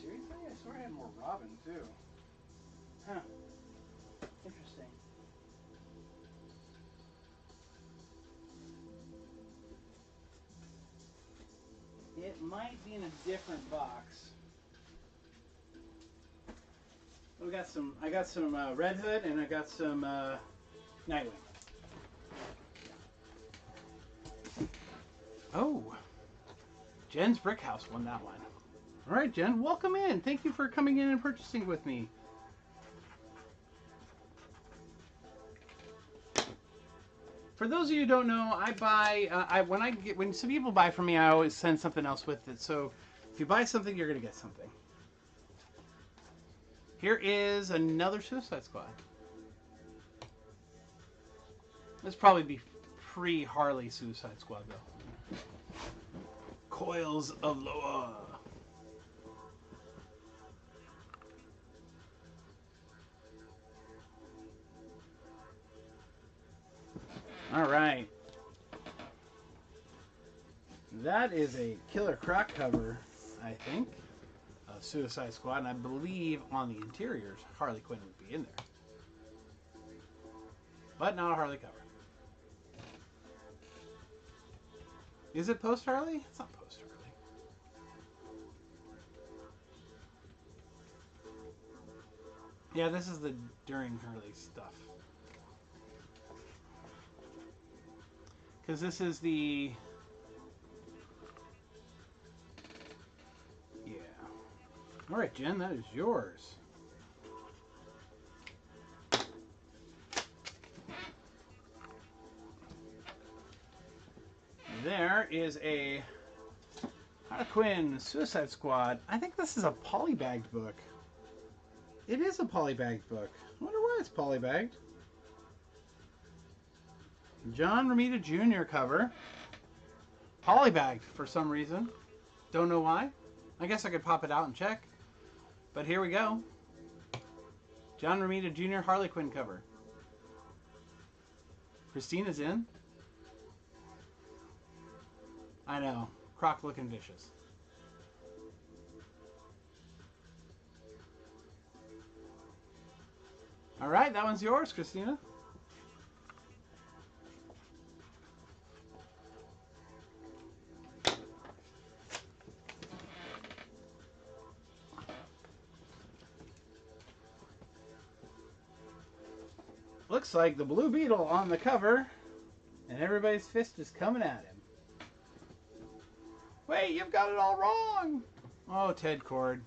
Seriously? I swear I had more Robin too. Huh. Interesting. It might be in a different box. We got some. I got some Red Hood, and I got some Nightwing. Oh, Jen's Brick House won that one. All right, Jen, welcome in. Thank you for coming in and purchasing with me. For those of you who don't know, I buy when some people buy from me, I always send something else with it. So if you buy something, you're gonna get something. Here is another Suicide Squad. This probably be pre-Harley Suicide Squad though. Coils of Loa. All right. That is a Killer Croc cover, I think, of Suicide Squad, and I believe on the interiors Harley Quinn would be in there. But not a Harley cover. Is it post-Harley? It's not post-Harley. Yeah, this is the during Harley stuff. Because this is the... Yeah. Alright, Jen, that is yours. There is a Harley Quinn Suicide Squad. I think this is a polybagged book. It is a polybagged book. I wonder why it's polybagged. John Romita Jr. cover. Polybagged for some reason. Don't know why. I guess I could pop it out and check. But here we go. John Romita Jr. Harley Quinn cover. Christina's in. I know. Croc looking vicious. Alright, that one's yours, Christina. Looks like the Blue Beetle on the cover, and everybody's fist is coming at him. Wait, you've got it all wrong! Oh, Ted Cord.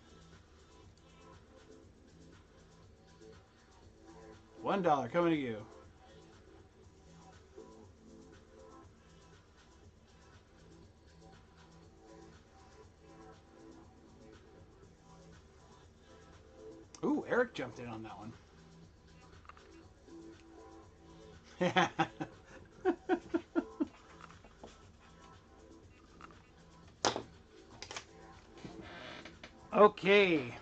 $1 coming to you. Ooh, Eric jumped in on that one. Yeah. Okay.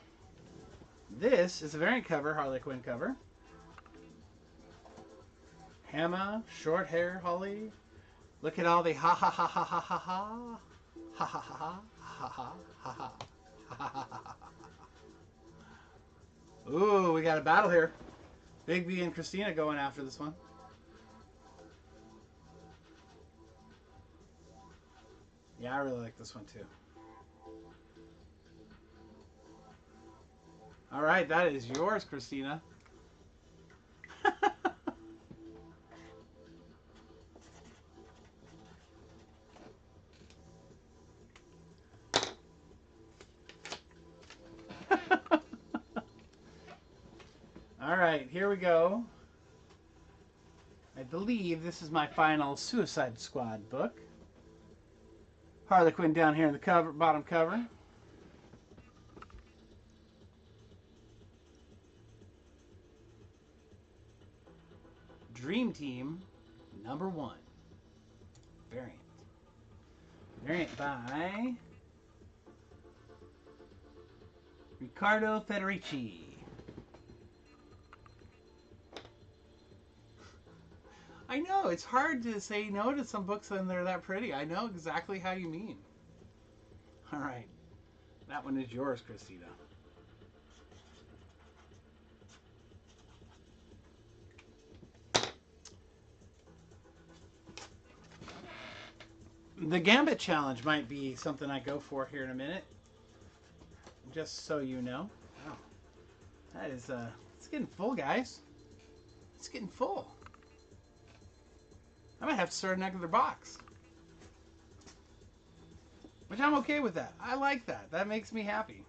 This is a variant cover, Harley Quinn cover. Hammer, short hair, Holly. Look at all the ha ha ha ha ha ha ha. Ha ha ha ha ha ha ha ha ha. Ooh, we got a battle here. Big B and Christina going after this one. Yeah, I really like this one too. All right, that is yours, Christina. All right, here we go. I believe this is my final Suicide Squad book. Harley Quinn down here in the cover, bottom cover. Dream Team #1 variant. Variant by Riccardo Federici. I know, it's hard to say no to some books when they're that pretty. I know exactly how you mean. All right. That one is yours, Christina. The Gambit Challenge might be something I go for here in a minute. Just so you know. Wow. That is, it's getting full, guys. It's getting full. I might have to start another box. Which I'm okay with that. I like that. That makes me happy.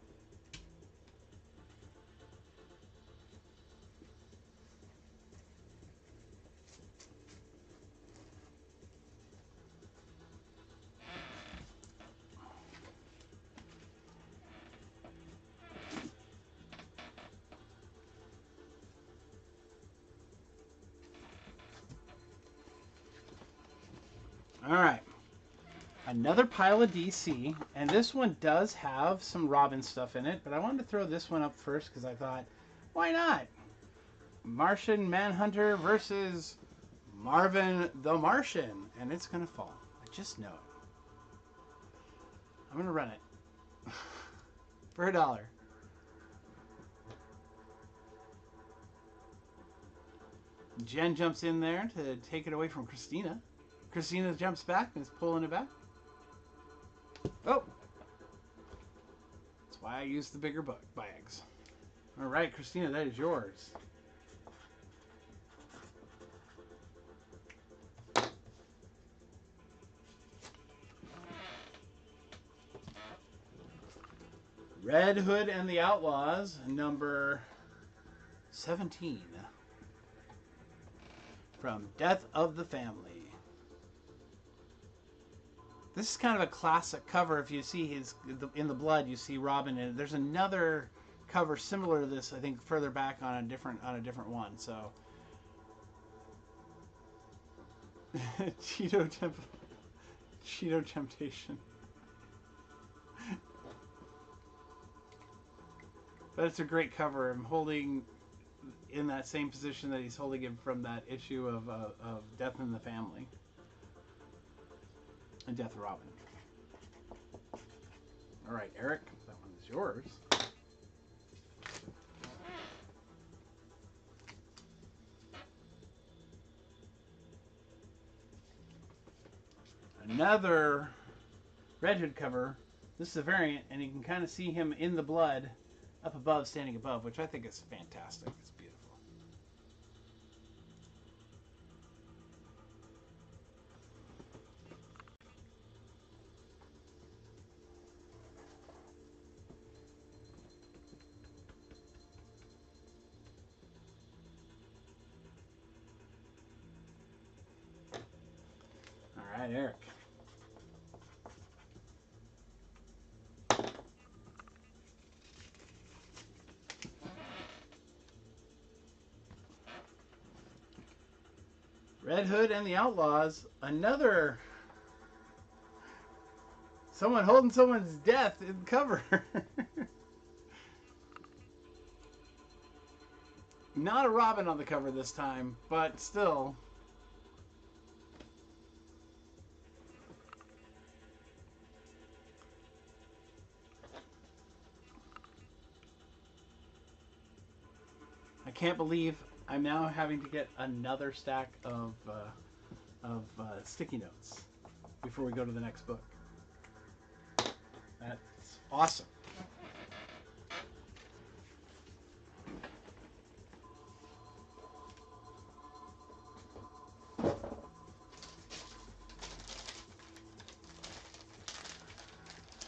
All right. Another pile of DC, and this one does have some Robin stuff in it, but I wanted to throw this one up first because I thought, why not? Martian Manhunter versus Marvin the Martian, and it's going to fall. I just know it. I'm going to run it for $1. Jen jumps in there to take it away from Christina. Christina jumps back and is pulling it back. Oh! That's why I use the bigger book bags. All right, Christina, that is yours. Red Hood and the Outlaws, number 17. From Death of the Family. This is kind of a classic cover. If you see his in the blood, you see Robin in it. There's another cover similar to this, I think, further back on a different one. So, Cheeto Temptation. But it's a great cover. I'm holding in that same position that he's holding him from that issue of Death in the Family. And Death of Robin. All right, Eric, that one is yours. Another Red Hood cover. This is a variant, and you can kind of see him in the blood up above, standing above, which I think is fantastic. It's beautiful. All right, Eric. Red Hood and the Outlaws. Another someone holding someone's death in cover. Not a Robin on the cover this time, but still. I can't believe I'm now having to get another stack of sticky notes before we go to the next book. That's awesome.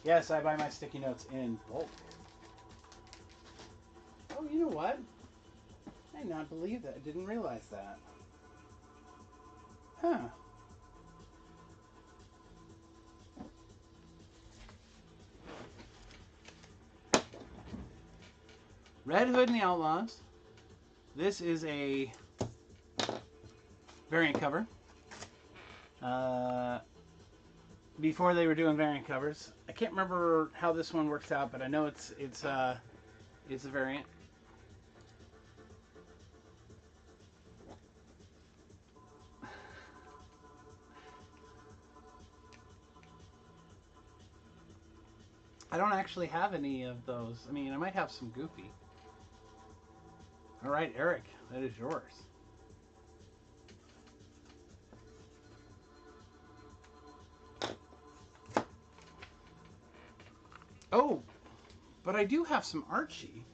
Yes, I buy my sticky notes in bulk. Oh, you know what? I cannot believe that. I didn't realize that. Huh. Red Hood and the Outlaws. This is a variant cover. Before they were doing variant covers, I can't remember how this one works out, but I know it's a variant. I don't actually have any of those. I mean, I might have some Goofy. All right, Eric, that is yours. Oh, but I do have some Archie.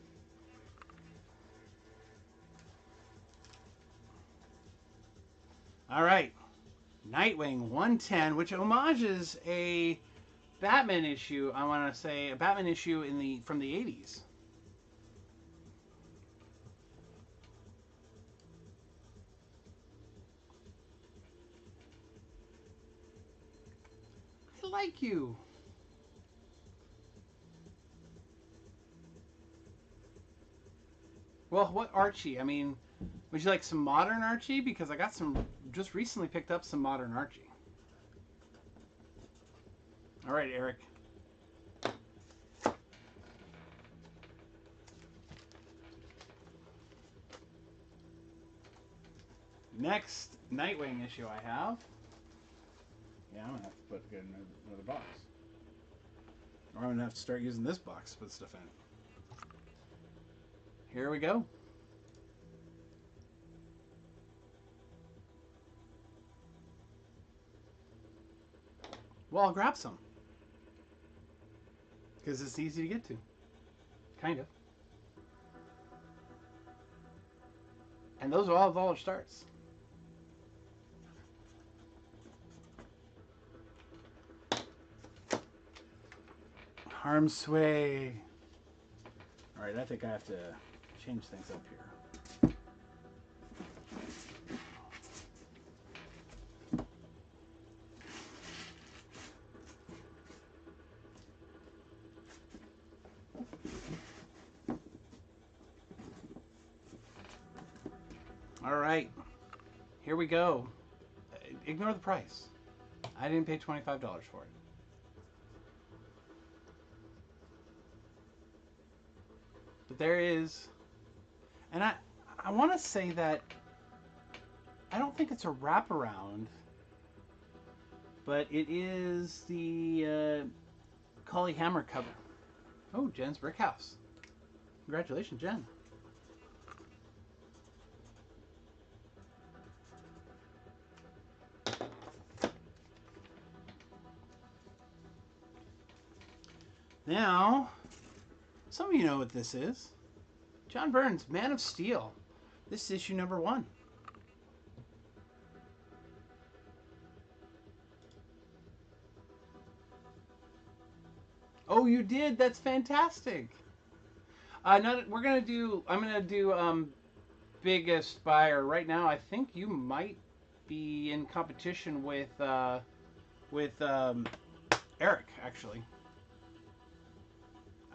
All right, Nightwing 110, which homages a Batman issue. I want to say a Batman issue from the 80s. I like you. Well, what Archie? I mean, would you like some modern Archie? Because I got just recently picked up some modern Archie. All right, Eric. Next Nightwing issue I have. Yeah, I'm gonna have to get another box. Or I'm gonna have to start using this box to put stuff in. Here we go. Well, I'll grab some. Because it's easy to get to. Kind of. And those are all dollar starts. Harm sway. Alright, I think I have to change things up here. Alright, here we go. Ignore the price. I didn't pay $25 for it. But there is, and I want to say that I don't think it's a wraparound, but it is the Cully Hammer cover. Oh, Jen's Brick House. Congratulations, Jen. Now, some of you know what this is. John Byrne's Man of Steel. This is issue number 1. Oh, you did? That's fantastic. I'm gonna do biggest buyer right now. I think you might be in competition with Eric, actually.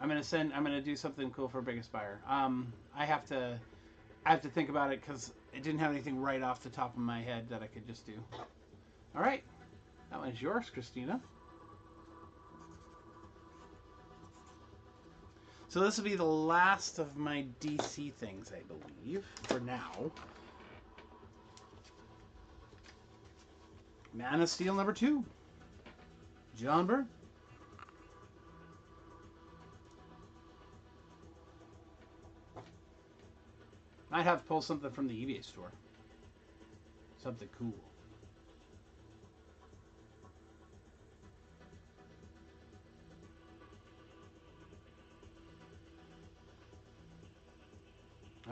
I'm gonna do something cool for biggest buyer. I have to think about it because it didn't have anything right off the top of my head that I could just do. All right, that one's yours, Christina. So this will be the last of my DC things, I believe, for now. Man of Steel number 2. John Byrne. Might have to pull something from the eBay store. Something cool.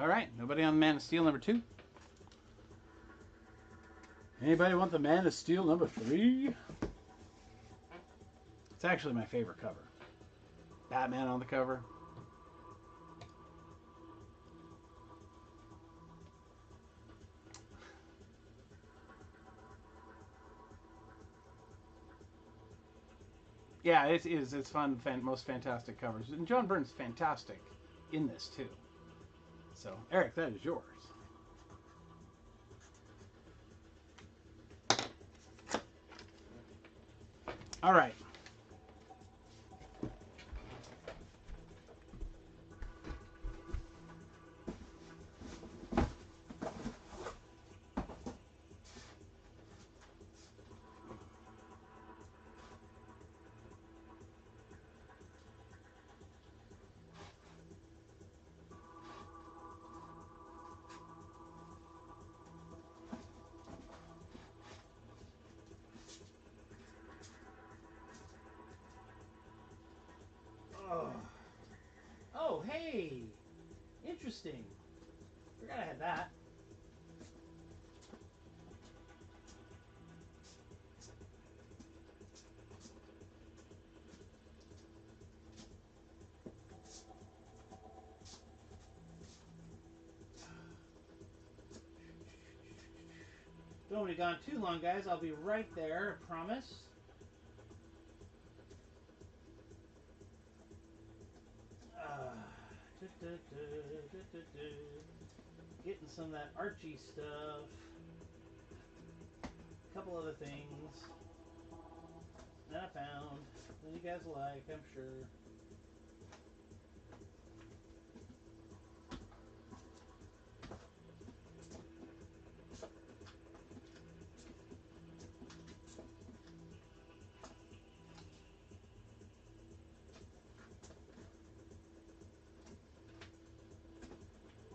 All right, nobody on Man of Steel number 2? Anybody want the Man of Steel number 3? It's actually my favorite cover. Batman on the cover. Yeah, it is. It's fun. Most fantastic covers. And John Byrne's fantastic in this, too. So, Eric, that is yours. All right. Oh, oh, hey, interesting. Forgot I had that. Don't want to be gone too long, guys. I'll be right there. I promise. Getting some of that Archie stuff. A couple other things that I found that you guys like, I'm sure.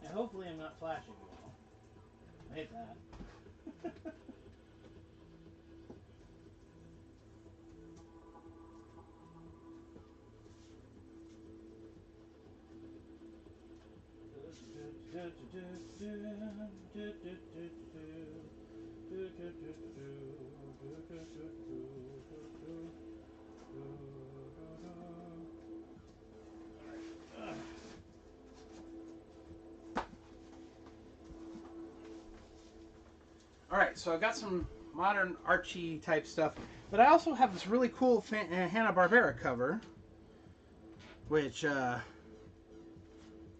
And hopefully I'm not flashing you all. I hate that. All right, so I've got some modern Archie type stuff, but I also have this really cool Hanna-Barbera cover, which I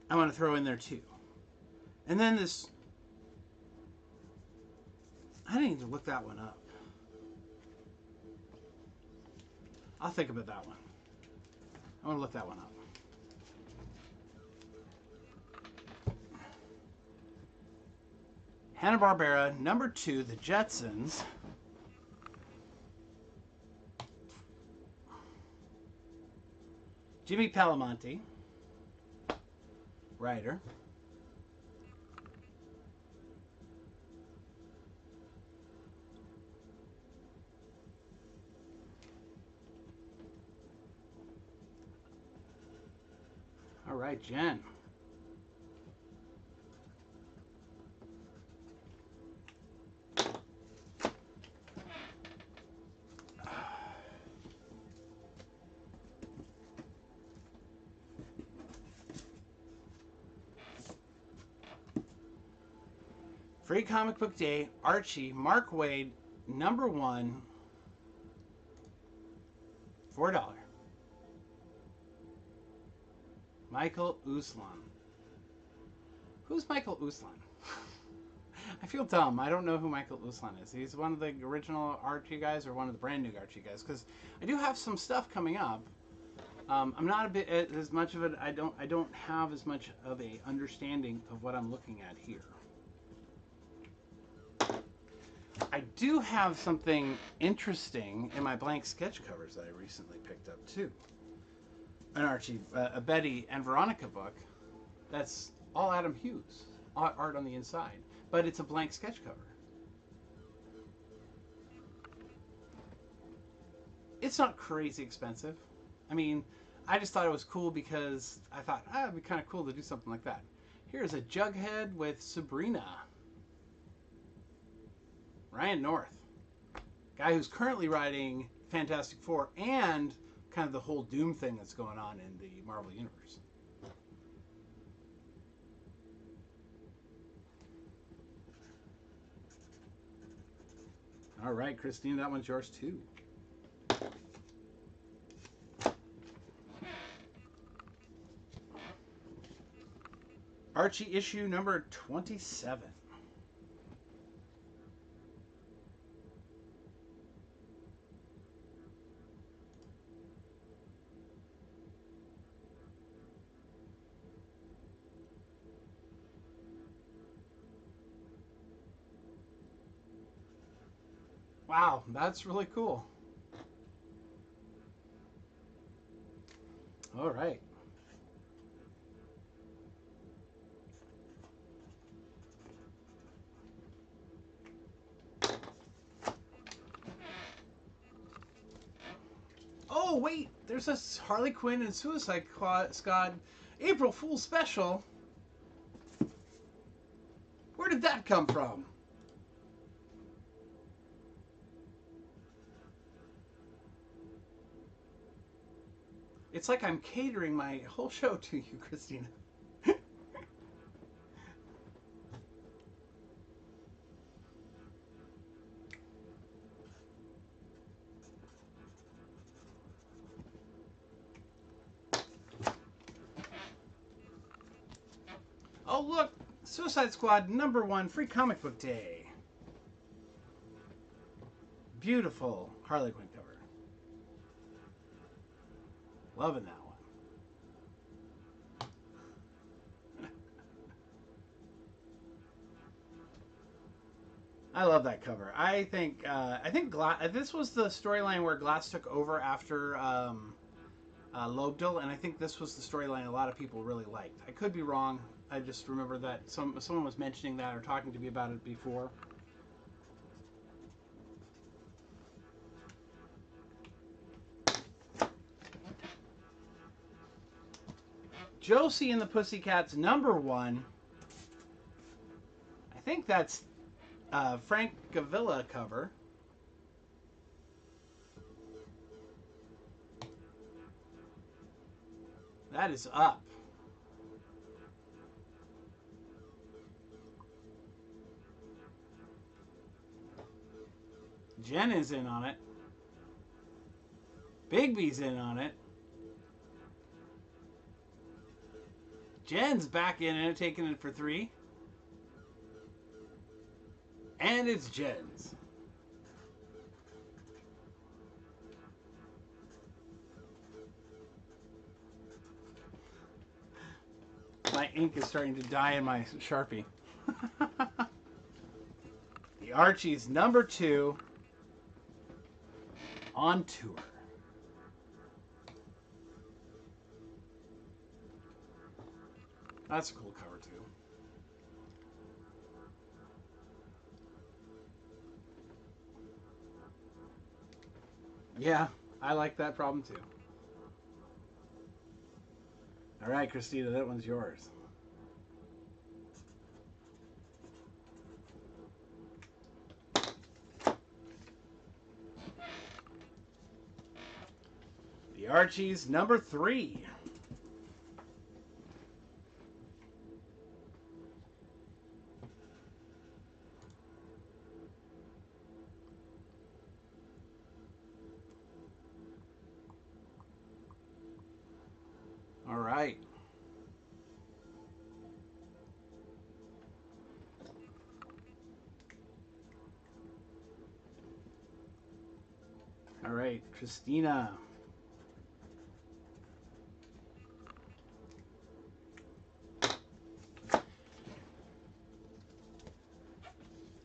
want to throw in there too. And then this, I didn't even look that one up. I'll think about that one. I want to look that one up. Hanna-Barbera, number 2, The Jetsons. Jimmy Palamonte, writer. All right, Jen. Free Comic Book Day, Archie, Mark Waid, number 1, $4. Michael Uslan. Who's Michael Uslan? I feel dumb. I don't know who Michael Uslan is. He's one of the original Archie guys or one of the brand new Archie guys. Because I do have some stuff coming up. I'm not a bit as much of it. I don't have as much of a understanding of what I'm looking at here. I do have something interesting in my blank sketch covers that I recently picked up too. An Archie, a Betty and Veronica book. That's all Adam Hughes art on the inside, but it's a blank sketch cover. It's not crazy expensive. I mean, I just thought it was cool because I thought, it'd be kind of cool to do something like that. Here's a Jughead with Sabrina. Ryan North, guy who's currently writing Fantastic Four and kind of the whole Doom thing that's going on in the Marvel Universe. All right, Christine, that one's yours too. Archie issue number 27. Wow, that's really cool. All right. Oh, wait, there's a Harley Quinn and Suicide Squad April Fool's special. Where did that come from? It's like I'm catering my whole show to you, Christina. Oh, look, Suicide Squad #1 free comic book day. Beautiful Harley Quinn cover. Loving that one. I love that cover. I think this was the storyline where Glass took over after Lobdell, and I think this was the storyline a lot of people really liked. I could be wrong. I just remember that someone was mentioning that or talking to me about it before. Josie and the Pussycats #1. I think that's Frank Gavilla cover. That is up. Jen is in on it. Bigby's in on it. Jen's back in it, taking it for 3. And it's Jen's. My ink is starting to die in my Sharpie. The Archies #2 on tour. That's a cool cover too. Yeah, I like that problem too. All right, Christina, that one's yours. The Archies #3. All right. All right, Christina.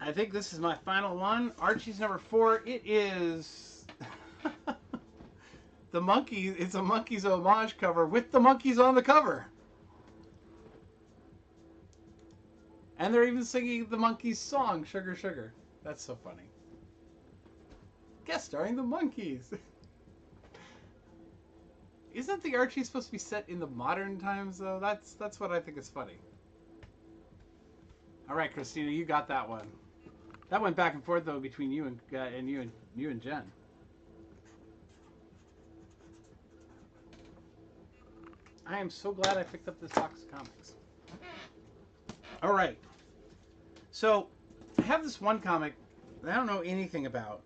I think this is my final one. Archie's #4. It is the monkey. It's a Monkeys homage cover with the monkeys on the cover. And they're even singing the Monkeys song, Sugar Sugar. That's so funny. Guest starring the Monkeys. Isn't the Archie supposed to be set in the modern times though? That's what I think is funny. All right, Christina, you got that one. That went back and forth though between you and you and Jen. I am so glad I picked up this box of comics. All right. So, I have this one comic that I don't know anything about.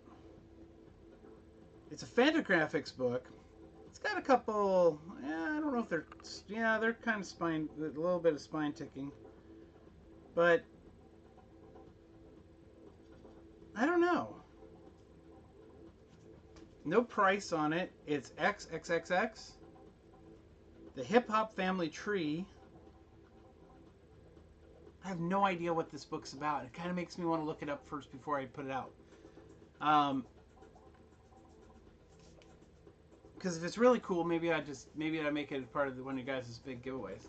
It's a Fantagraphics book. It's got a couple. Yeah, I don't know if they're. Yeah, they're kind of spine. A little bit of spine ticking, but I don't know. No price on it. It's XXXX. The Hip Hop Family Tree. I have no idea what this book's about. It kind of makes me want to look it up first before I put it out. Because if it's really cool, maybe I make it part of one of you guys' big giveaways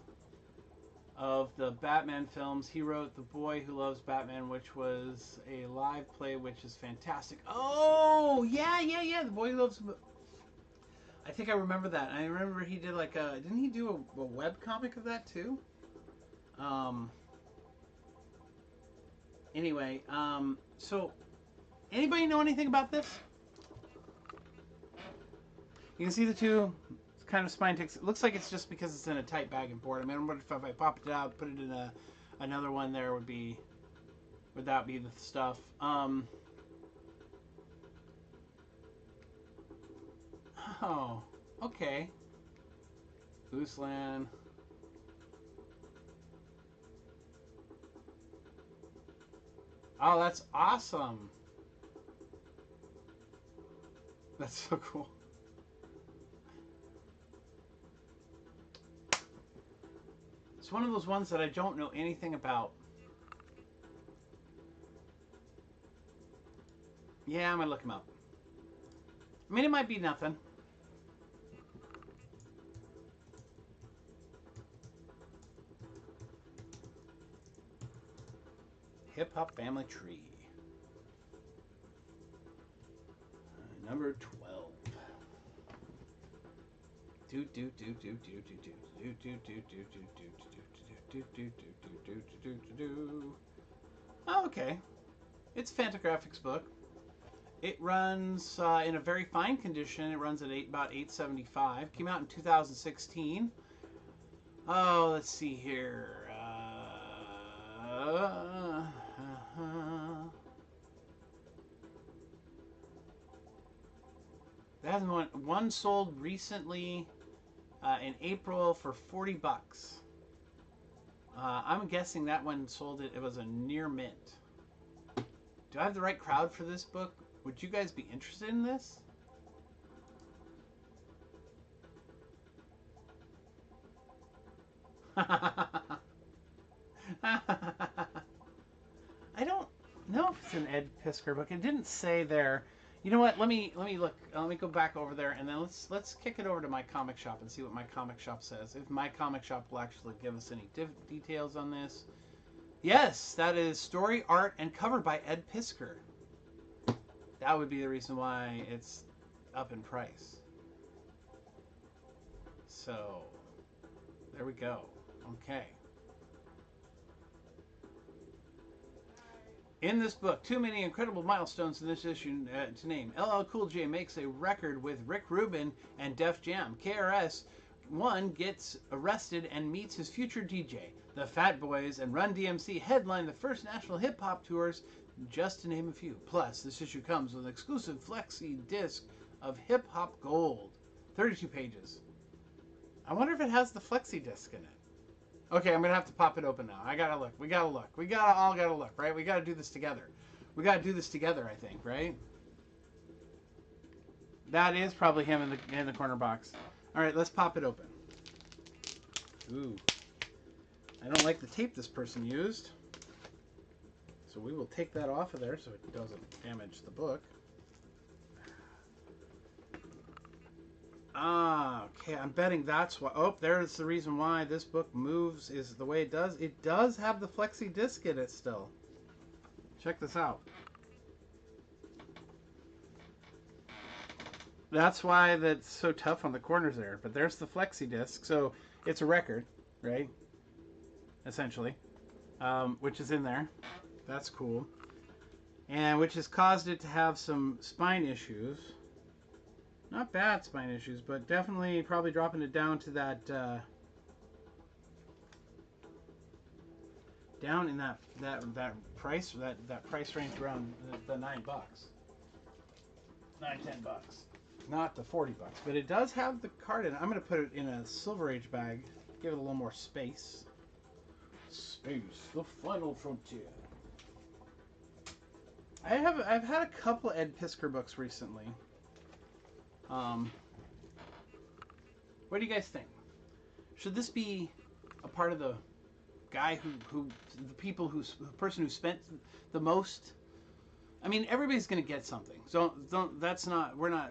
of the Batman films. He wrote The Boy Who Loves Batman, which was a live play, which is fantastic. Oh yeah. The Boy Who Loves. I think I remember that. I remember he did like a. Didn't he do a web comic of that too? Anyway, so anybody know anything about this? You can see the two kind of spine ticks. It looks like it's just because it's in a tight bag and board. I mean, I wonder if I pop it out, put it in another one, there would that be the stuff? Oh, okay. Gooseland. Oh, that's awesome. That's so cool. It's one of those ones that I don't know anything about. Yeah, I'm gonna look him up. I mean, it might be nothing. Hip Hop Family Tree. Number 12. Oh, okay. It's a Fantagraphics book. It runs in a very fine condition. It runs at about 875. Came out in 2016. Oh, let's see here. That has one sold recently in April for $40. I'm guessing that one sold it. It was a near mint. Do I have the right crowd for this book? Would you guys be interested in this? I don't know if it's an Ed Piskor book. It didn't say there. You know what? Let me look. Let me go back over there, and then let's kick it over to my comic shop and see what my comic shop says. If my comic shop will actually give us any details on this. Yes, that is story, art, and cover by Ed Piskor. That would be the reason why it's up in price. So, there we go. Okay. In this book, too many incredible milestones in this issue to name. LL Cool J makes a record with Rick Rubin and Def Jam. KRS-One gets arrested and meets his future DJ. The Fat Boys and Run DMC headline the first national hip-hop tours, just to name a few. Plus, this issue comes with an exclusive flexi disc of Hip Hop Gold. 32 pages. I wonder if it has the flexi disc in it. Okay, I'm going to have to pop it open now. I got to look. We got to look. We all got to look, right? We got to do this together. We got to do this together, I think, right? That is probably him in the corner box. All right, let's pop it open. Ooh. I don't like the tape this person used. So we will take that off of there so it doesn't damage the book. Ah, okay, I'm betting that's why. Oh, there's the reason why this book moves is the way it does. It does have the flexi disc in it still. Check this out. That's why that's so tough on the corners there. But there's the flexi disc. So it's a record, right? Essentially. Which is in there. That's cool. And which has caused it to have some spine issues. Not bad spine issues, but definitely probably dropping it down to that down in that price that price range around the $9, $9-10. not the 40 bucks, but it does have the card in it. I'm going to put it in a Silver Age bag, give it a little more space. Space, the final frontier. I've had a couple Ed Piskor books recently. What do you guys think? Should this be a part of the guy who the people the person who spent the most? I mean, everybody's going to get something. So don't. That's not. We're not.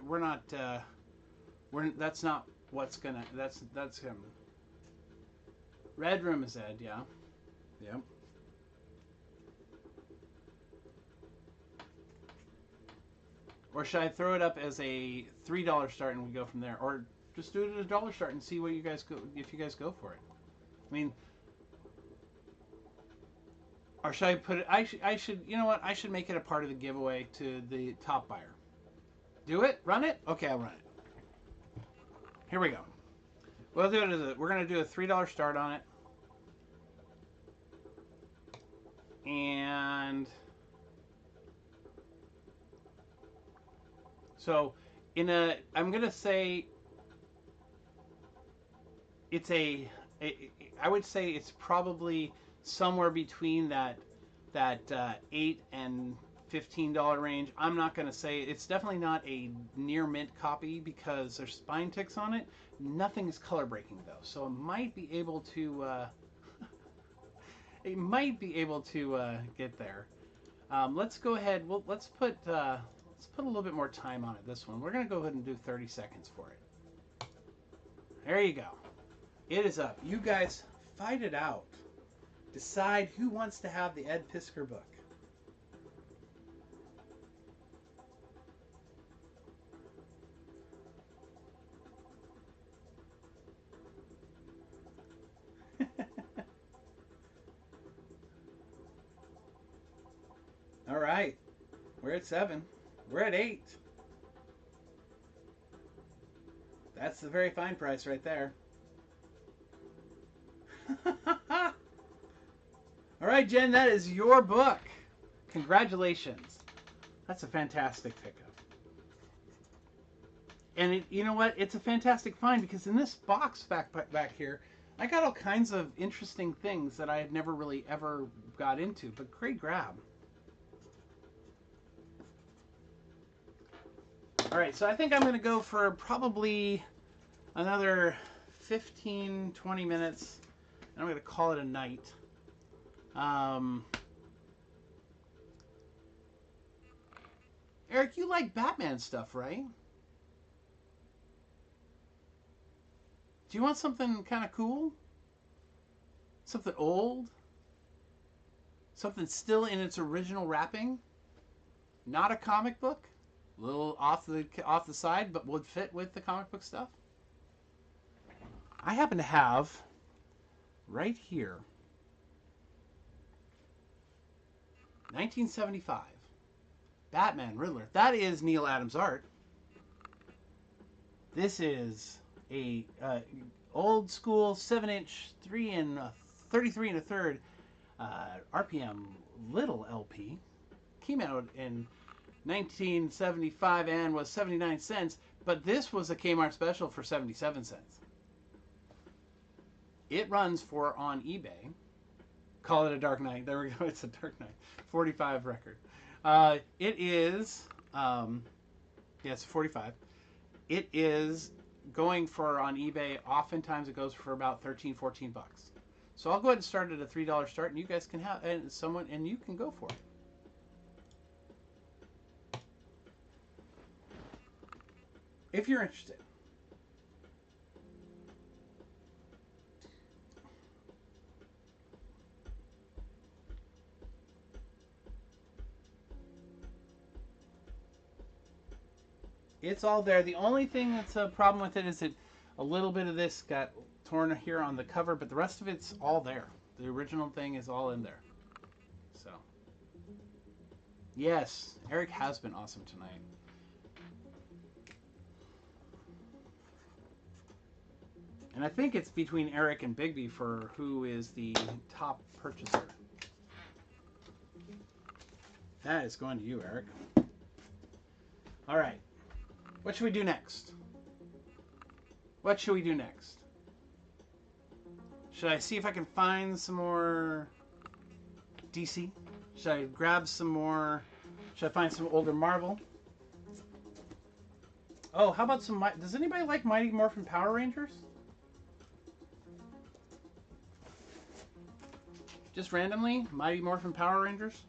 That's not what's gonna. That's him. Red Room is Ed. Yeah. Yep. Or should I throw it up as a $3 start and we go from there, or just do it at a $1 start and see what you guys go if you guys go for it? I mean, or should I put it? I should. You know what? I should make it a part of the giveaway to the top buyer. Do it? Run it? Okay, I'll run it. Here we go. We'll do it. We're gonna do a $3 start on it, and so I'm gonna say it's I would say it's probably somewhere between that $8 and $15 range. I'm not going to say it's definitely not a near mint copy because there's spine ticks on it. Nothing is color breaking though, so it might be able to get there. Let's go ahead. Let's put a little bit more time on it. This one we're going to go ahead and do 30 seconds for it. There you go. It is up. You guys fight it out. Decide who wants to have the Ed Piskor book. All right. We're at 7. We're at 8. That's the very fine price right there. All right, Jen, that is your book. Congratulations. That's a fantastic pickup. And you know what? It's a fantastic find because in this box back here, I got all kinds of interesting things that I had never really ever got into. But great grab. All right, so I think I'm going to go for probably another 15, 20 minutes. And I'm going to call it a night. Eric, you like Batman stuff, right? Do you want something kind of cool? Something old? Something still in its original wrapping? Not a comic book? A little off the side, but would fit with the comic book stuff? I happen to have right here 1975 Batman Riddler. That is Neil Adams art. This is a old school 7-inch 33 1/3 RPM little LP. Came out in 1975 and was 79 cents, but this was a Kmart special for 77 cents. It runs for on eBay. Call it a Dark Knight. There we go. It's a Dark Knight 45 record. It is it's 45. It is going for on eBay. Oftentimes it goes for about 13, 14 bucks. So I'll go ahead and start at a $3 start, and you guys can have and you can go for it. If you're interested. It's all there. The only thing that's a problem with it is that a little bit of this got torn here on the cover, but the rest of it's all there. The original thing is all in there. So, yes, Eric has been awesome tonight. And I think it's between Eric and Bigby for who is the top purchaser. That is going to you, Eric. All right. What should we do next? What should we do next? Should I see if I can find some more DC? Should I grab some more? Should I find some older Marvel? Oh, how about some... Does anybody like Mighty Morphin Power Rangers? Just randomly? Mighty Morphin Power Rangers?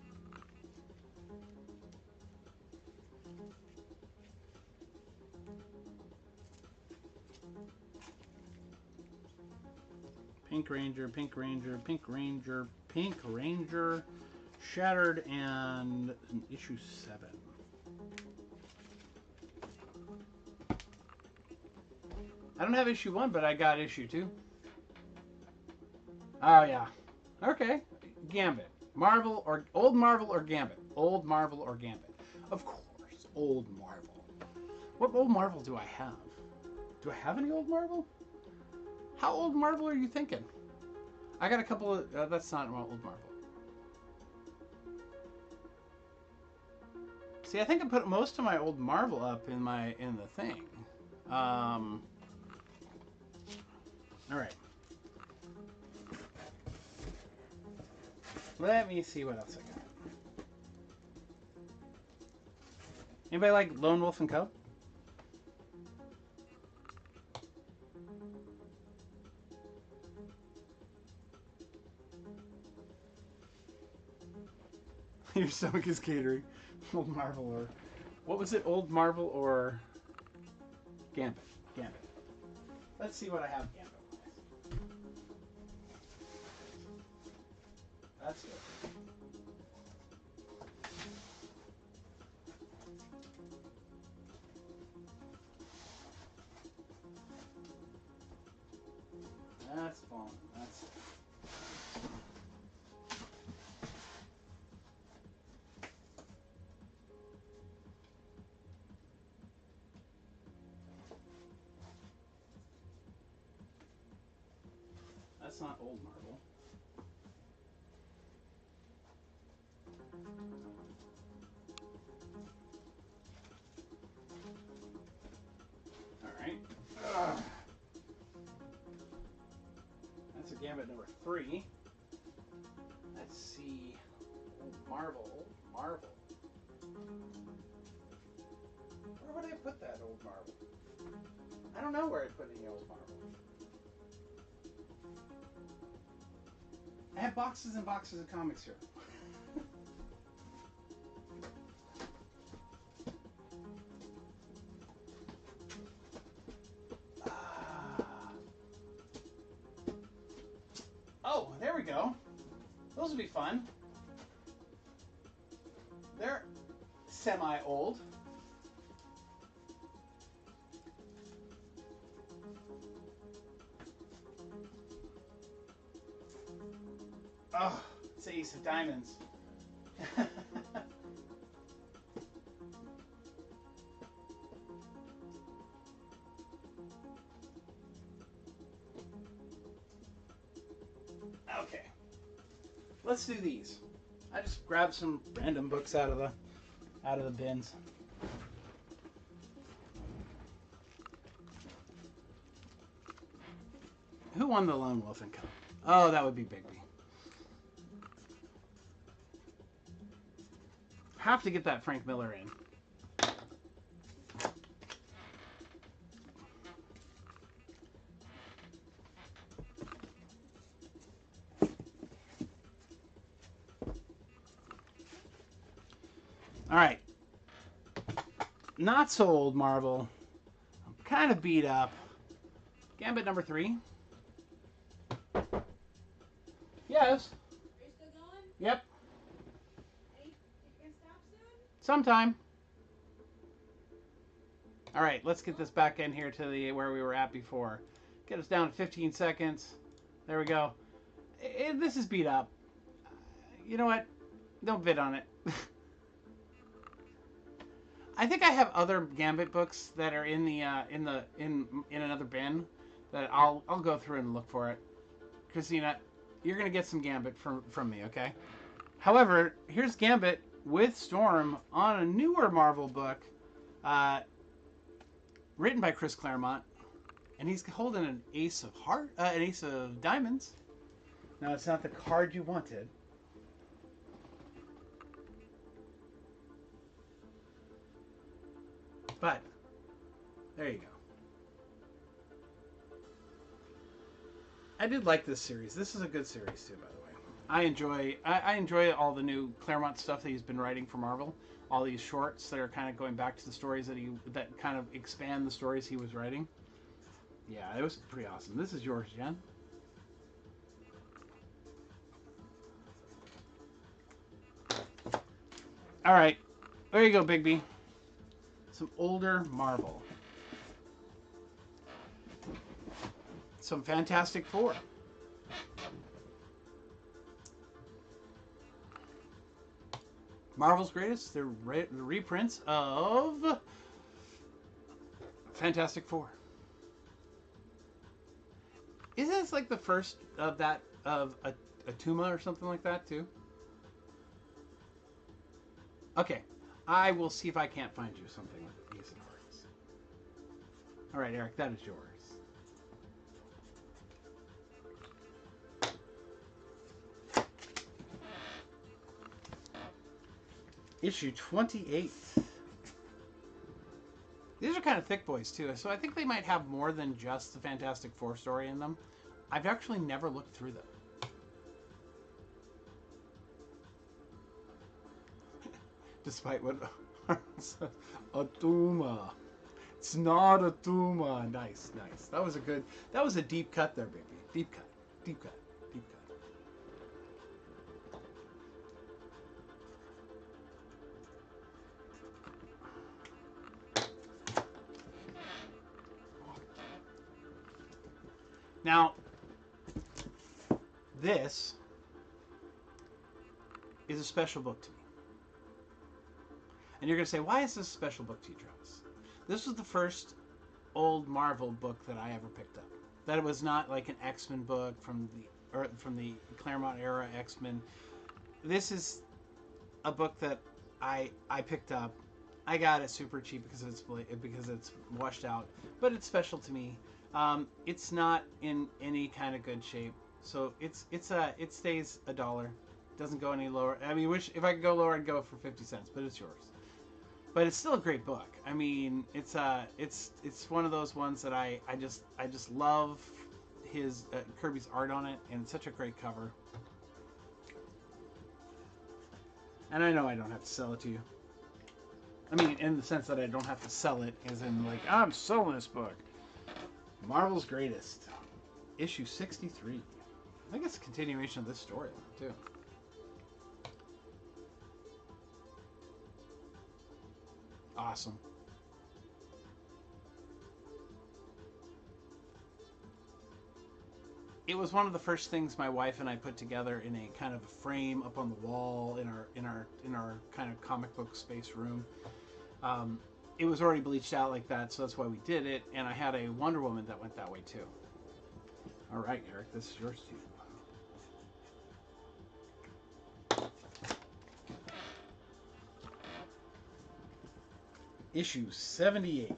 Pink Ranger, Pink Ranger, Pink Ranger, Pink Ranger, Shattered, and issue 7. I don't have issue 1, but I got issue 2. Oh, yeah. Okay. Gambit. Marvel or... Old Marvel or Gambit? Old Marvel or Gambit? Of course. Old Marvel. What old Marvel do I have? Do I have any old Marvel? How old Marvel are you thinking? I got a couple of... that's not old Marvel. See, I think I put most of my old Marvel up in the thing. All right. Let me see what else I got. Anybody like Lone Wolf and Cub? Your stomach is catering. Old Marvel or... What was it? Old Marvel or... Gambit. Gambit. Let's see what I have Gambit with. That's good. That's fun. That's... That's not old Marvel. Alright. That's a Gambit number 3. Let's see. Old Marvel. Old Marvel. Where would I put that old Marvel? I don't know where I put any old Marvel. I have boxes and boxes of comics here. Oh, there we go. Those will be fun. They're semi-old. Oh, it's Ace of Diamonds. Okay. Let's do these. I just grabbed some random books out of the bins. Who won the Lone Wolf and Cub? Oh, that would be Bigby. Have to get that Frank Miller in. All right. Not so old Marvel. I'm kind of beat up. Gambit number 3. Yes. Are you still going? Yep. You gonna stop soon? Sometime. All right, let's get this back in here to the where we were at before. Get us down to 15 seconds. There we go. This is beat up. You know what? Don't bid on it. I think I have other Gambit books that are in the in another bin that I'll go through and look for it. Christina, you're gonna get some Gambit from me, okay? However, here's Gambit with Storm on a newer Marvel book. written by Chris Claremont, and he's holding an an ace of diamonds. Now it's not the card you wanted. But there you go. I did like this series. This is a good series too, by the way. I enjoy all the new Claremont stuff that he's been writing for Marvel. All these shorts that are kind of going back to the stories that kind of expand the stories he was writing. Yeah, it was pretty awesome. This is yours, Jen. All right, there you go, Bigby. Some older Marvel. Some Fantastic Four. Marvel's Greatest, the reprints of Fantastic Four. Isn't this like the first of that, of a Tuma or something like that, too? Okay, I will see if I can't find you something with these cards. All right, Eric, that is yours. Issue 28. These are kind of thick boys, too, so I think they might have more than just the Fantastic Four story in them. I've actually never looked through them. Despite what... a Tuma. It's not a Tuma. Nice, nice. That was a good... That was a deep cut there, baby. Deep cut. Deep cut. Deep cut. Now, this is a special book to me. And you're going to say, why is this a special book to you, Travis? This was the first old Marvel book that I ever picked up. That it was not like an X-Men book from the Claremont era X-Men. This is a book that I picked up. I got it super cheap because it's washed out, but it's special to me. It's not in any kind of good shape, so it stays $1. Doesn't go any lower. I mean, if I could go lower, I'd go for 50 cents, but it's yours. But it's still a great book. I mean, it's one of those ones that I just love his Kirby's art on it, and it's such a great cover. And I know I don't have to sell it to you. I mean, in the sense that I don't have to sell it, as in like I'm selling this book. Marvel's Greatest, issue 63. I think it's a continuation of this storyline too. Awesome. It was one of the first things my wife and I put together in a kind of a frame up on the wall in our kind of comic book space room. It was already bleached out like that, so that's why we did it. And I had a Wonder Woman that went that way too. All right, Eric, this is yours too. Issue 78.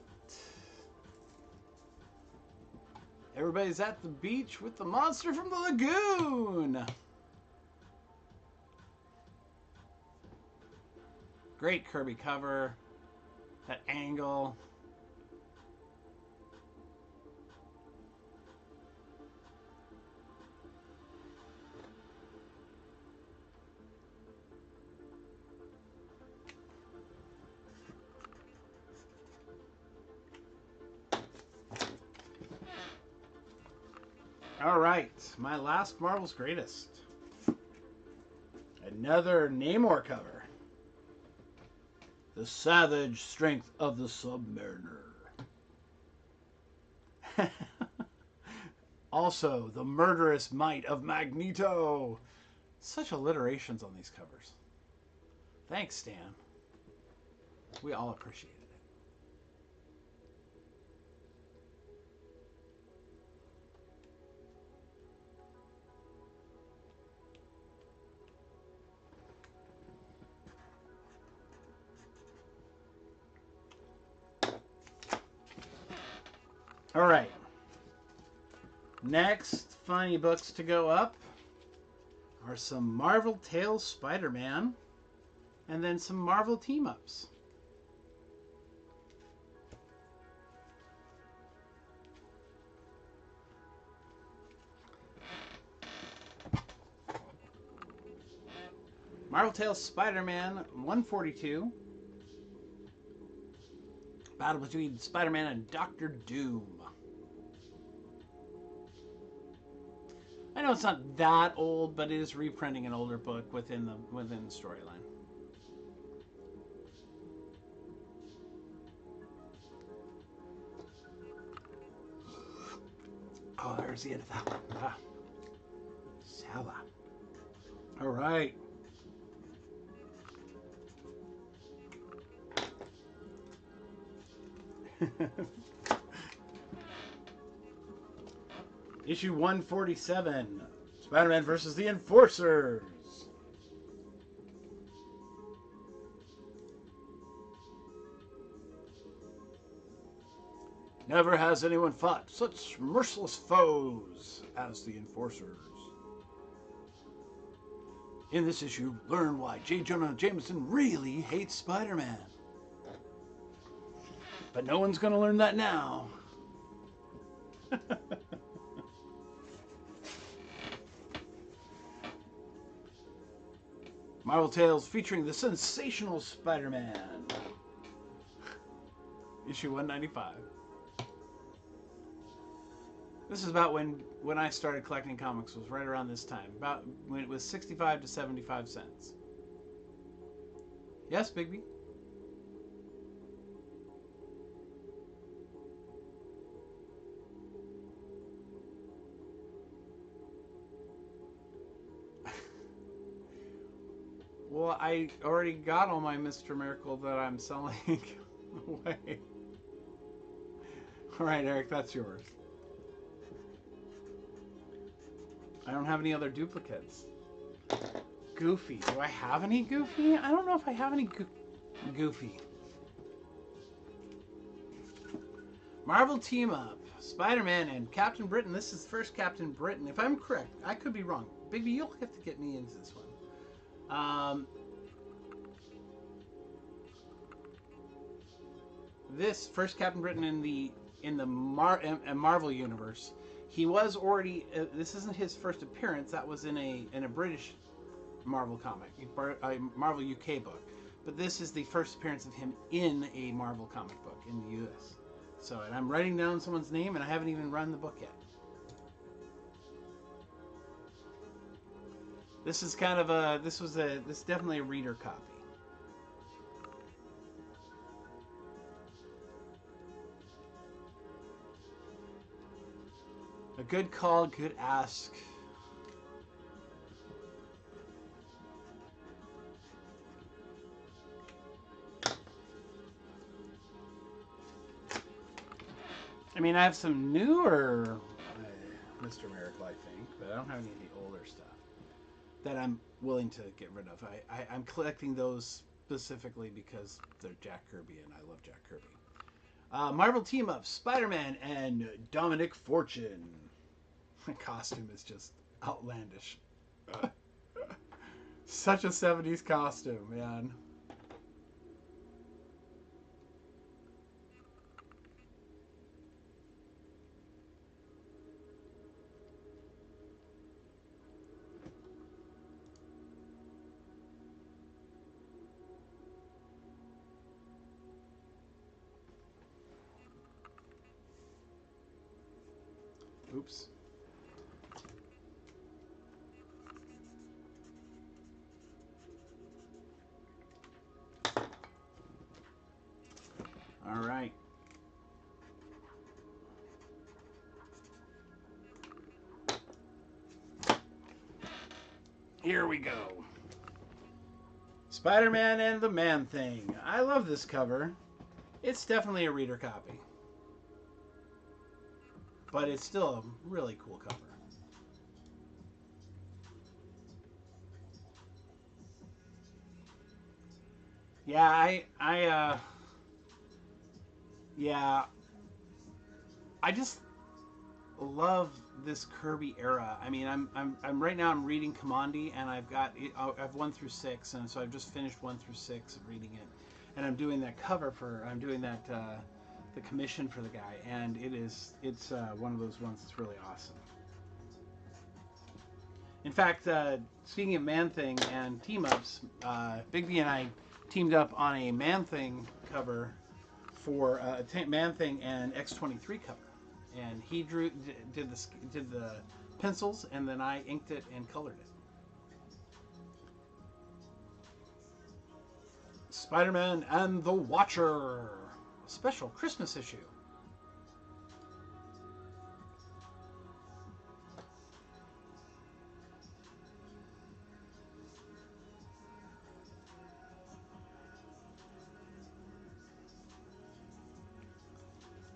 Everybody's at the beach with the monster from the lagoon. Great Kirby cover. That angle. All right, my last Marvel's Greatest. Another Namor cover. The savage strength of the Submariner. Also, the murderous might of Magneto. Such alliterations on these covers. Thanks, Stan. We all appreciate it. All right. Next funny books to go up are some Marvel Tales Spider-Man and then some Marvel team-ups. Marvel Tales Spider-Man 142. Battle between Spider-Man and Doctor Doom. I know it's not that old, but it is reprinting an older book within the storyline. Oh, there's the end of that one. Ah. Sala. All right. Issue 147. Spider-Man versus the Enforcers. Never has anyone fought such merciless foes as the Enforcers. In this issue, learn why J. Jonah Jameson really hates Spider-Man. But no one's going to learn that now. Marvel Tales featuring the sensational Spider-Man. Issue 195. This is about when I started collecting comics, was right around this time. About when it was 65 to 75 cents. Yes, Bigby? Well, I already got all my Mr. Miracle that I'm selling away. Alright, Eric, that's yours. I don't have any other duplicates. Goofy. Do I have any Goofy? I don't know if I have any Goofy. Marvel Team Up. Spider-Man and Captain Britain. This is first Captain Britain. If I'm correct, I could be wrong. Bigby, you'll have to get me into this one. This first Captain Britain in the Marvel universe. He was already. This isn't his first appearance. That was in a British Marvel comic, a Marvel UK book. But this is the first appearance of him in a Marvel comic book in the US. So, and I'm writing down someone's name, and I haven't even run the book yet. This is kind of a. This is definitely a reader copy. A good call, good ask. I mean, I have some newer Mr. Miracle, I think, but I don't have any of the older stuff that I'm willing to get rid of. I'm collecting those specifically because they're Jack Kirby, and I love Jack Kirby. Marvel Team Up, Spider-Man and Dominic Fortune. The costume is just outlandish. Such a 70s costume, man. Oops. All right. Here we go. Spider-Man and the Man-Thing. I love this cover. It's definitely a reader copy. But it's still a really cool cover. Yeah, yeah. I just love this Kirby era. I mean, I'm right now I'm reading Commandi, and I've 1 through 6, and so I've just finished 1 through 6 of reading it, and I'm doing that cover for I'm doing that the commission for the guy, and it's one of those ones that's really awesome. In fact, speaking of Man Thing and team ups, Big B and I teamed up on a Man Thing cover for Man Thing and X-23 cover, and he did the pencils, and then I inked it and colored it. Spider-Man and the Watcher, special Christmas issue.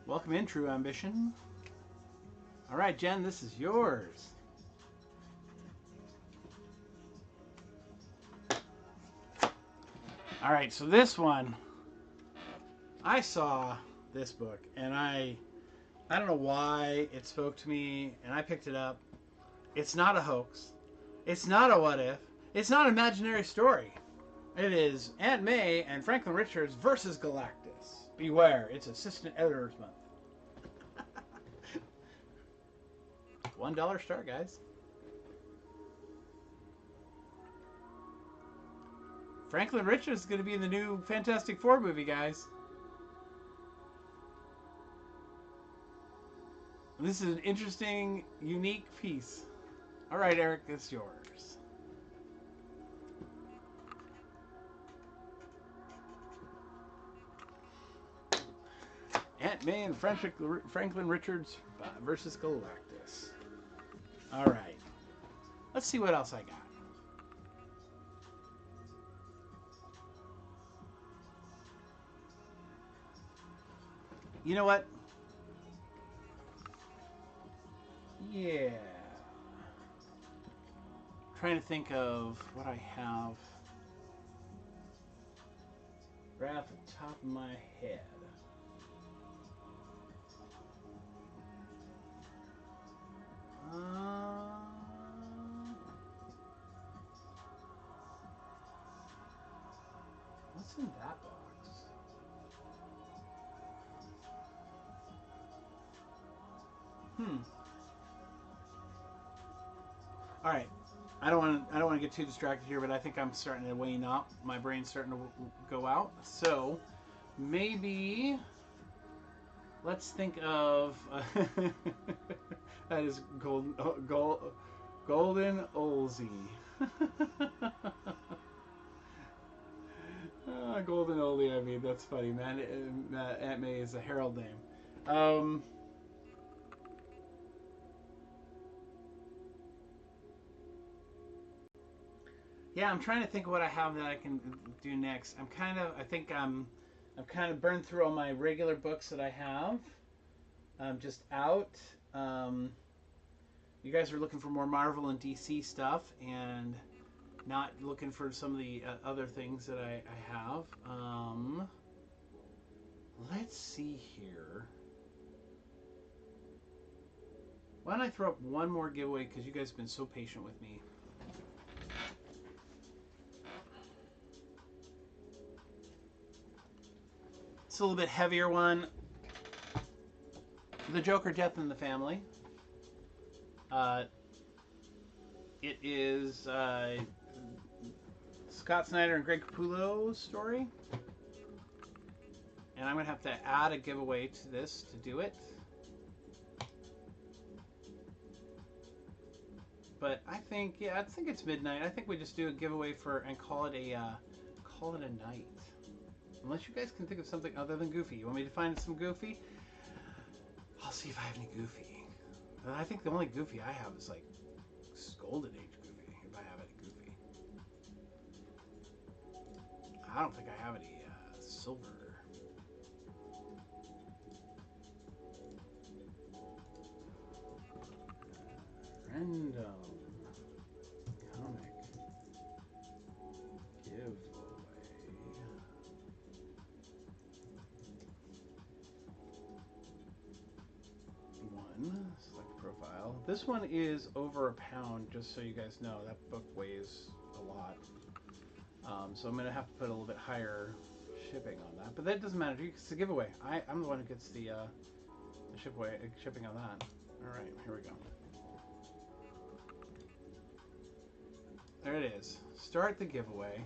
Welcome in, True Ambition. All right, Jen, this is yours. All right, so this one, I saw this book, and I don't know why it spoke to me, and I picked it up. It's not a hoax. It's not a what if. It's not an imaginary story. It is Aunt May and Franklin Richards versus Galactus. Beware, it's Assistant Editor's Month. $1 star, guys. Franklin Richards is going to be in the new Fantastic Four movie, guys. This is an interesting, unique piece. All right, Eric, it's yours. Aunt May and Franklin Richards versus Galactus. All right. Let's see what else I got. You know what? Yeah. Trying to think of what I have right off the top of my head. What's in that box? All right. I don't want to get too distracted here, but I think I'm starting to wane out. My brain's starting to go out. So maybe let's think of that is golden Olsey. Golden Oldie, I mean, that's funny, man. Aunt May is a herald name. Yeah, I'm trying to think of what I have that I can do next. I think I'm kind of burned through all my regular books that I have. I'm just out. You guys are looking for more Marvel and DC stuff, and not looking for some of the other things that I have. Let's see here. Why don't I throw up one more giveaway, because you guys have been so patient with me. It's a little bit heavier one. The Joker: Death in the Family. It is Scott Snyder and Greg Capullo's story. And I'm going to have to add a giveaway to this to do it. But I think it's midnight. I think we just do a giveaway and call it a night. Unless you guys can think of something other than Goofy. You want me to find some Goofy? I'll see if I have any Goofy. I think the only Goofy I have is like Golden Age Goofy, if I have any Goofy. I don't think I have any Silver. Random comic giveaway. This one is over a pound, just so you guys know. That book weighs a lot. So I'm going to have to put a little bit higher shipping on that. But that doesn't matter. It's a giveaway. I'm the one who gets the shipping on that. All right, here we go. There it is. Start the giveaway.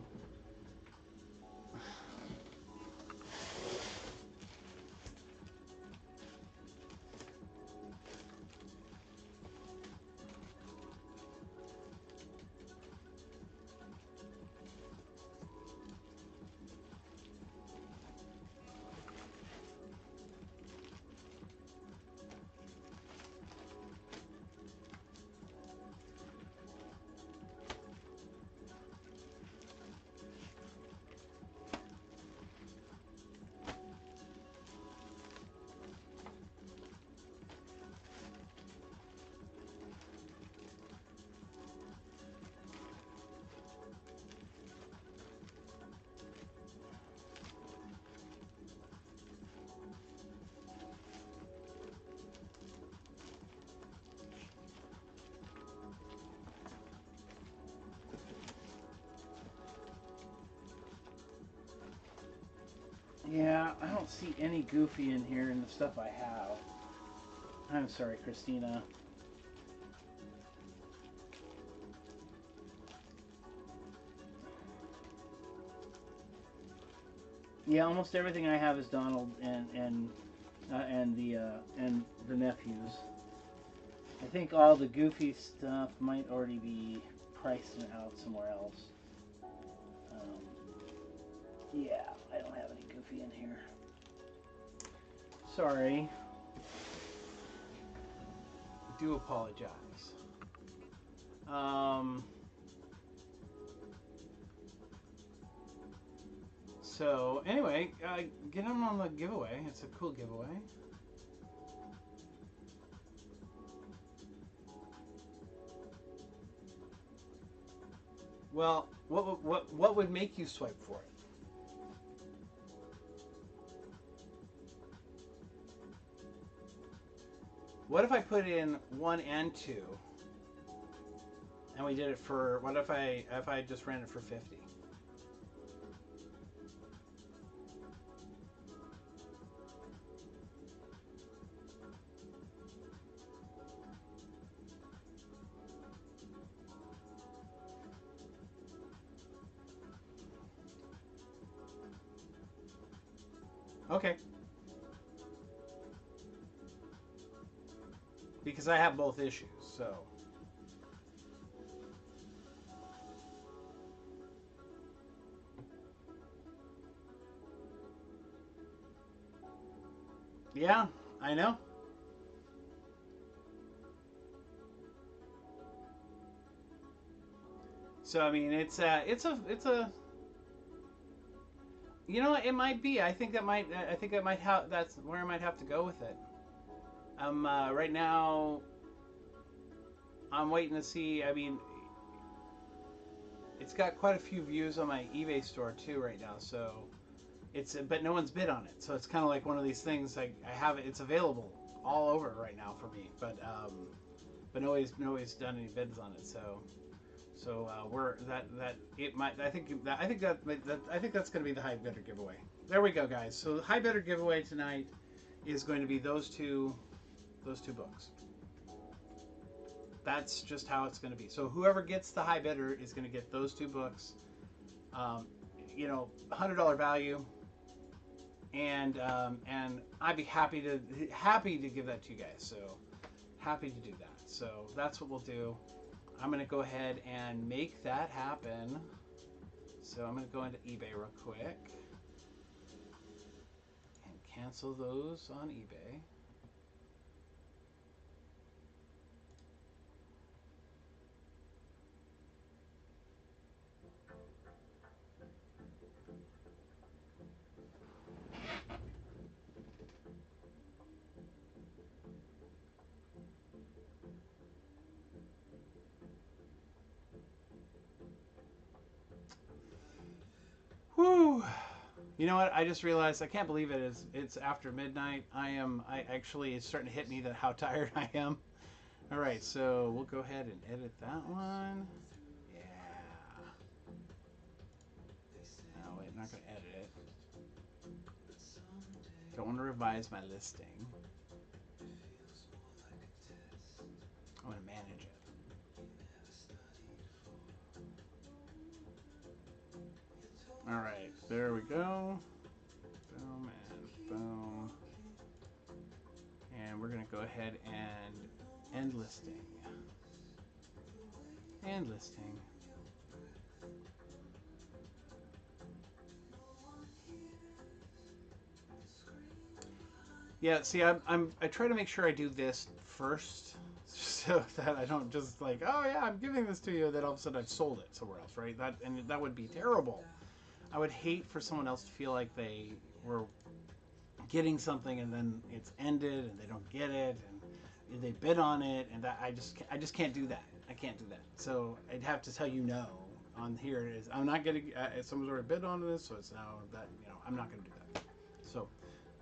Yeah, I don't see any Goofy in here in the stuff I have. I'm sorry, Christina. Yeah, almost everything I have is Donald and the nephews. I think all the Goofy stuff might already be priced out somewhere else. Yeah, I don't have any Goofy in here. Sorry. I do apologize. So anyway, get them on the giveaway. It's a cool giveaway. Well, what would make you swipe for it? What if I put in 1 and 2, and we did it for? What if I just ran it for 50? Okay. Because I have both issues, so. Yeah, I know. So I mean, it's a. You know, it might be. I think that might. I think that might have. That's where I might have to go with it. Right now, I'm waiting to see. I mean, it's got quite a few views on my eBay store too right now. So, but no one's bid on it. So it's kind of like one of these things. Like I have it. It's available all over right now for me. But nobody's done any bids on it. So we're that it might. I think that's going to be the high bidder giveaway. There we go, guys. So the high bidder giveaway tonight is going to be those two books. That's just how it's going to be. So whoever gets the high bidder is going to get those 2 books. $100 value, and I'd be happy to give that to you guys. So happy to do that. So that's what we'll do. I'm going to go ahead and make that happen. So I'm going to go into eBay real quick and cancel those on eBay. Whew. You know what? I just realized I can't believe it is. It's after midnight. I actually it's starting to hit me that how tired I am. All right, so we'll go ahead and edit that one. Yeah. Oh wait, I'm not gonna edit it. Don't want to revise my listing. I want to manage it. All right, there we go. Boom and boom. And we're gonna go ahead and end listing. End listing. Yeah, see, I try to make sure I do this first, so that I don't just like, oh yeah, I'm giving this to you, that all of a sudden I've sold it somewhere else, right? That would be terrible. I would hate for someone else to feel like they were getting something and then it's ended and they don't get it and they bid on it, and that I just can't do that. I can't do that. So I'd have to tell you no. On here it is. I'm not getting. Someone's already bid on this, so it's now that I'm not going to do that. So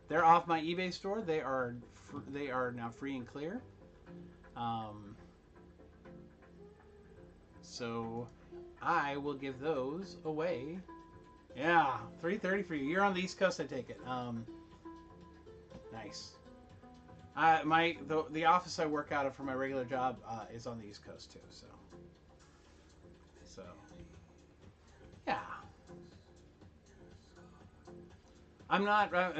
they're off my eBay store. They are now free and clear. Um, so I will give those away. Yeah, 330 for you. You're on the East Coast, I take it. Nice. The office I work out of for my regular job is on the East Coast too. So yeah. I'm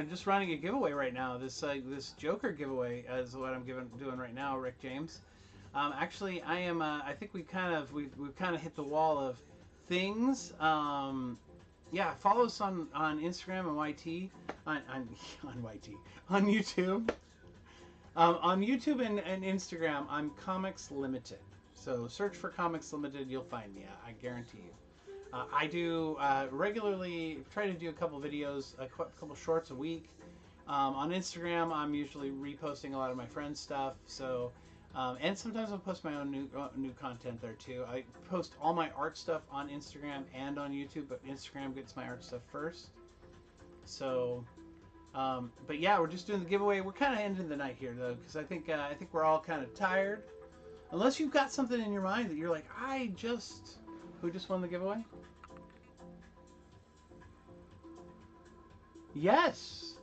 just running a giveaway right now. This Joker giveaway is what I'm doing right now, Rick James. Actually, I am. I think we've kind of hit the wall of things. Yeah, follow us on Instagram and YT on YT on YouTube. On YouTube and Instagram, I'm Comics Limited. So search for Comics Limited, you'll find me. I guarantee you. I do regularly try to do a couple videos, a couple shorts a week. On Instagram, I'm usually reposting a lot of my friends' stuff. So, and sometimes I'll post my own new content there too. I post all my art stuff on Instagram and on YouTube, but Instagram gets my art stuff first. So, but yeah, we're just doing the giveaway. We're kind of ending the night here though, because I think we're all kind of tired. Unless you've got something in your mind that you're like, who just won the giveaway? Yes,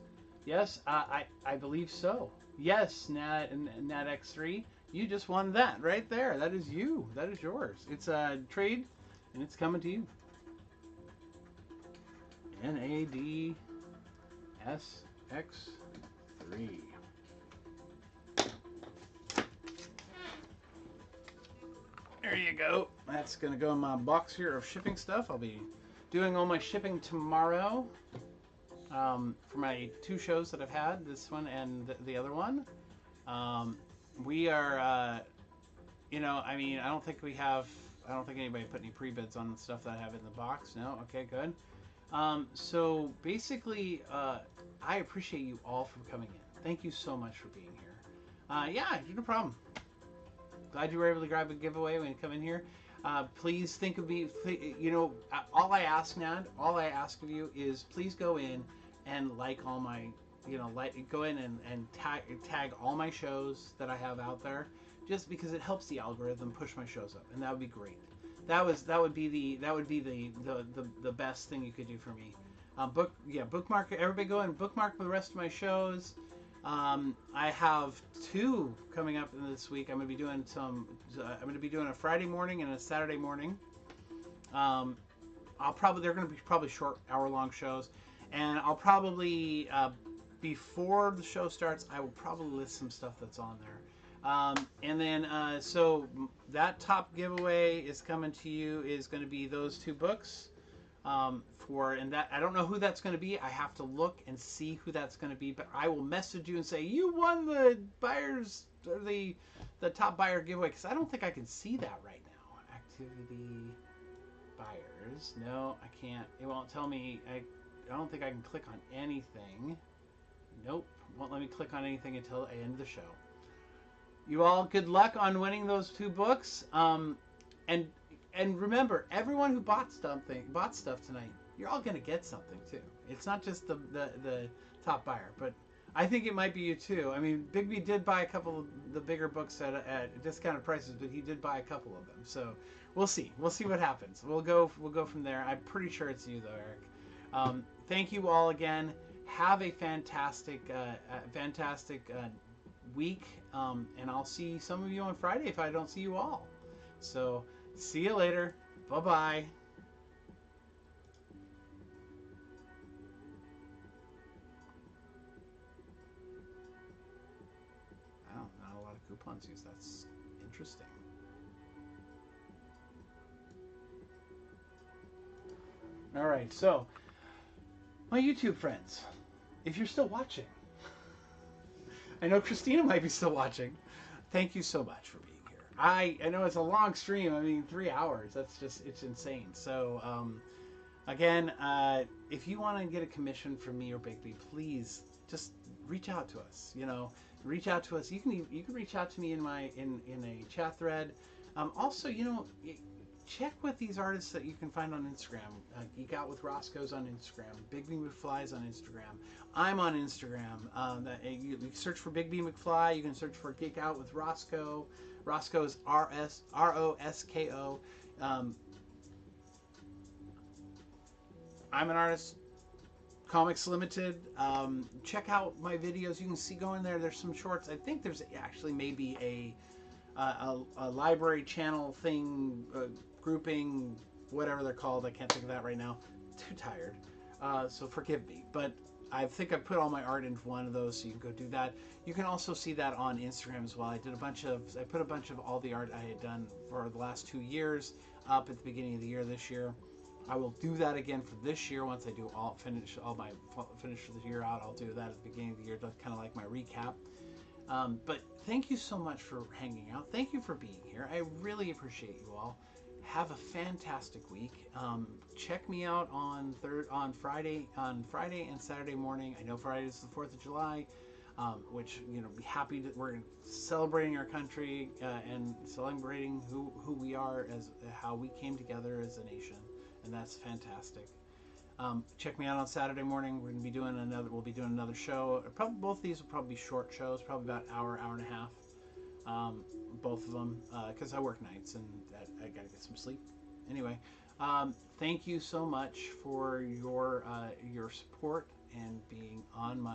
yes, I believe so. Yes, Nat X3, you just won that right there. That is you. That is yours. It's a trade, and it's coming to you. NADSX3. There you go. That's gonna go in my box here of shipping stuff. I'll be doing all my shipping tomorrow. For my two shows that I've had, this one and the other one. We are, I don't think anybody put any pre-bids on the stuff that I have in the box. No? Okay, good. So basically, I appreciate you all for coming in. Thank you so much for being here. Yeah, no problem. Glad you were able to grab a giveaway when you come in here. Please think of me. All I ask, Nad, all I ask of you is please go in and like all my, go in and tag all my shows that I have out there, just because it helps the algorithm push my shows up, and that would be great. That would be the best thing you could do for me. Bookmark. Everybody go and bookmark the rest of my shows. I have two coming up this week. I'm going to be doing a Friday morning and a Saturday morning. They're going to be probably short hour-long shows, and I'll probably before the show starts, I will probably list some stuff that's on there. And then so that top giveaway is coming to you is going to be those two books. That I don't know who that's going to be. I have to look and see who that's going to be, but I will message you and say you won the buyers or the top buyer giveaway, because I don't think I can see that right now. Activity buyers. No, I can't. It won't tell me. I don't think I can click on anything. Nope, won't let me click on anything until I end the show. You all, good luck on winning those two books. And remember, everyone who bought stuff tonight, you're all gonna get something too. It's not just the top buyer, but I think it might be you too. I mean, Bigby did buy a couple of the bigger books at discounted prices, but he did buy a couple of them. So we'll see. We'll see what happens. We'll go from there. I'm pretty sure it's you though, Eric. Thank you all again. Have a fantastic week, and I'll see some of you on Friday if I don't see you all. So see you later. Bye bye. Wow, not a lot of coupons used. That's interesting. All right, so my YouTube friends, if you're still watching, I know Christina might be still watching. Thank you so much for being here. I know it's a long stream. I mean, 3 hours. That's just it's insane. So again, if you want to get a commission from me or Bigby, please just reach out to us. Reach out to us. You can reach out to me in a chat thread. Also, check with these artists that you can find on Instagram. Geek Out with Roscoe's on Instagram. Big B McFly's on Instagram. I'm on Instagram. You search for Big B McFly. You can search for Geek Out with Roscoe. Roscoe's Rosko. I'm an artist. Comics Limited. Check out my videos. You can see go in there. There's some shorts. I think there's actually maybe a library channel thing, grouping, whatever they're called. I can't think of that right now. Too tired. So forgive me. But I think I put all my art into one of those, so you can go do that. You can also see that on Instagram as well. I put a bunch of all the art I had done for the last 2 years up at the beginning of the year this year. I will do that again for this year once I do finish the year out. I'll do that at the beginning of the year, kind of like my recap. But thank you so much for hanging out. Thank you for being here. I really appreciate you all. Have a fantastic week. Check me out on Friday and Saturday morning. I know Friday is the 4th of July, which be happy that we're celebrating our country and celebrating who we are as how we came together as a nation, and that's fantastic. Check me out on Saturday morning. We'll be doing another show. Probably both of these will probably be short shows, probably about hour and a half. Both of them, because I work nights and I gotta get some sleep. Anyway, thank you so much for your support and being on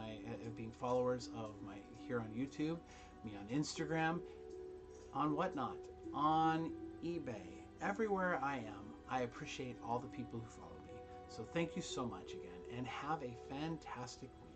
being followers of my here on YouTube, me on Instagram, on whatnot, on eBay, everywhere I am. I appreciate all the people who follow me. So thank you so much again, and have a fantastic week.